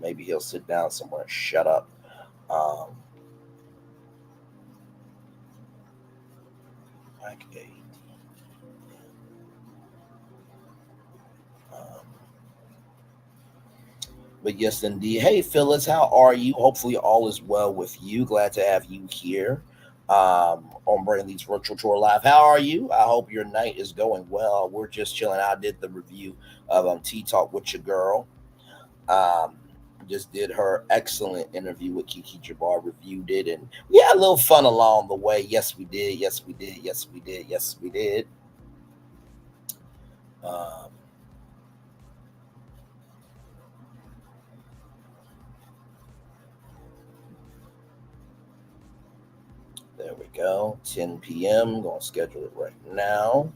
Maybe he'll sit down somewhere and shut up. But yes, indeed. Hey, Phyllis, how are you? Hopefully, all is well with you. Glad to have you here on Brain Leads Virtual Tour Live. How are you? I hope your night is going well. We're just chilling. I did the review of Tea Talk with Your Girl. Just did her excellent interview with Keke Jabbar, reviewed it, and we had a little fun along the way. Yes, we did. Yes, we did. Yes, we did. Yes, we did. There we go. 10 p.m. Going to schedule it right now.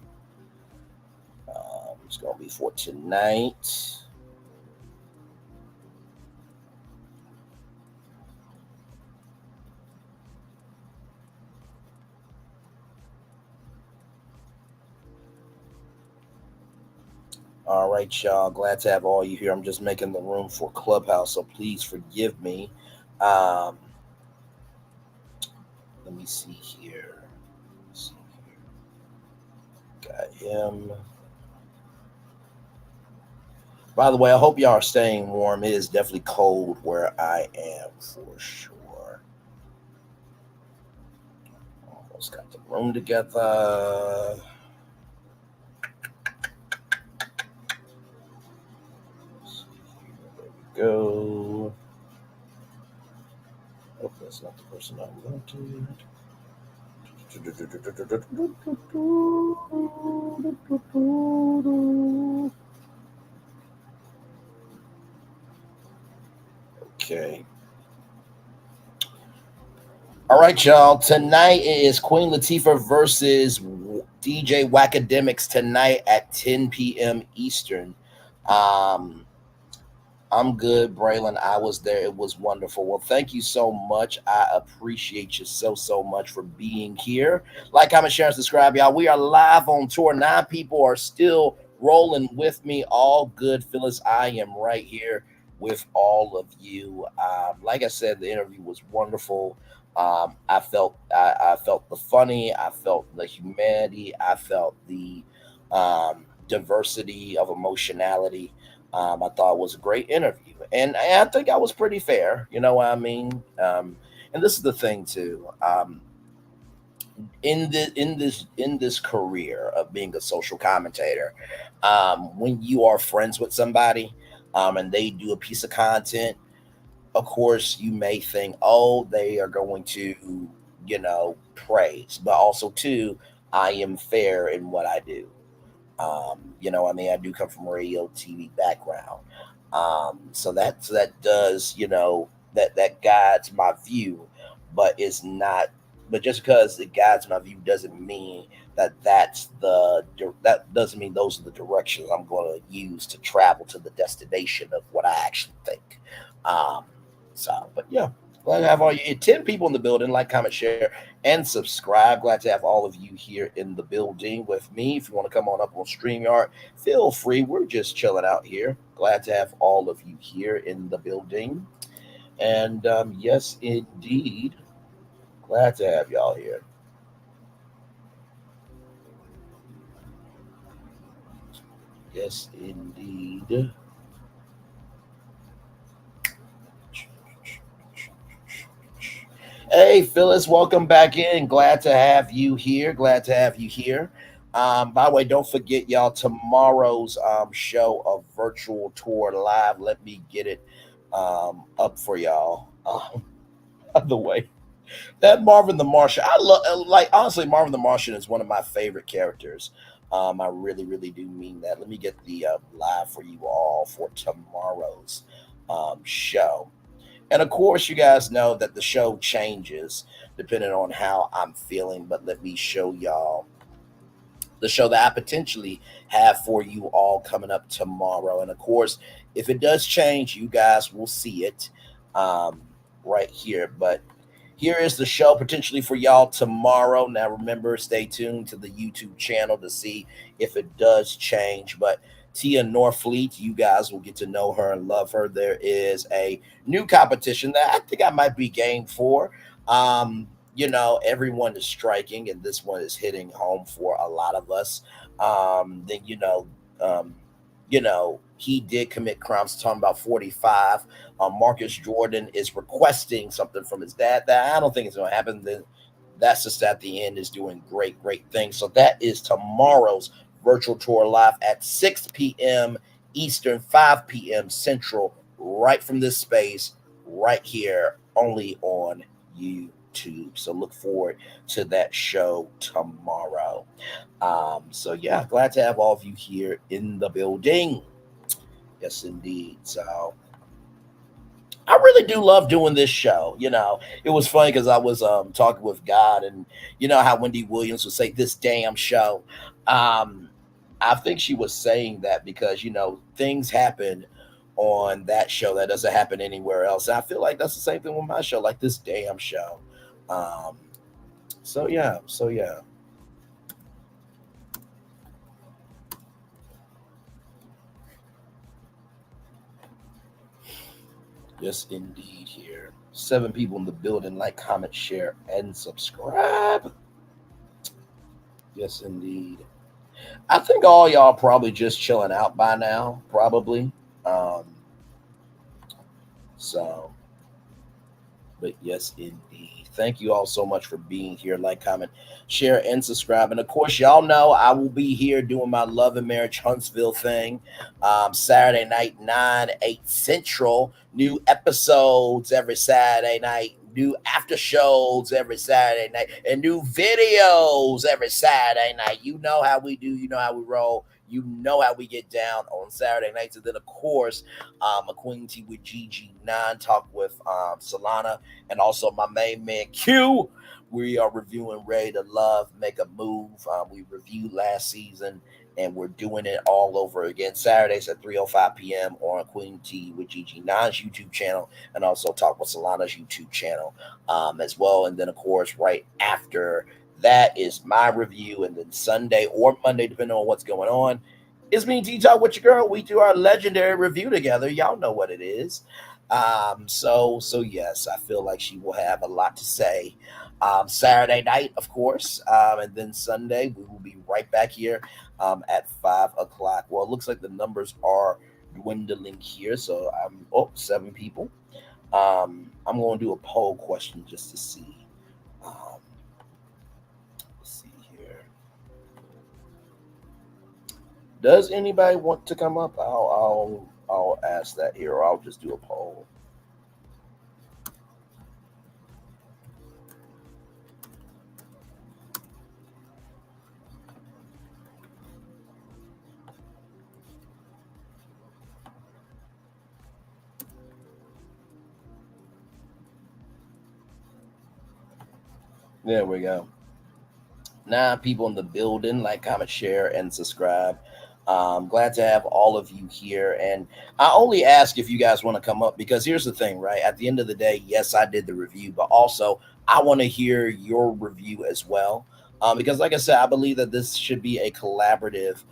It's going to be for tonight. All right, y'all. Glad to have all you here. I'm just making the room for Clubhouse, so please forgive me. Let me see here. Got him. By the way, I hope y'all are staying warm. It is definitely cold where I am for sure. Almost got the room together. Go. Oh, that's not the person I wanted. Okay. All right, y'all. Tonight is Queen Latifah versus DJ Wackademics tonight at 10 p.m. Eastern. I'm good, Braylon. I was there. It was wonderful. Well, thank you so much. I appreciate you so much for being here. Like, comment, share, and subscribe, y'all. We are live on tour. 9 people are still rolling with me. All good, Phyllis. I am right here with all of you. Like I said, the interview was wonderful. I felt the funny. I felt the humanity. I felt the diversity of emotionality. I thought it was a great interview, and I think I was pretty fair. You know what I mean? And this is the thing too. In this career of being a social commentator, when you are friends with somebody, and they do a piece of content, of course you may think, oh, they are going to, praise, but also too, I am fair in what I do. I do come from a radio TV background. So that does, that guides my view, but it's not, but just because it guides my view doesn't mean that that doesn't mean those are the directions I'm going to use to travel to the destination of what I actually think. But yeah, glad to have all you 10 people in the building. Like, comment, share, and subscribe. Glad to have all of you here in the building with me. If you want to come on up on StreamYard, feel free. We're just chilling out here. Glad to have all of you here in the building. And yes, indeed, glad to have y'all here. Yes, indeed. Hey, Phyllis, welcome back in. Glad to have you here. Glad to have you here. By the way, don't forget, y'all, tomorrow's show of Virtual Tour Live. Let me get it up for y'all. By the way, that Marvin the Martian, I love, like, honestly, Marvin the Martian is one of my favorite characters. I really, really do mean that. Let me get the live for you all for tomorrow's show. And of course, you guys know that the show changes depending on how I'm feeling. But let me show y'all the show that I potentially have for you all coming up tomorrow. And of course, if it does change, you guys will see it um, right here. But here is the show potentially for y'all tomorrow. Now, remember, stay tuned to the YouTube channel to see if it does change. But Tia Norfleet, you guys will get to know her and love her. There is a new competition that I think I might be game for. Everyone is striking, and this one is hitting home for a lot of us. Then um, he did commit crimes. Talking about 45. Marcus Jordan is requesting something from his dad that I don't think is going to happen. Then that's just at the end is doing great, great things. So that is tomorrow's Virtual Tour Live at 6 p.m. Eastern, 5 p.m. Central, right from this space, right here, only on YouTube. So look forward to that show tomorrow. So yeah, glad to have all of you here in the building. Yes, indeed. So I really do love doing this show. It was funny because I was talking with God, and you know how Wendy Williams would say, "This damn show." I think she was saying that because things happen on that show that doesn't happen anywhere else. And I feel like that's the same thing with my show, like this damn show. So yeah. Yes, indeed. Here, 7 people in the building. Like, comment, share, and subscribe. Yes, indeed. I think all y'all probably just chilling out by now, probably. So, but yes, indeed. Thank you all so much for being here. Like, comment, share, and subscribe. And of course, y'all know I will be here doing my Love and Marriage Huntsville thing Saturday night, 9, 8 Central. New episodes every Saturday night. New after shows every Saturday night. And new videos every Saturday night. You know how we do. You know how we roll. You know how we get down on Saturday nights. And then, of course, a Queen Tea with GG9 talk with Solana, and also my main man Q. We are reviewing Ready to Love, Make a Move. We reviewed last season, and we're doing it all over again Saturdays at 3:05 p.m. on Queen Tea with GG9's YouTube channel, and also Talk with Solana's YouTube channel as well. And then, of course, right after that is my review, and then Sunday or Monday, depending on what's going on, it's me and T-Talk with your girl. We do our legendary review together. Y'all know what it is. So yes, I feel like she will have a lot to say. Saturday night, of course, and then Sunday we will be right back here at 5 o'clock. Well, it looks like the numbers are dwindling here, so 7 people. I'm going to do a poll question just to see. Does anybody want to come up? I'll ask that here, or I'll just do a poll. There we go. 9 people in the building. Like, comment, share, and subscribe. Glad to have all of you here. And I only ask if you guys want to come up, because here's the thing, right? At the end of the day, yes, I did the review, but also I want to hear your review as well. Because like I said, I believe that this should be a collaborative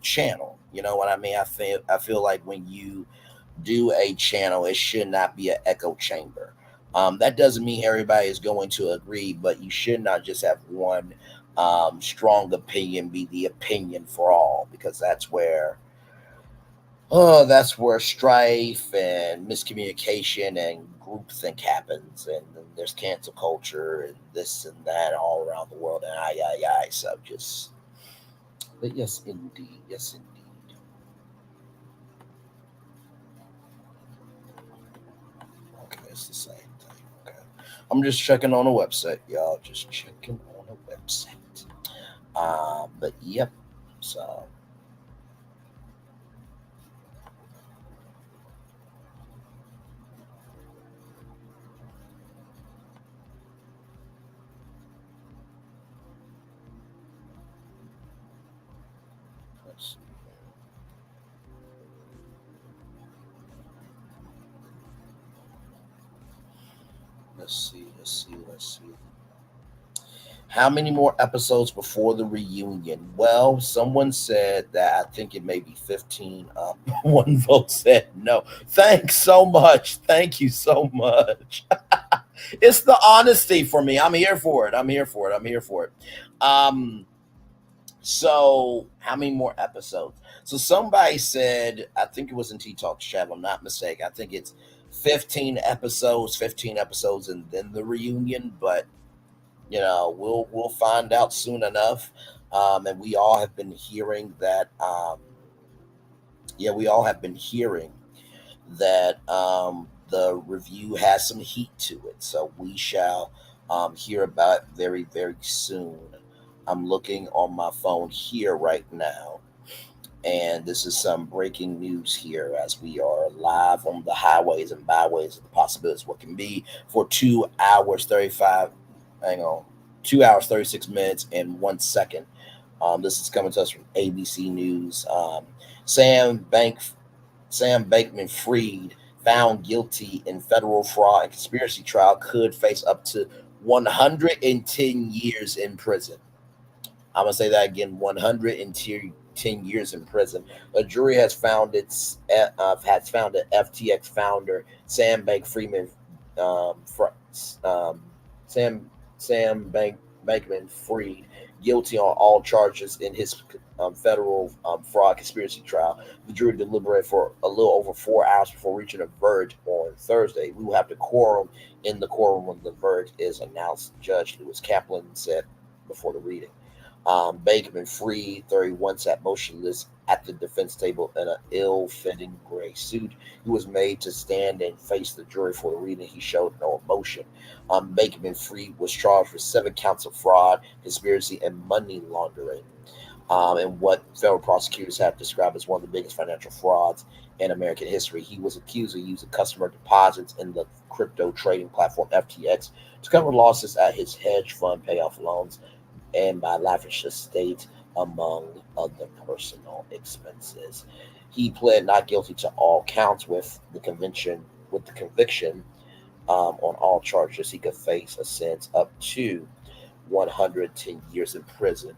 channel. You know what I mean? I feel like when you do a channel, it should not be an echo chamber. That doesn't mean everybody is going to agree, but you should not just have one strong opinion be the opinion for all, because that's where strife and miscommunication and groupthink happens, and then there's cancel culture and this and that all around the world, and so just, but yes, indeed, yes, indeed. Okay, it's the same thing. Okay, I'm just checking on the website, y'all. Just checking on the website. But yep. So let's see. Let's see. Let's see. Let's see. How many more episodes before the reunion? Well, someone said that I think it may be 15. One vote said no. Thanks so much. Thank you so much. It's the honesty for me. I'm here for it. I'm here for it. I'm here for it. Um, so how many more episodes? So somebody said, I think it was in T Talk Chat, if I'm not mistaken. I think it's 15 episodes, and then the reunion. But we'll find out soon enough. And we all have been hearing that. Yeah, we all have been hearing that the review has some heat to it. So we shall hear about it very, very soon. I'm looking on my phone here right now, and this is some breaking news here as we are live on the highways and byways of the possibilities what can be for 2 hours 35. Hang on, 2 hours 36 minutes and 1 second. This is coming to us from ABC News. Sam Bankman Fried, found guilty in federal fraud and conspiracy trial, could face up to 110 years in prison. I'm gonna say that again: 110 years in prison. A jury has found that FTX founder Sam Bankman Bankman-Fried guilty on all charges in his federal fraud conspiracy trial. The jury deliberated for a little over 4 hours before reaching a verdict on Thursday. We will have the quorum in the courtroom when the verdict is announced, Judge Lewis Kaplan said before the reading. Bankman-Fried, 31, sat motionless at the defense table in an ill-fitting gray suit. He was made to stand and face the jury for the reading. He showed no emotion. Bankman-Fried was charged with 7 counts of fraud, conspiracy, and money laundering. And what federal prosecutors have described as one of the biggest financial frauds in American history. He was accused of using customer deposits in the crypto trading platform FTX to cover losses at his hedge fund payoff loans and by lavish estate, among other personal expenses. He pled not guilty to all counts with the conviction on all charges. He could face a sentence up to 110 years in prison.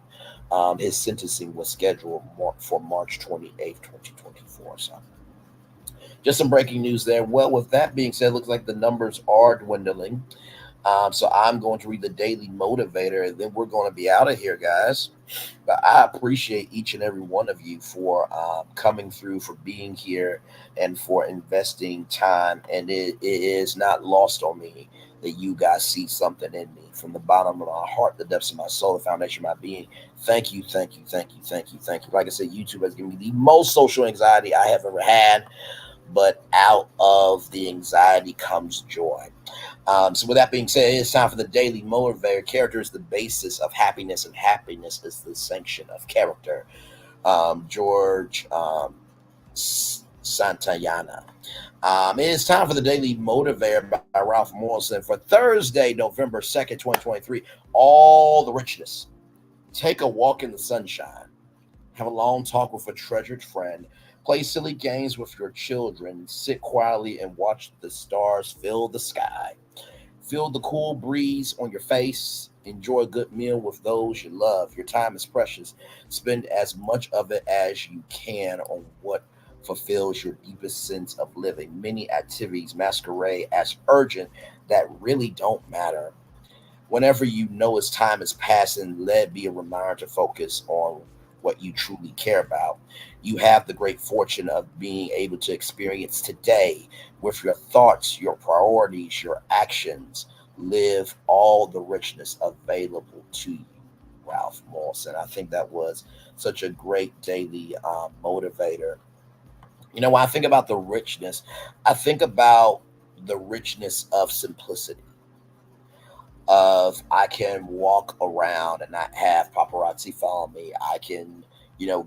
His sentencing was scheduled for March 28th, 2024. So just some breaking news there. Well, with that being said, it looks like the numbers are dwindling. So I'm going to read the Daily Motivator, and then we're going to be out of here, guys. But I appreciate each and every one of you for coming through, for being here, and for investing time. And it is not lost on me that you guys see something in me. From the bottom of my heart, the depths of my soul, the foundation of my being. Thank you, thank you, thank you, thank you, thank you. Like I said, YouTube has given me the most social anxiety I have ever had. But out of the anxiety comes joy. So with that being said, it's time for the Daily Motivator. Character is the basis of happiness, and happiness is the sanction of character. George Santayana. It is time for the Daily Motivator by Ralph Morrison for Thursday, November 2nd, 2023. All the richness. Take a walk in the sunshine. Have a long talk with a treasured friend. Play silly games with your children. Sit quietly and watch the stars fill the sky. Feel the cool breeze on your face. Enjoy a good meal with those you love. Your time is precious. Spend as much of it as you can on what fulfills your deepest sense of living. Many activities masquerade as urgent that really don't matter. Whenever you know its time is passing, let it be a reminder to focus on what you truly care about. You have the great fortune of being able to experience today with your thoughts, your priorities, your actions, live all the richness available to you. Ralph Morrison. I think that was such a great daily motivator. You know, when I think about the richness, I think about the richness of simplicity. Of I can walk around and not have paparazzi follow me. I can,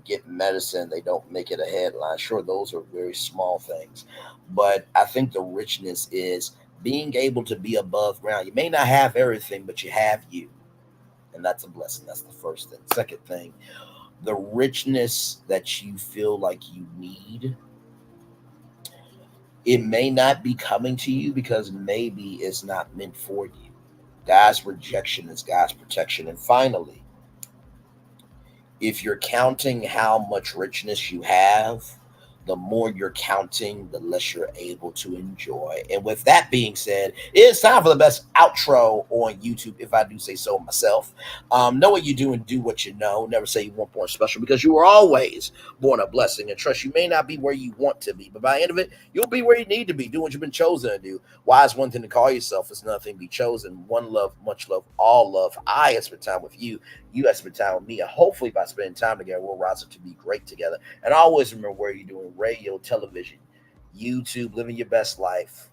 get medicine. They don't make it a headline. Sure, those are very small things, but I think the richness is being able to be above ground. You may not have everything, but you have you, and that's a blessing. That's the first thing. Second thing, the richness that you feel like you need, it may not be coming to you because maybe it's not meant for you. God's rejection is God's protection. And finally, if you're counting how much richness you have, the more you're counting, the less you're able to enjoy. And with that being said, it's time for the best outro on YouTube, if I do say so myself. Know what you do and do what you know. Never say you weren't born special, because you were always born a blessing. And trust, you may not be where you want to be, but by the end of it, you'll be where you need to be. Do what you've been chosen to do. Why is one thing to call yourself? It's nothing to be chosen. One love, much love, all love. I have spent time with you. You have spent time with me. And hopefully by spending time together, we'll rise up to be great together. And always remember, where you're doing radio, television, YouTube, living your best life,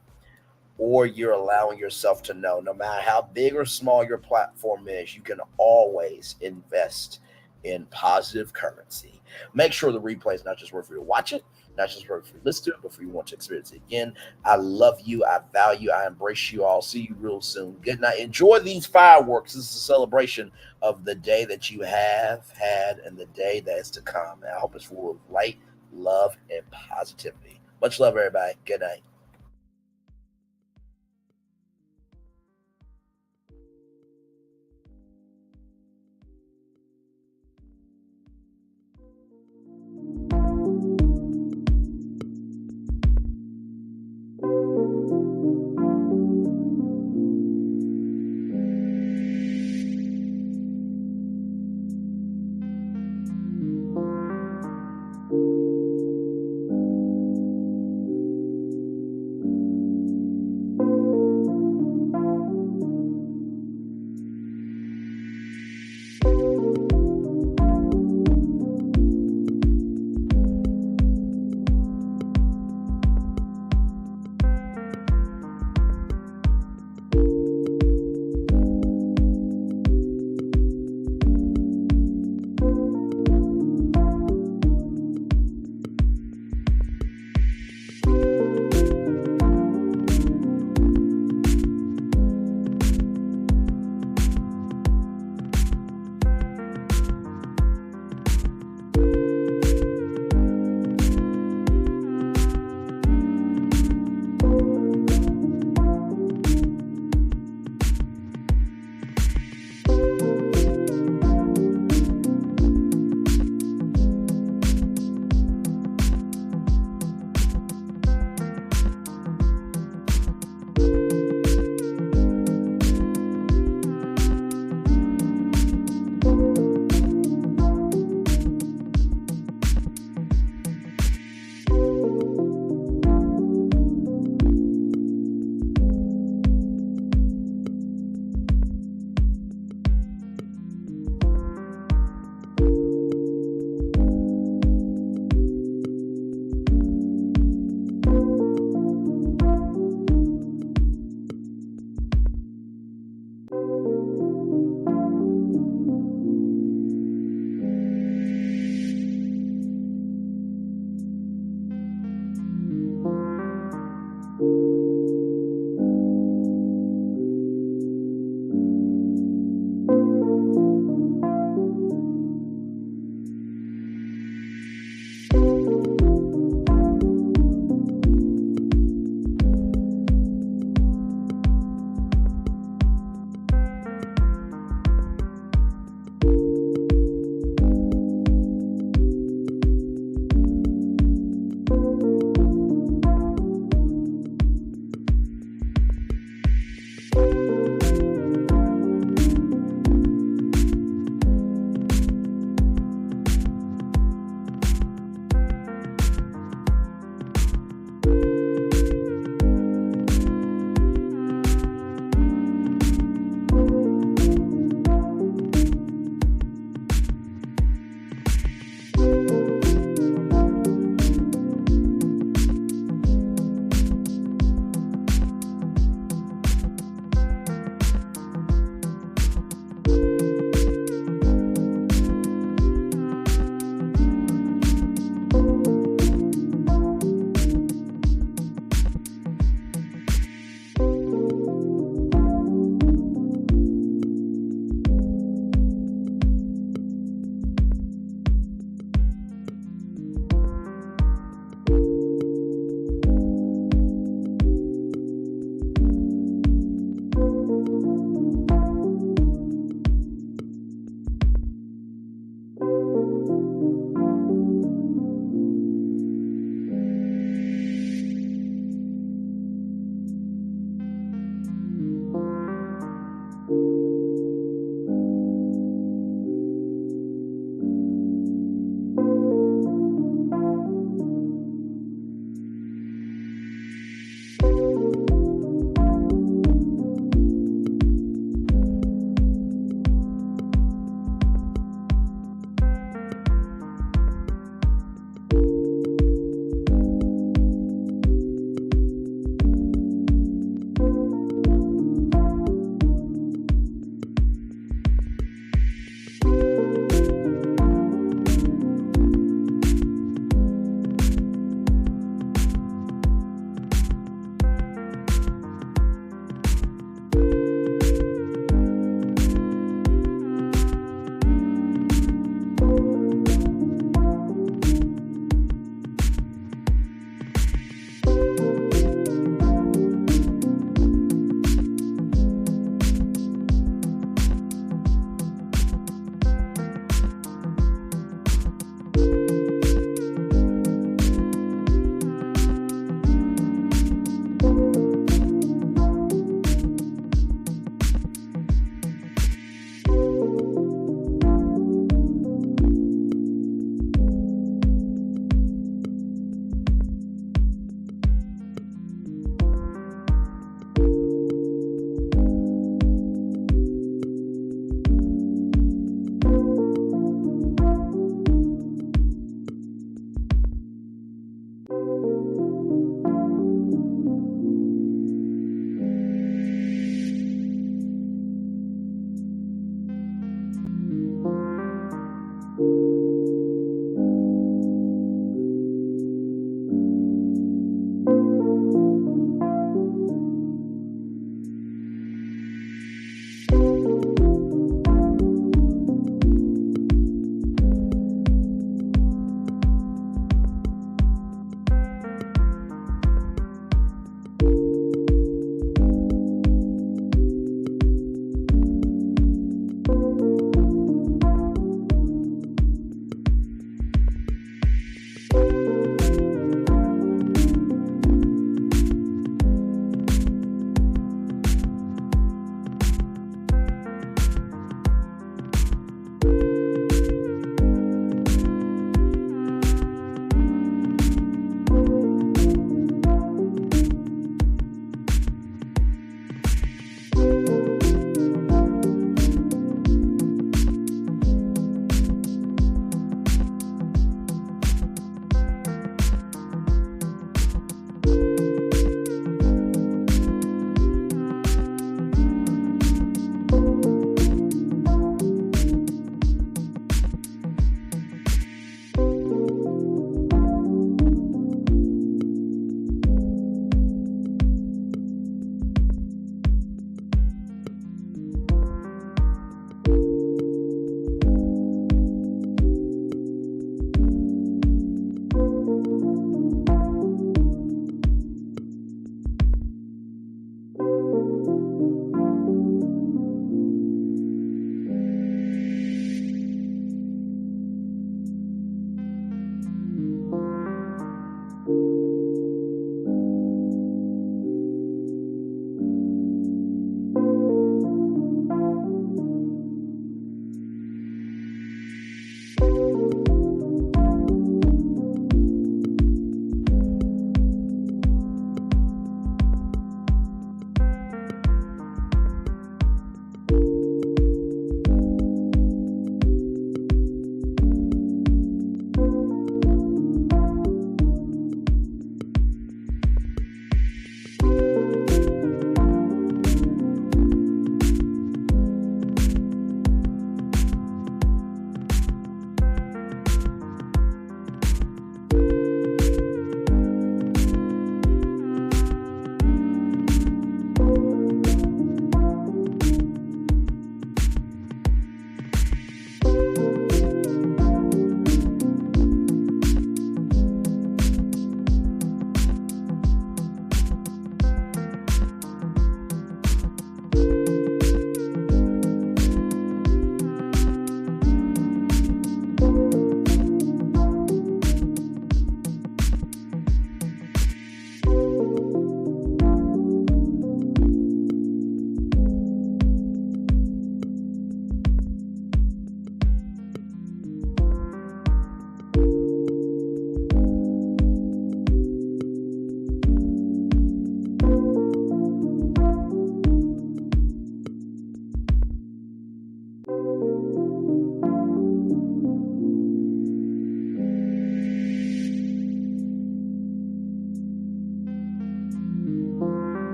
or you're allowing yourself to know, no matter how big or small your platform is, you can always invest in positive currency. Make sure the replay is not just worth for you to watch it, not just worth for you to listen to it, but for you want to experience it again. I love you. I value, I embrace you all. See you real soon. Good night. Enjoy these fireworks. This is a celebration of the day that you have had and the day that is to come. And I hope it's full of light, love, and positivity. Much love, everybody. Good night.